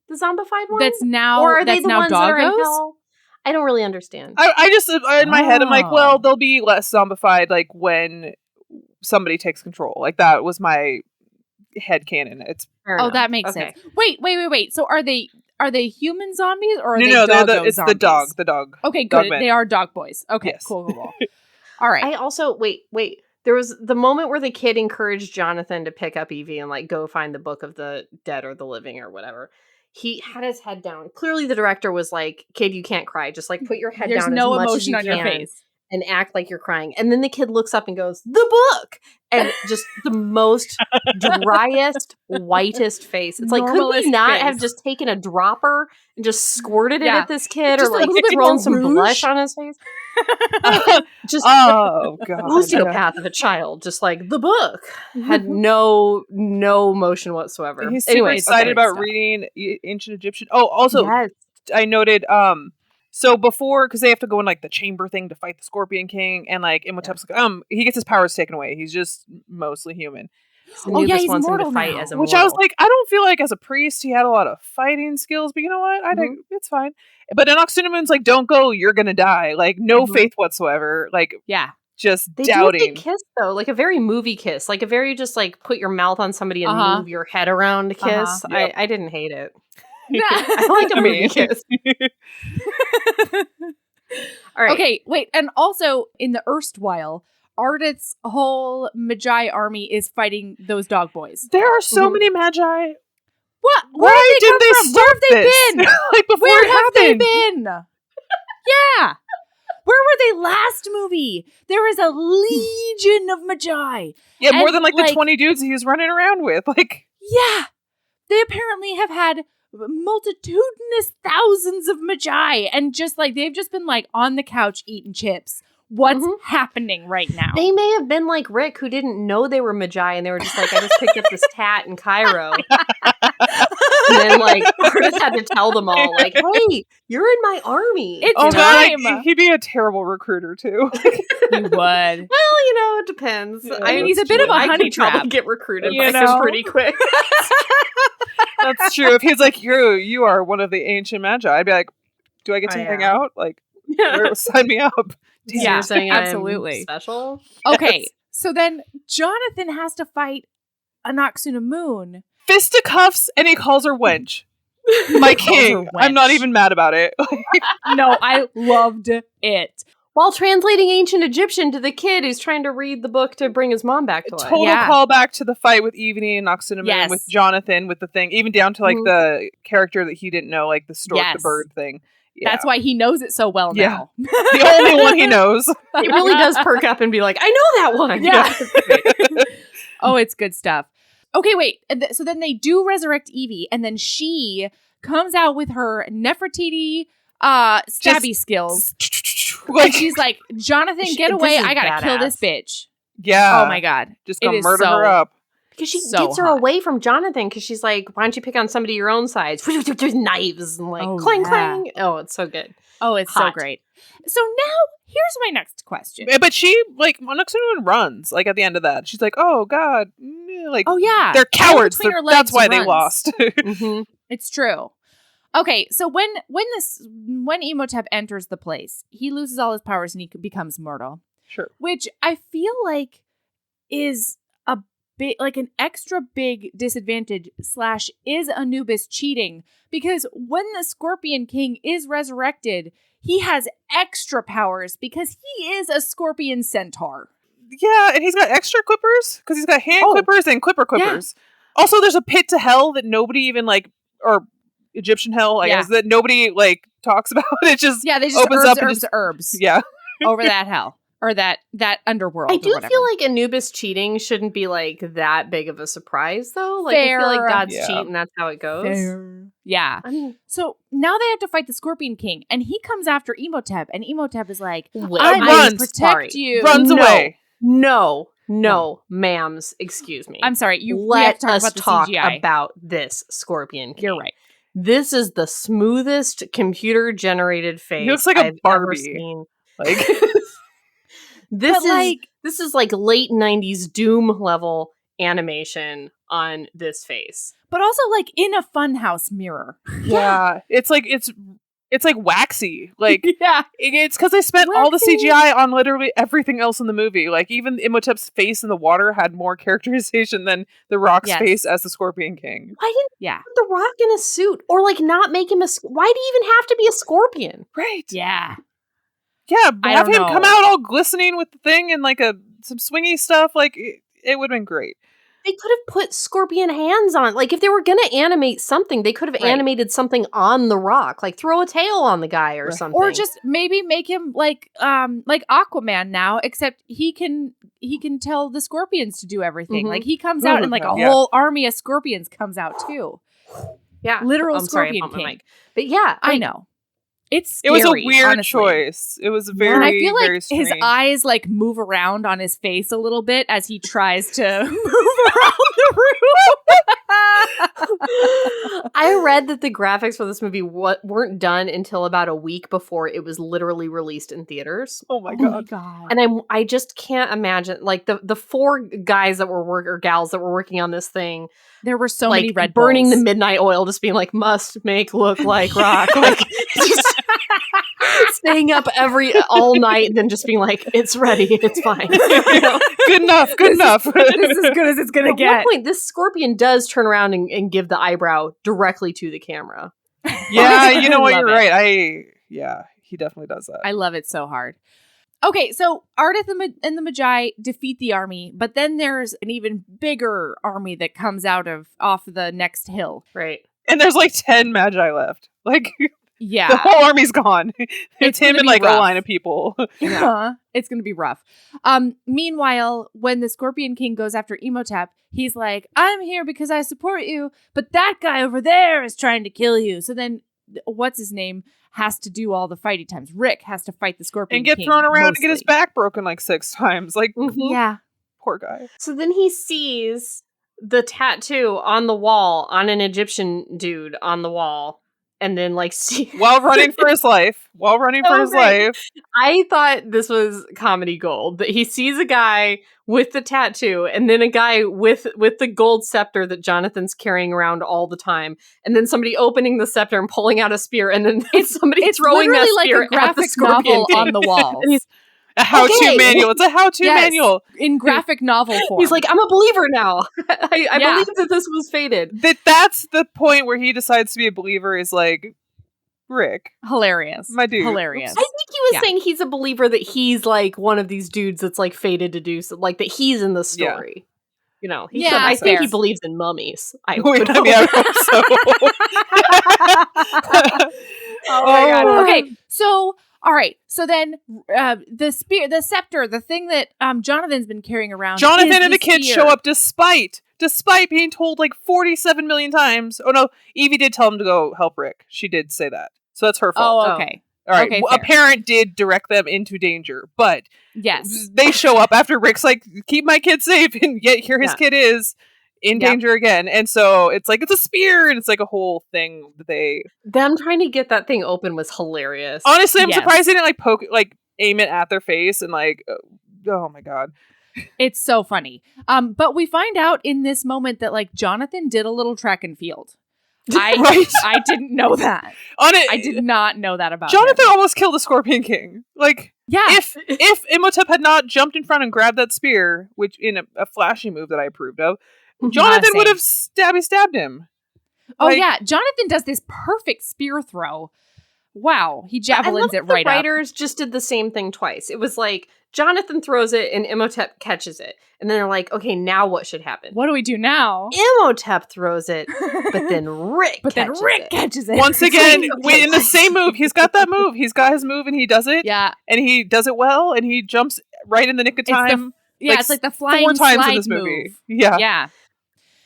Speaker 2: The zombified one?
Speaker 1: That's now,
Speaker 2: or are they the ones
Speaker 1: doggos?
Speaker 2: That are in hell? I don't really understand.
Speaker 3: I just, in my head, I'm like, well, they'll be less zombified like when somebody takes control. Like that was my headcanon. It's
Speaker 1: that makes sense. Wait. So are they human zombies or are they
Speaker 3: it's
Speaker 1: zombies?
Speaker 3: the dog.
Speaker 1: Okay, good.
Speaker 3: Dog
Speaker 1: they are dog boys. Okay,
Speaker 3: yes.
Speaker 1: cool. All right.
Speaker 2: I also wait. There was the moment where the kid encouraged Jonathan to pick up Evie and like go find the book of the dead or the living or whatever. He had his head down. Clearly, the director was like, "Kid, you can't cry. Just like put your head down. There's no emotion on your face, and act like you're crying." And then the kid looks up and goes, "The book," and just the most driest, whitest face. It's like, could we not have just taken a dropper and just squirted it at this kid, or like thrown some blush on his face? Just
Speaker 3: oh god,
Speaker 2: osteopath of a child, just like the book had no emotion whatsoever.
Speaker 3: He's super excited about reading ancient Egyptian. Oh, also, yes. I noted so before, because they have to go in like the chamber thing to fight the Scorpion King, and like Imhotep's he gets his powers taken away. He's just mostly human.
Speaker 2: He's mortal now.
Speaker 3: Which I was like, I don't feel like as a priest he had a lot of fighting skills, but you know what? I think it's fine. But Enoxunamun's like, don't go, you're gonna die. Like, no faith whatsoever. Like, just
Speaker 2: they
Speaker 3: doubting.
Speaker 2: They do a big kiss though, like a very movie kiss, like a very just like put your mouth on somebody and move your head around kiss. Yep. I didn't hate it. I like a movie kiss. All right.
Speaker 1: Okay, wait, and also in the erstwhile, Ardith's whole Magi army is fighting those dog boys.
Speaker 3: There are so many Magi.
Speaker 1: What?
Speaker 3: Why did they start
Speaker 1: Where have they
Speaker 3: this?
Speaker 1: been?
Speaker 3: Like before
Speaker 1: Where
Speaker 3: it
Speaker 1: have
Speaker 3: happened?
Speaker 1: they been? Yeah. Where were they last movie? There was a legion of Magi.
Speaker 3: Yeah, more than like the 20 dudes he was running around with. Like,
Speaker 1: yeah. They apparently have had multitudinous thousands of Magi, and just like they've just been like on the couch eating chips. What's happening right now?
Speaker 2: They may have been like Rick, who didn't know they were Magi, and they were just like, I just picked up this tat in Cairo. And then like Ardith had to tell them all, like, hey, you're in my army.
Speaker 1: It's time.
Speaker 3: God, he'd be a terrible recruiter too.
Speaker 1: He would.
Speaker 2: Well, it depends.
Speaker 1: Yeah. I mean, he's a bit of a honey trap.
Speaker 2: I could get recruited by him pretty quick.
Speaker 3: That's true. If he's like, you are one of the ancient Magi, I'd be like, do I get to hang out? Like, sign me up.
Speaker 2: Yeah,
Speaker 1: absolutely.
Speaker 2: Special.
Speaker 1: Okay, so then Jonathan has to fight Enoxunamun.
Speaker 3: Fisticuffs, and he calls her wench. My king. I'm not even mad about it.
Speaker 1: No, I loved it.
Speaker 2: While translating ancient Egyptian to the kid who's trying to read the book to bring his mom back to life.
Speaker 3: Total callback to the fight with Evie and Enoxunamun, with Jonathan, with the thing, even down to like the character that he didn't know, like the stork, the bird thing. Yeah.
Speaker 1: That's why he knows it so well now.
Speaker 3: The only one he knows.
Speaker 2: It really does perk up and be like, I know that one.
Speaker 1: Yeah. Oh, it's good stuff. Okay, wait. So then they do resurrect Evie, and then she comes out with her Nefertiti stabby skills. And she's like, Jonathan, get away. I gotta kill this bitch.
Speaker 3: Yeah.
Speaker 1: Oh my God.
Speaker 3: Just gonna murder her up.
Speaker 2: Because she gets her away from Jonathan, because she's like, why don't you pick on somebody your own size? There's knives and like clang, clang. Oh, it's so good.
Speaker 1: Oh, it's so great. So now, here's my next question.
Speaker 3: But she, like, Enoxunamun runs, like, at the end of that. She's like, oh, God. Like,
Speaker 1: oh, yeah.
Speaker 3: They're cowards. That's why they lost.
Speaker 1: It's true. Okay, so when Imhotep enters the place, he loses all his powers and he becomes mortal.
Speaker 3: Sure. Which
Speaker 1: I feel like is like an extra big disadvantage / is Anubis cheating, because when the Scorpion King is resurrected, he has extra powers because he is a scorpion centaur.
Speaker 3: Yeah, and he's got extra clippers because he's got hand clippers and clippers. Also, there's a pit to hell that nobody even like, or Egyptian hell, I guess, that nobody like talks about. It just
Speaker 1: they just
Speaker 3: opens
Speaker 1: herbs,
Speaker 3: up and
Speaker 1: herbs.
Speaker 3: Yeah.
Speaker 1: Over that hell. Or that underworld.
Speaker 2: I do
Speaker 1: or
Speaker 2: feel like Anubis cheating shouldn't be like that big of a surprise, though. Like
Speaker 1: Fair.
Speaker 2: I feel like gods cheat and that's how it goes.
Speaker 1: Fair. Yeah.
Speaker 2: I mean,
Speaker 1: so now they have to fight the Scorpion King, and he comes after Imhotep, and Imhotep is like, "I'm going to protect you."
Speaker 3: Runs away.
Speaker 2: No, ma'ams, excuse me.
Speaker 1: I'm sorry.
Speaker 2: we have
Speaker 1: to talk about the CGI.
Speaker 2: About this Scorpion King.
Speaker 1: You're right.
Speaker 2: This is the smoothest computer-generated face
Speaker 3: He looks like
Speaker 2: I've
Speaker 3: a Barbie.
Speaker 2: ever seen.
Speaker 3: Like.
Speaker 2: This is like late 90s Doom level animation on this face.
Speaker 1: But also like in a funhouse mirror.
Speaker 3: Yeah. It's like waxy. Like
Speaker 1: yeah.
Speaker 3: It's because they spent all the CGI on literally everything else in the movie. Like even Imhotep's face in the water had more characterization than the Rock's face as the Scorpion King.
Speaker 2: Why didn't put the Rock in a suit? Or like not make him why do you even have to be a scorpion?
Speaker 3: Right.
Speaker 1: Yeah.
Speaker 3: Yeah, have him come out all glistening with the thing and like some swingy stuff. Like it would have been great.
Speaker 2: They could have put scorpion hands on. Like if they were gonna animate something, they could have animated something on the Rock. Like throw a tail on the guy or something.
Speaker 1: Or just maybe make him like Aquaman now, except he can tell the scorpions to do everything. Like he comes out and like a whole army of scorpions comes out too.
Speaker 2: Yeah,
Speaker 1: literal
Speaker 2: Scorpion
Speaker 1: King.
Speaker 2: King. But yeah,
Speaker 1: I know. It's scary,
Speaker 3: it was a weird
Speaker 1: honestly.
Speaker 3: choice. It was very,
Speaker 1: and I feel like
Speaker 3: strange.
Speaker 1: his eyes like move around on his face a little bit as he tries to move around the room.
Speaker 2: I read that the graphics for this movie weren't done until about a week before it was literally released in theaters.
Speaker 3: Oh my god!
Speaker 2: And I just can't imagine like the four guys that were gals that were working on this thing.
Speaker 1: There were so
Speaker 2: like,
Speaker 1: many Red
Speaker 2: burning
Speaker 1: Bulls.
Speaker 2: the midnight oil, just being like, must make look like Rock, like just staying up all night and then just being like, it's ready, it's fine. You know?
Speaker 3: Good enough.
Speaker 1: This is as good as it's gonna get.
Speaker 2: At one point, this scorpion does turn around and give the eyebrow directly to the camera.
Speaker 3: Yeah, you know what? You're right. He definitely does that.
Speaker 1: I love it so hard. Okay, so Ardith and the Magi defeat the army, but then there's an even bigger army that comes off the next hill.
Speaker 2: Right.
Speaker 3: And there's like 10 Magi left. Like,
Speaker 1: yeah.
Speaker 3: The whole army's gone. It's him and like
Speaker 1: rough.
Speaker 3: a line of people.
Speaker 1: Yeah. It's going to be rough. Meanwhile, when the Scorpion King goes after Imhotep, he's like, I'm here because I support you, but that guy over there is trying to kill you. So then, what's his name? Has to do all the fighting times. Rick has to fight the Scorpion King.
Speaker 3: And get thrown around and get his back broken like 6 times. Like,
Speaker 1: yeah.
Speaker 3: Poor guy.
Speaker 2: So then he sees the tattoo on the wall on an Egyptian dude on the wall. And then like
Speaker 3: while running for his life.
Speaker 2: I thought this was comedy gold. That he sees a guy with the tattoo and then a guy with the gold scepter that Jonathan's carrying around all the time, and then somebody opening the scepter and pulling out a spear, and then somebody throwing that spear
Speaker 1: like a graphic
Speaker 2: at the Scorpion
Speaker 1: novel
Speaker 2: King.
Speaker 1: on the wall.
Speaker 2: And he's
Speaker 3: a how-to manual. It's a how-to manual
Speaker 1: in graphic novel form.
Speaker 2: He's like, I'm a believer now. I believe that this was fated.
Speaker 3: That's the point where he decides to be a believer. Is like, Rick,
Speaker 1: hilarious,
Speaker 3: my dude.
Speaker 1: Hilarious.
Speaker 2: I think he was saying he's a believer that he's like one of these dudes that's like fated to do so, like that he's in the story. Yeah. You know, I think he believes in mummies. I hope
Speaker 3: so.
Speaker 1: Oh my god. Okay, so all right. So then the scepter, the thing that Jonathan's been carrying around.
Speaker 3: Jonathan and the kids show up despite being told like 47 million times. Oh no, Evie did tell him to go help Rick. She did say that. So that's her fault.
Speaker 1: Oh, okay.
Speaker 3: All right.
Speaker 1: Okay,
Speaker 3: a parent did direct them into danger, but
Speaker 1: yes,
Speaker 3: they show up after Rick's like, keep my kid safe, and yet here his kid is in danger again. And so it's like, it's a spear, and it's like a whole thing that
Speaker 2: them trying to get that thing open was hilarious.
Speaker 3: Honestly, I'm surprised they didn't aim it at their face and like, oh my god.
Speaker 1: It's so funny. But we find out in this moment that like Jonathan did a little track and field. I didn't know that. I did not know that about
Speaker 3: Jonathan.
Speaker 1: him.
Speaker 3: Almost killed the Scorpion King. Like, if Imhotep had not jumped in front and grabbed that spear, which in a flashy move that I approved of, Jonathan would have stabbed him.
Speaker 1: Oh yeah, Jonathan does this perfect spear throw. Wow, he javelins it right up.
Speaker 2: The writers just did the same thing twice. It was like Jonathan throws it and Imhotep catches it. And then they're like, okay, now what should happen?
Speaker 1: What do we do now?
Speaker 2: Imhotep throws it, but then Rick
Speaker 1: catches it.
Speaker 3: Once again, in the same move. He's got that move. He's got his move and he does it.
Speaker 1: Yeah.
Speaker 3: And he does it well and he jumps right in the nick of time.
Speaker 1: It's like the flying
Speaker 3: 4 times
Speaker 1: slide
Speaker 3: in this
Speaker 1: move.
Speaker 3: movie. Yeah.
Speaker 2: Yeah.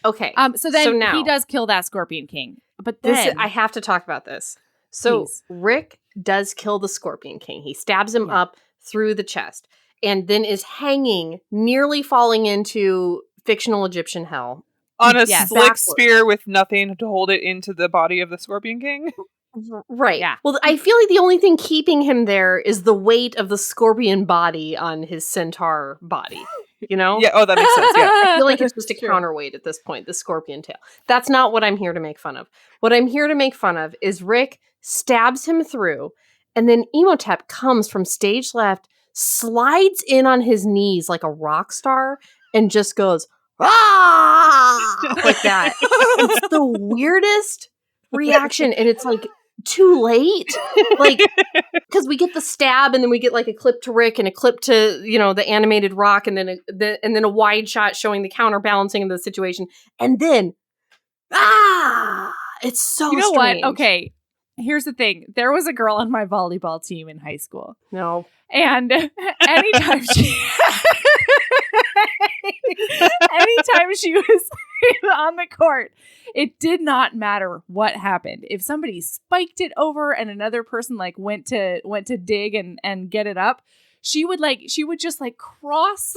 Speaker 2: Okay.
Speaker 1: So then
Speaker 2: now,
Speaker 1: he does kill that Scorpion King. But then
Speaker 2: I have to talk about this. So Rick does kill the Scorpion King. He stabs him up through the chest and then is hanging, nearly falling into fictional Egyptian hell.
Speaker 3: On a slick spear with nothing to hold it into the body of the Scorpion King.
Speaker 2: Right. Yeah. Well, I feel like the only thing keeping him there is the weight of the scorpion body on his centaur body. You know?
Speaker 3: Yeah. Oh, that makes sense. Yeah.
Speaker 2: I feel like it's just a counterweight at this point, the scorpion tail. That's not what I'm here to make fun of. What I'm here to make fun of is Rick stabs him through, and then Imhotep comes from stage left, slides in on his knees like a rock star, and just goes, ah! Like that. It's the weirdest reaction, and it's like too late, like, because we get the stab and then we get like a clip to Rick and a clip to, you know, the animated rock, and then a wide shot showing the counterbalancing of the situation, and then it's so
Speaker 1: you know
Speaker 2: strange.
Speaker 1: what? Okay, here's the thing. There was a girl on my volleyball team in high school.
Speaker 2: No.
Speaker 1: And anytime she was on the court, it did not matter what happened. If somebody spiked it over and another person like went to dig and get it up, she would just cross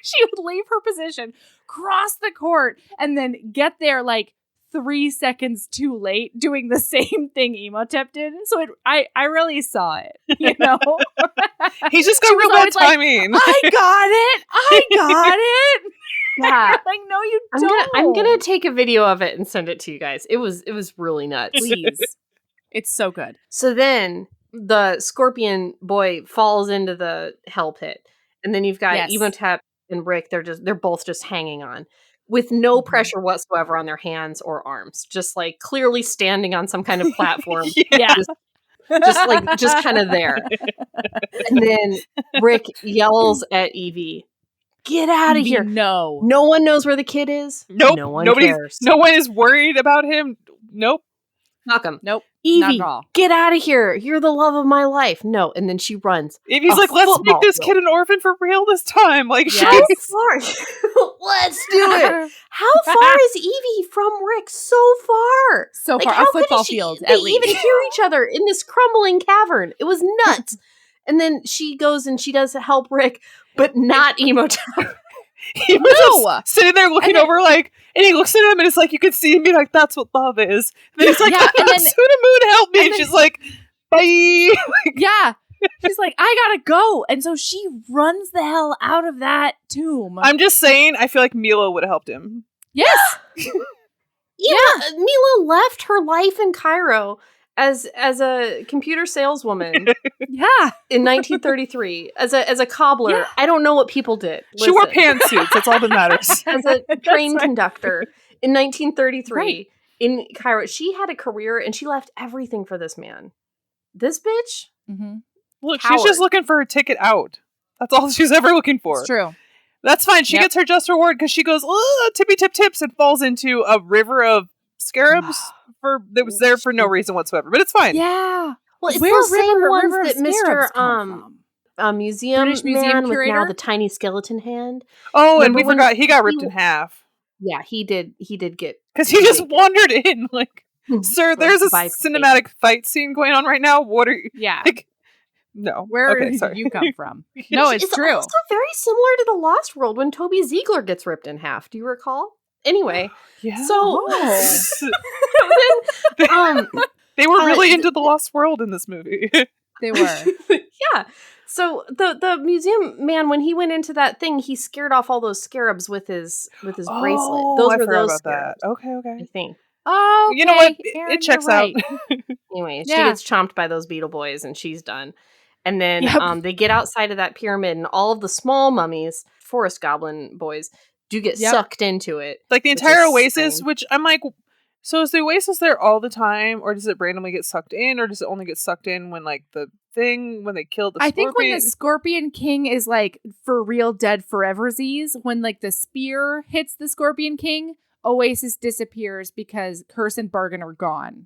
Speaker 1: she would leave her position, cross the court, and then get there like 3 seconds too late, doing the same thing Imhotep did. So I really saw it, you know?
Speaker 3: He's just got real bad timing.
Speaker 1: Like, I got it.
Speaker 2: Yeah.
Speaker 1: Like, no, you don't.
Speaker 2: I'm gonna take a video of it and send it to you guys. It was really nuts.
Speaker 1: Please. It's so good.
Speaker 2: So then the scorpion boy falls into the hell pit. And then you've got Imhotep and Rick, they're both just hanging on with no pressure whatsoever on their hands or arms, just like clearly standing on some kind of platform. just kind of there. And then Rick yells at Evie, "Get out of here!" No one knows where the kid is.
Speaker 3: Nope.
Speaker 2: No one
Speaker 3: cares. No one is worried about him. Nope.
Speaker 2: Malcolm.
Speaker 1: Nope.
Speaker 2: Evie, get out of here. You're the love of my life. No. And then she runs.
Speaker 3: Evie's like, let's make this kid an orphan for real this time. Like,
Speaker 2: yes. Let's do it. How far is Evie from Rick? So far.
Speaker 1: So far. A football field, at least.
Speaker 2: They even hear each other in this crumbling cavern. It was nuts. And then she goes and she does help Rick, but not Imhotep.
Speaker 3: He was sitting there looking over, like, and he looks at him, and it's like you could see him be like, "That's what love is." And then he's like, and then Sunamoon, help me! And she's like, "Bye."
Speaker 1: Yeah, she's like, "I gotta go," and so she runs the hell out of that tomb.
Speaker 3: I'm just saying, I feel like Mila would have helped him.
Speaker 1: Yes.
Speaker 2: Yeah, Mila left her life in Cairo as a computer saleswoman. In 1933 as a cobbler. Yeah. I don't know what people did.
Speaker 3: She wore pantsuits. That's all that matters.
Speaker 2: As a train conductor in 1933 in Cairo. She had a career and she left everything for this man. This bitch?
Speaker 1: Mm-hmm.
Speaker 3: Look, she's just looking for her ticket out. That's all she's ever looking for.
Speaker 1: It's true.
Speaker 3: That's fine. She gets her just reward because she goes, tippy tip tips, and falls into a river of scarabs that was there for no reason whatsoever. But it's fine.
Speaker 1: Yeah.
Speaker 2: Well, it's the same ones that Mr. Museum man with now the tiny skeleton hand.
Speaker 3: Oh, and we forgot he got ripped in half.
Speaker 2: Yeah, he did get,
Speaker 3: because he just wandered in like, sir, there's a cinematic fight scene going on right now. What are you?
Speaker 1: Yeah.
Speaker 3: Like, no.
Speaker 1: Where did you come from? No, it's true.
Speaker 2: Also very similar to The Lost World when Toby Ziegler gets ripped in half. Do you recall? Anyway, so
Speaker 3: they were really into The Lost World in this movie.
Speaker 1: They were.
Speaker 2: Yeah. So the museum man, when he went into that thing, he scared off all those scarabs with his bracelet. Those were those scarabs.
Speaker 3: That. Okay.
Speaker 2: I think.
Speaker 1: Oh, okay.
Speaker 3: You know what?
Speaker 1: Aaron,
Speaker 3: it checks out.
Speaker 2: Anyway, she gets chomped by those beetle boys and she's done. And then they get outside of that pyramid and all of the small mummies, forest goblin boys, do get sucked into it.
Speaker 3: Like the entire oasis, which I'm like, so is the oasis there all the time, or does it randomly get sucked in, or does it only get sucked in when like the thing when they killed the scorpion?
Speaker 1: I think when the Scorpion King is like for real dead foreversies, when like the spear hits the Scorpion King, Oasis disappears because Curse and Bargain are gone.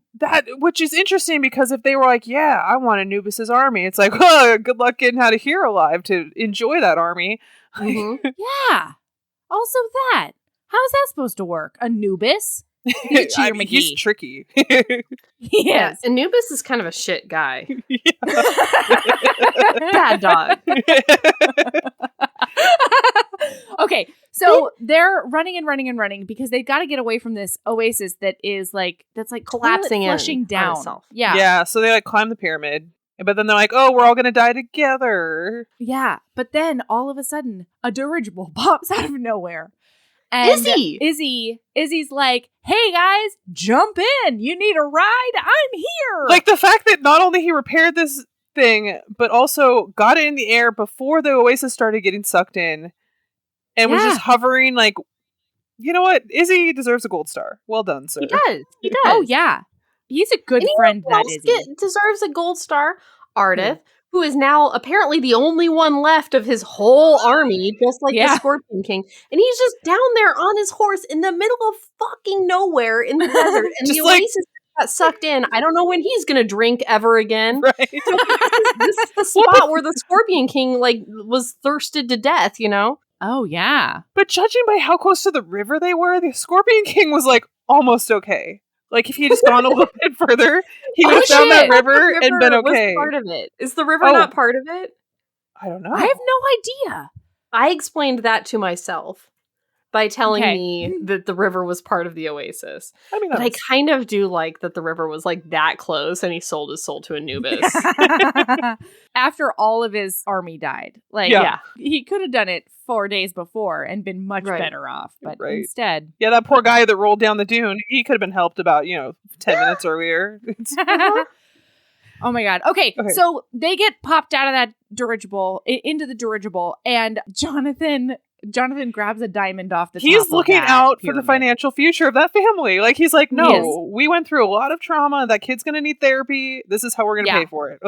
Speaker 3: Which is interesting because if they were like, yeah, I want Anubis's army, it's like, oh, good luck getting out of here alive to enjoy that army.
Speaker 1: Mm-hmm. Yeah. Also that. How is that supposed to work? Anubis?
Speaker 3: He's tricky.
Speaker 1: Yes.
Speaker 2: Anubis is kind of a shit guy. Bad dog.
Speaker 1: Okay, so they're running and running and running because they've got to get away from this oasis that's like
Speaker 2: collapsing,
Speaker 1: flushing down.
Speaker 2: Itself.
Speaker 1: Yeah,
Speaker 3: so they like climb the pyramid, but then they're like, oh, we're all gonna die together.
Speaker 1: Yeah, but then all of a sudden, a dirigible pops out of nowhere. And Izzy's like, hey guys, jump in. You need a ride? I'm here.
Speaker 3: Like the fact that not only he repaired this thing, but also got it in the air before the Oasis started getting sucked in and was just hovering like, you know what? Izzy deserves a gold star. Well done, sir.
Speaker 2: He does.
Speaker 1: Oh, yeah. He's a good friend, that Izzy.
Speaker 2: Deserves a gold star. Ardith, who is now apparently the only one left of his whole army, just like the Scorpion King. And he's just down there on his horse in the middle of fucking nowhere in the desert. And the Oasis got sucked in. I don't know when he's going to drink ever again.
Speaker 3: Right.
Speaker 2: So this is the spot where the Scorpion King was thirsted to death, you know?
Speaker 1: Oh, yeah.
Speaker 3: But judging by how close to the river they were, the Scorpion King was almost okay. Like, if he had just gone a little bit further, he would have found that river and been okay.
Speaker 2: Part of it. Is the river not part of it?
Speaker 3: I don't know.
Speaker 1: I have no idea.
Speaker 2: I explained that to myself by telling me that the river was part of the Oasis. I mean, but I kind of do like that the river was that close and he sold his soul to Anubis.
Speaker 1: After all of his army died. He could have done it 4 days before and been much better off. But instead.
Speaker 3: Yeah, that poor guy that rolled down the dune, he could have been helped about, 10 minutes earlier.
Speaker 1: Oh my god. Okay, so they get popped out of that dirigible, into the dirigible, and Jonathan grabs a diamond off the top.
Speaker 3: He's looking out
Speaker 1: pyramid.
Speaker 3: for the financial future of that family. He's like, no, we went through a lot of trauma. That kid's going to need therapy. This is how we're going to pay for it.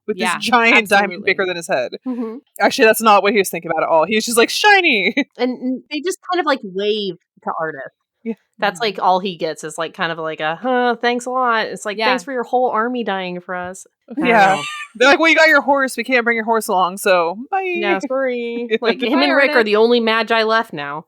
Speaker 3: With this giant diamond bigger than his head. Mm-hmm. Actually, that's not what he was thinking about at all. He was just shiny.
Speaker 2: And they just kind of wave to Ardith.
Speaker 3: Yeah.
Speaker 2: That's all he gets is kind of a, thanks a lot. It's thanks for your whole army dying for us.
Speaker 3: Yeah. They're like, well, you got your horse. We can't bring your horse along, so bye.
Speaker 2: Yeah, sorry. Him and Rick are the only magi left now.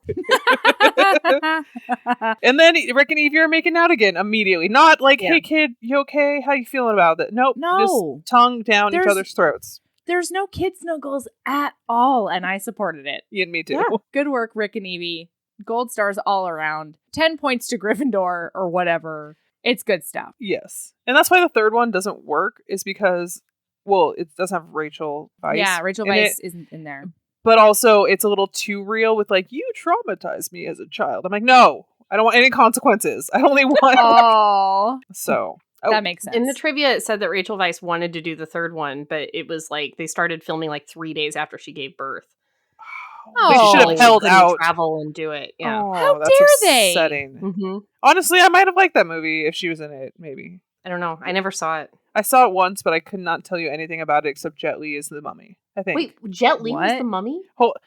Speaker 3: And then Rick and Evie are making out again immediately. Not hey kid, you okay? How you feeling about it? Nope.
Speaker 1: No.
Speaker 3: Just tongue down each other's throats.
Speaker 1: There's no kid snuggles at all, and I supported it.
Speaker 3: Yeah, me too.
Speaker 1: Yeah. Good work, Rick and Evie. Gold stars all around. 10 points to Gryffindor or whatever. It's good stuff.
Speaker 3: Yes. And that's why the third one doesn't work, is because, it doesn't have Rachel Weisz.
Speaker 1: Yeah, Rachel Weisz isn't in there.
Speaker 3: But also, it's a little too real with you traumatized me as a child. I'm like, no, I don't want any consequences. I only want...
Speaker 1: Oh.
Speaker 3: So...
Speaker 1: that makes sense.
Speaker 2: In the trivia, it said that Rachel Weisz wanted to do the third one, but it was they started filming 3 days after she gave birth.
Speaker 3: They should have held out.
Speaker 2: Travel and do it. Yeah.
Speaker 3: Oh,
Speaker 1: how
Speaker 3: that's
Speaker 1: dare
Speaker 3: upsetting.
Speaker 1: they?
Speaker 2: Mm-hmm.
Speaker 3: Honestly, I might have liked that movie if she was in it. Maybe.
Speaker 2: I don't know. I never saw it.
Speaker 3: I saw it once, but I could not tell you anything about it except Jet Li is the mummy. I think.
Speaker 2: Wait, Jet Li was the mummy?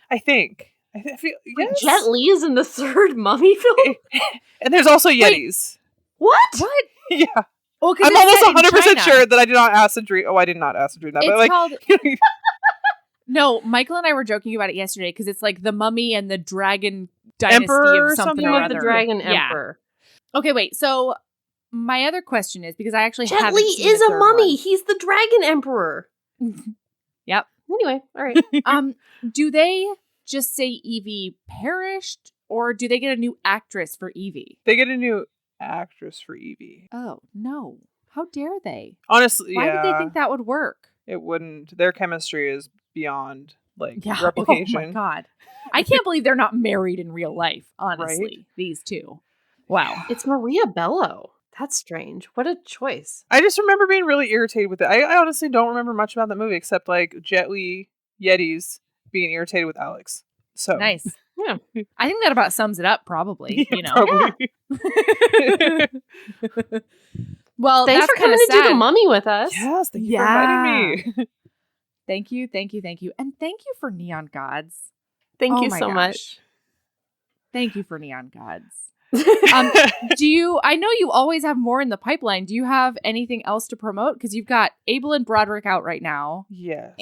Speaker 3: I think. I feel. Yes.
Speaker 2: Jet Li is in the third mummy film.
Speaker 3: And there's also Yetis.
Speaker 2: What?
Speaker 3: Yeah.
Speaker 1: Well,
Speaker 3: I'm almost 100% sure that I did not acid dream. Oh, I did not acid dream that.
Speaker 1: It's
Speaker 3: but
Speaker 1: called. No, Michael and I were joking about it yesterday because it's the mummy and the dragon dynasty
Speaker 3: Emperor
Speaker 1: of something or other.
Speaker 2: The dragon emperor.
Speaker 1: Okay, wait. So my other question is, because I actually
Speaker 2: Jet
Speaker 1: haven't
Speaker 2: Li
Speaker 1: seen
Speaker 2: is
Speaker 1: the
Speaker 2: a
Speaker 1: third
Speaker 2: mummy.
Speaker 1: one.
Speaker 2: He's the dragon emperor.
Speaker 1: Yep.
Speaker 2: Anyway, all right.
Speaker 1: Do they just say Evie perished, or do they get a new actress for Evie?
Speaker 3: They get a new actress for Evie.
Speaker 1: Oh no! How dare they?
Speaker 3: Honestly,
Speaker 1: why would they think that would work?
Speaker 3: It wouldn't. Their chemistry is beyond replication.
Speaker 1: Oh my god! I can't believe they're not married in real life. Honestly, these two. Wow.
Speaker 2: It's Maria Bello. That's strange. What a choice.
Speaker 3: I just remember being really irritated with it. I honestly don't remember much about that movie except Jet Li Yetis being irritated with Alex. So
Speaker 1: nice.
Speaker 2: Yeah.
Speaker 1: I think that about sums it up, probably.
Speaker 3: Yeah, probably.
Speaker 1: Yeah. Well,
Speaker 2: thanks for coming to do the mummy with us.
Speaker 3: Yes, thank you for inviting me.
Speaker 1: Thank you. And thank you for Neon Gods.
Speaker 2: Thank you so much.
Speaker 1: Thank you for Neon Gods. I know you always have more in the pipeline. Do you have anything else to promote? Because you've got Abel and Broderick out right now.
Speaker 3: Yes.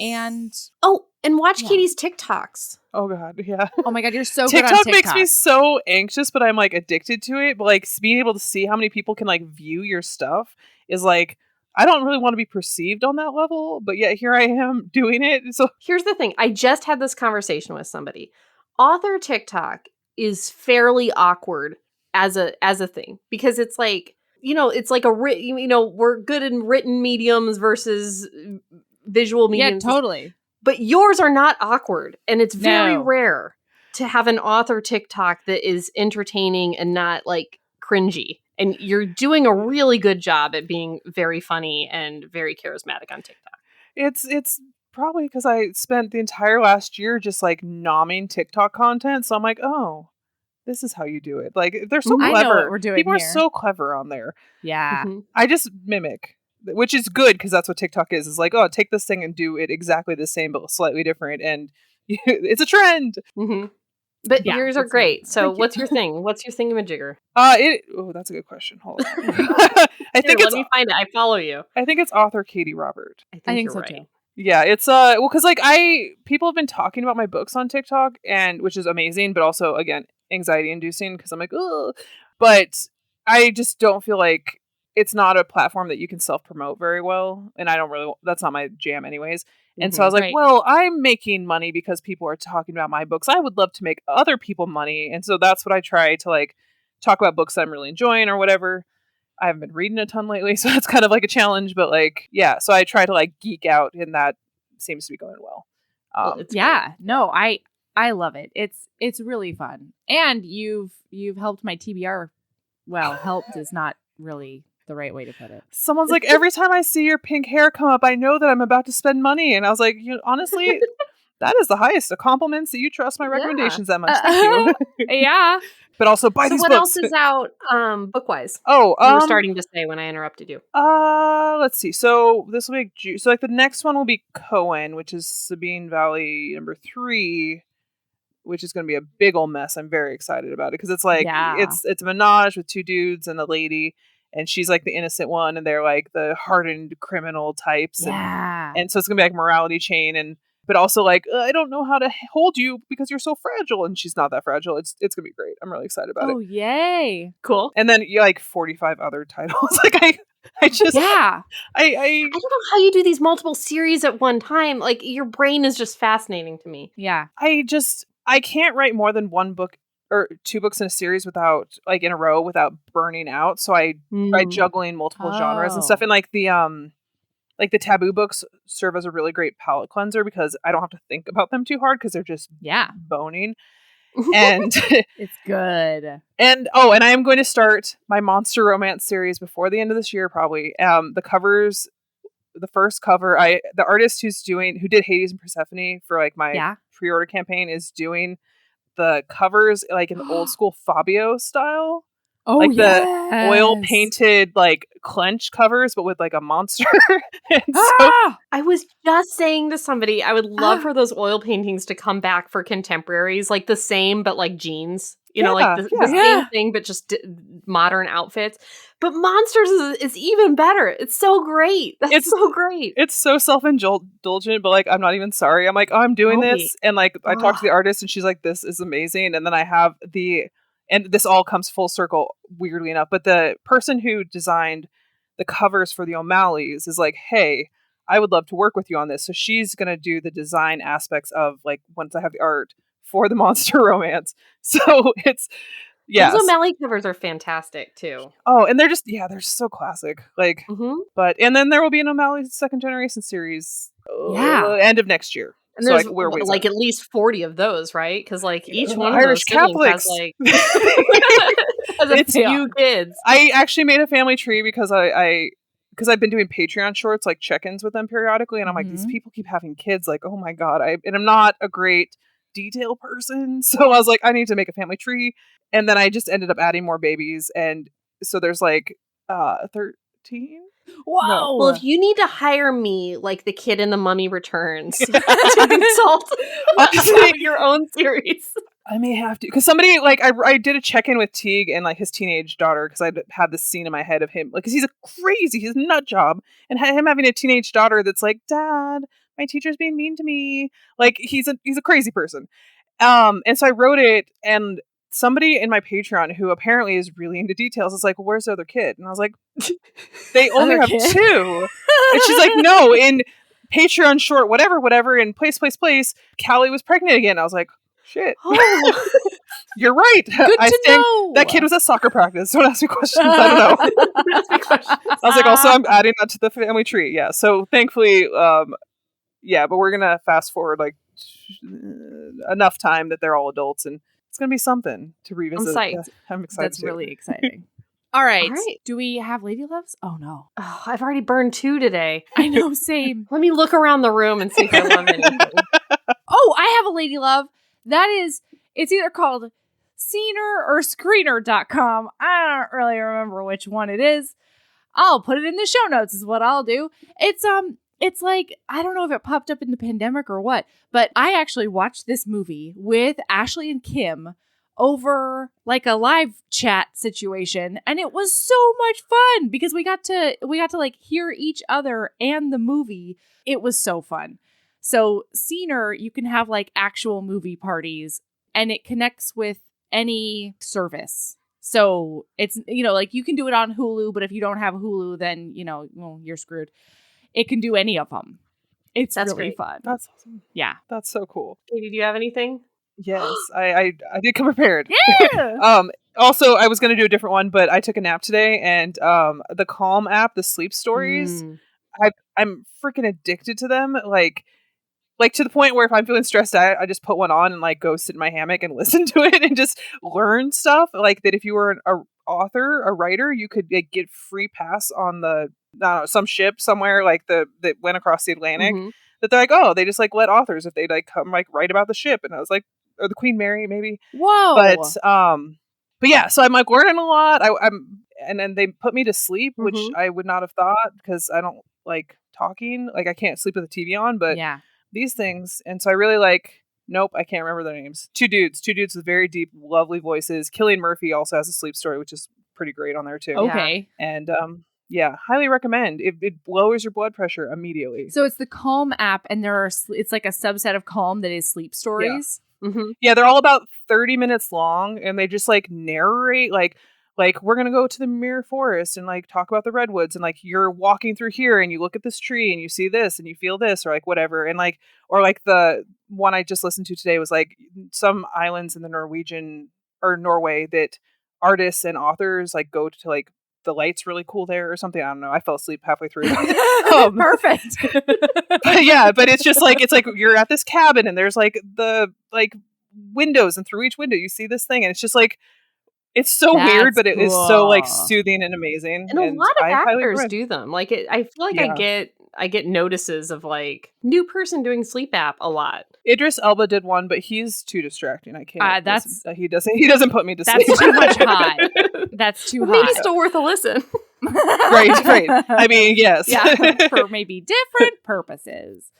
Speaker 1: And
Speaker 2: watch Katie's TikToks.
Speaker 3: Oh God, yeah.
Speaker 1: Oh my God, you're so
Speaker 3: TikTok
Speaker 1: good on TikTok.
Speaker 3: makes me so anxious, but I'm like addicted to it. But like being able to see how many people can like view your stuff is like, I don't really want to be perceived on that level, but yet here I am doing it. So
Speaker 2: here's the thing. I just had this conversation with somebody. Author TikTok is fairly awkward as a thing, because it's like, it's like we're good in written mediums versus visual mediums.
Speaker 1: Yeah, totally.
Speaker 2: But yours are not awkward, and it's very rare to have an author TikTok that is entertaining and not like cringy. And you're doing a really good job at being very funny and very charismatic on TikTok.
Speaker 3: It's probably because I spent the entire last year just like nomming TikTok content. So I'm like, oh, this is how you do it. Like, they're so clever.
Speaker 1: I know what we're doing.
Speaker 3: People
Speaker 1: here.
Speaker 3: are so clever on there.
Speaker 1: Yeah.
Speaker 2: Mm-hmm.
Speaker 3: I just mimic, which is good because that's what TikTok is. It's like, oh, take this thing and do it exactly the same but slightly different, and it's a trend.
Speaker 2: Mm-hmm. But yours are great. So what's your thing? What's your thingamajigger?
Speaker 3: That's a good question. Hold on.
Speaker 2: Let me find it. I follow you.
Speaker 3: I think it's author Katee Robert.
Speaker 2: I think
Speaker 1: so
Speaker 2: right.
Speaker 1: too.
Speaker 3: Yeah, it's because like people have been talking about my books on TikTok, and which is amazing, but also again anxiety inducing because I'm like, oh, but I just don't feel like it's not a platform that you can self promote very well, and I don't really. That's not my jam, anyways. And so I was like, well, I'm making money because people are talking about my books. I would love to make other people money, and so that's what I try to like talk about books that I'm really enjoying or whatever. I haven't been reading a ton lately, so that's kind of like a challenge, but like, yeah, so I try to like geek out, and that seems to be going well.
Speaker 1: No, I love it. It's really fun. And you've helped my TBR. Well, helped is not really the right way to put it.
Speaker 3: Someone's like, every time I see your pink hair come up, I know that I'm about to spend money. And I was like, honestly, that is the highest of compliments that you trust my recommendations that much. Thank you.
Speaker 1: Yeah.
Speaker 3: But also buy these books.
Speaker 2: So what else is out book-wise?
Speaker 3: Oh,
Speaker 2: you were starting to say when I interrupted you.
Speaker 3: Let's see. So this will be so like the next one will be Cohen, which is Sabine Valley #3, which is going to be a big old mess. I'm very excited about it because it's like it's a menage with 2 dudes and a lady, and she's like the innocent one, and they're like the hardened criminal types.
Speaker 1: Yeah.
Speaker 3: And so it's gonna be like morality chain, but also like I don't know how to hold you because you're so fragile, and she's not that fragile. It's gonna be great. I'm really excited about it.
Speaker 1: Oh yay!
Speaker 2: Cool.
Speaker 3: And then like 45 other titles. Like I just
Speaker 1: I
Speaker 2: don't know how you do these multiple series at one time. Like your brain is just fascinating to me.
Speaker 1: Yeah.
Speaker 3: I can't write more than 1 book or 2 books in a series without like in a row without burning out. So by juggling multiple genres and stuff, and like the taboo books serve as a really great palate cleanser because I don't have to think about them too hard because they're just boning. And
Speaker 1: it's good.
Speaker 3: And I am going to start my monster romance series before the end of this year, probably. The covers, the first cover, the artist who did Hades and Persephone for like my pre-order campaign is doing the covers like in the old school Fabio style.
Speaker 1: Oh,
Speaker 3: like the oil painted like clench covers, but with like a monster. And so
Speaker 2: I was just saying to somebody, I would love for those oil paintings to come back for contemporaries, like the same, but like jeans, like the same thing, but just modern outfits. But monsters is even better. It's so great. It's so great.
Speaker 3: It's so self-indulgent, but like I'm not even sorry. I'm like, oh, I'm doing this, and like I talked to the artist, and she's like, this is amazing. And then I have and this all comes full circle, weirdly enough, but the person who designed the covers for the O'Malleys is like, hey, I would love to work with you on this. So she's going to do the design aspects of like, once I have the art for the monster romance. So it's,
Speaker 2: those O'Malley covers are fantastic too.
Speaker 3: Oh, and they're just, they're so classic. Like, but, and then there will be an O'Malley second generation series end of next year.
Speaker 2: And there's like at least 40 of those, right? Because like each one of
Speaker 3: Irish
Speaker 2: those
Speaker 3: Catholics
Speaker 2: has like has a few kids.
Speaker 3: I actually made a family tree because because I've been doing Patreon shorts, like check-ins with them periodically, and I'm like, these people keep having kids, like, oh my god, and I'm not a great detail person, so I was like, I need to make a family tree, and then I just ended up adding more babies, and so there's like 13.
Speaker 1: Whoa!
Speaker 3: No.
Speaker 2: Well, if you need to hire me, like the kid in The Mummy Returns, to consult about your own series,
Speaker 3: I may have to, because somebody like I did a check-in with Teague and like his teenage daughter, because I had this scene in my head of him, like, because he's a nut job, and him having a teenage daughter that's like, Dad, my teacher's being mean to me. Like, he's a crazy person. And so I wrote it, and somebody in my Patreon who apparently is really into details is like, well, where's the other kid? And I was like, they only have 2. And she's like, no, in Patreon short, whatever, in place, Callie was pregnant again. I was like, shit. Oh. You're right.
Speaker 1: Good to know.
Speaker 3: That kid was at soccer practice. Don't ask me questions. I don't know. I was like, also, I'm adding that to the family tree. Yeah. So thankfully, yeah, but we're going to fast forward like enough time that they're all adults, and it's going to be something to revisit. I'm excited.
Speaker 1: That's really exciting. All right. Do we have lady loves? Oh, no.
Speaker 2: Oh, I've already burned 2 today.
Speaker 1: I know, same.
Speaker 2: Let me look around the room and see if I love anything.
Speaker 1: Oh, I have a lady love. It's either called Scener or Screener.com. I don't really remember which one it is. I'll put it in the show notes is what I'll do. It's like, I don't know if it popped up in the pandemic or what, but I actually watched this movie with Ashley and Kim over like a live chat situation, and it was so much fun because we got to like hear each other and the movie. It was so fun. So Scener, you can have like actual movie parties, and it connects with any service. So it's, like you can do it on Hulu, but if you don't have Hulu, then, well, you're screwed. It can do any of them. That's really great. Fun.
Speaker 3: That's awesome.
Speaker 1: Yeah.
Speaker 3: That's so cool.
Speaker 2: Katie, do you have anything?
Speaker 3: Yes, I did come prepared.
Speaker 1: Yeah.
Speaker 3: Also, I was going to do a different one, but I took a nap today, and the Calm app, the sleep stories, I'm freaking addicted to them. Like to the point where if I'm feeling stressed out, I just put one on and like go sit in my hammock and listen to it and just learn stuff. Like that, if you were an author, a writer, you could get free pass on some ship somewhere like that went across the Atlantic. Mm-hmm. That they're like, oh, they just like let authors if they like come like write about the ship. And I was like, or the Queen Mary maybe.
Speaker 1: Whoa.
Speaker 3: But yeah, so I'm like learning a lot. And then they put me to sleep, which I would not have thought because I don't like talking. Like I can't sleep with the TV on, but yeah. These things. And so I really nope, I can't remember their names. Two dudes with very deep, lovely voices. Cillian Murphy also has a sleep story, which is pretty great on there too.
Speaker 1: Okay.
Speaker 3: And yeah, highly recommend. It lowers your blood pressure immediately.
Speaker 1: So it's the Calm app, and it's like a subset of Calm that is sleep stories.
Speaker 3: Yeah, yeah, they're all about 30 minutes long, and they just like narrate like we're gonna go to the Mirror Forest and like talk about the redwoods, and like you're walking through here and you look at this tree and you see this and you feel this, or like whatever, and like or like the one I just listened to today was like some islands in the Norwegian or Norway that artists and authors like go to like the light's really cool there or something. I don't know. I fell asleep halfway through.
Speaker 1: Perfect.
Speaker 3: But it's just like you're at this cabin and there's like the like windows, and through each window you see this thing, and it's just like it's so weird, but it is so like soothing and amazing.
Speaker 2: And a lot of actors do them. Like I feel like I get notices of like new person doing sleep app a lot.
Speaker 3: Idris Elba did one, but he's too distracting. I can't. He doesn't put me to sleep.
Speaker 1: That's too much hot. That's too hot.
Speaker 2: Maybe still worth a listen.
Speaker 3: Right. I mean, yes.
Speaker 1: Yeah, for maybe different purposes.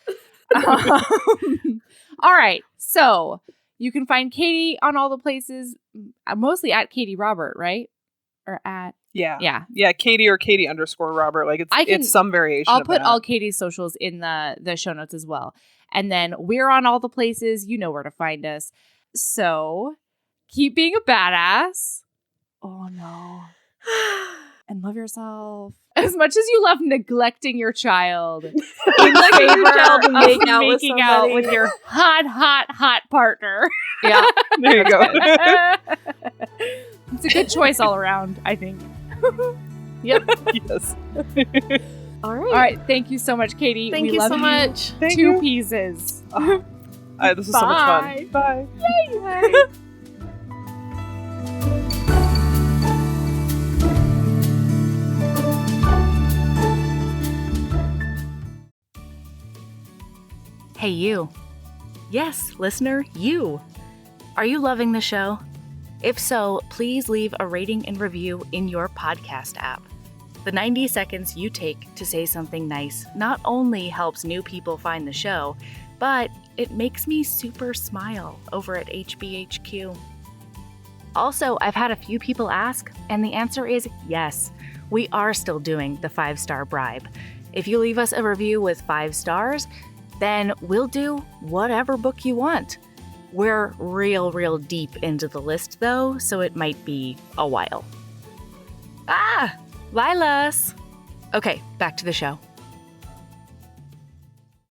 Speaker 1: All right. So you can find Katie on all the places, mostly at Katie Robert, right? Or at yeah,
Speaker 3: Katie or Katie _Robert. Like it's some variation.
Speaker 1: I'll put all Katie's socials in the show notes as well. And then we're on all the places. You know where to find us. So keep being a badass. Oh no. And love yourself as much as you love neglecting your child in favor of making out with your hot partner.
Speaker 3: Yeah, there you go.
Speaker 1: It's a good choice all around, I think.
Speaker 2: Yep.
Speaker 3: Yes.
Speaker 2: All
Speaker 1: right. Thank you so much, Katie.
Speaker 2: Thank you so much.
Speaker 3: Thank
Speaker 1: you.
Speaker 3: Two
Speaker 1: pieces.
Speaker 3: This is so much fun. Bye.
Speaker 1: Yay. Bye.
Speaker 4: Hey, you. Yes, listener, you. Are you loving the show? If so, please leave a rating and review in your podcast app. The 90 seconds you take to say something nice not only helps new people find the show, but it makes me super smile over at HBHQ. Also, I've had a few people ask, and the answer is yes. We are still doing the 5-star bribe. If you leave us a review with 5 stars, then we'll do whatever book you want. We're real deep into the list though, so it might be a while. Lilas! Okay, back to the show.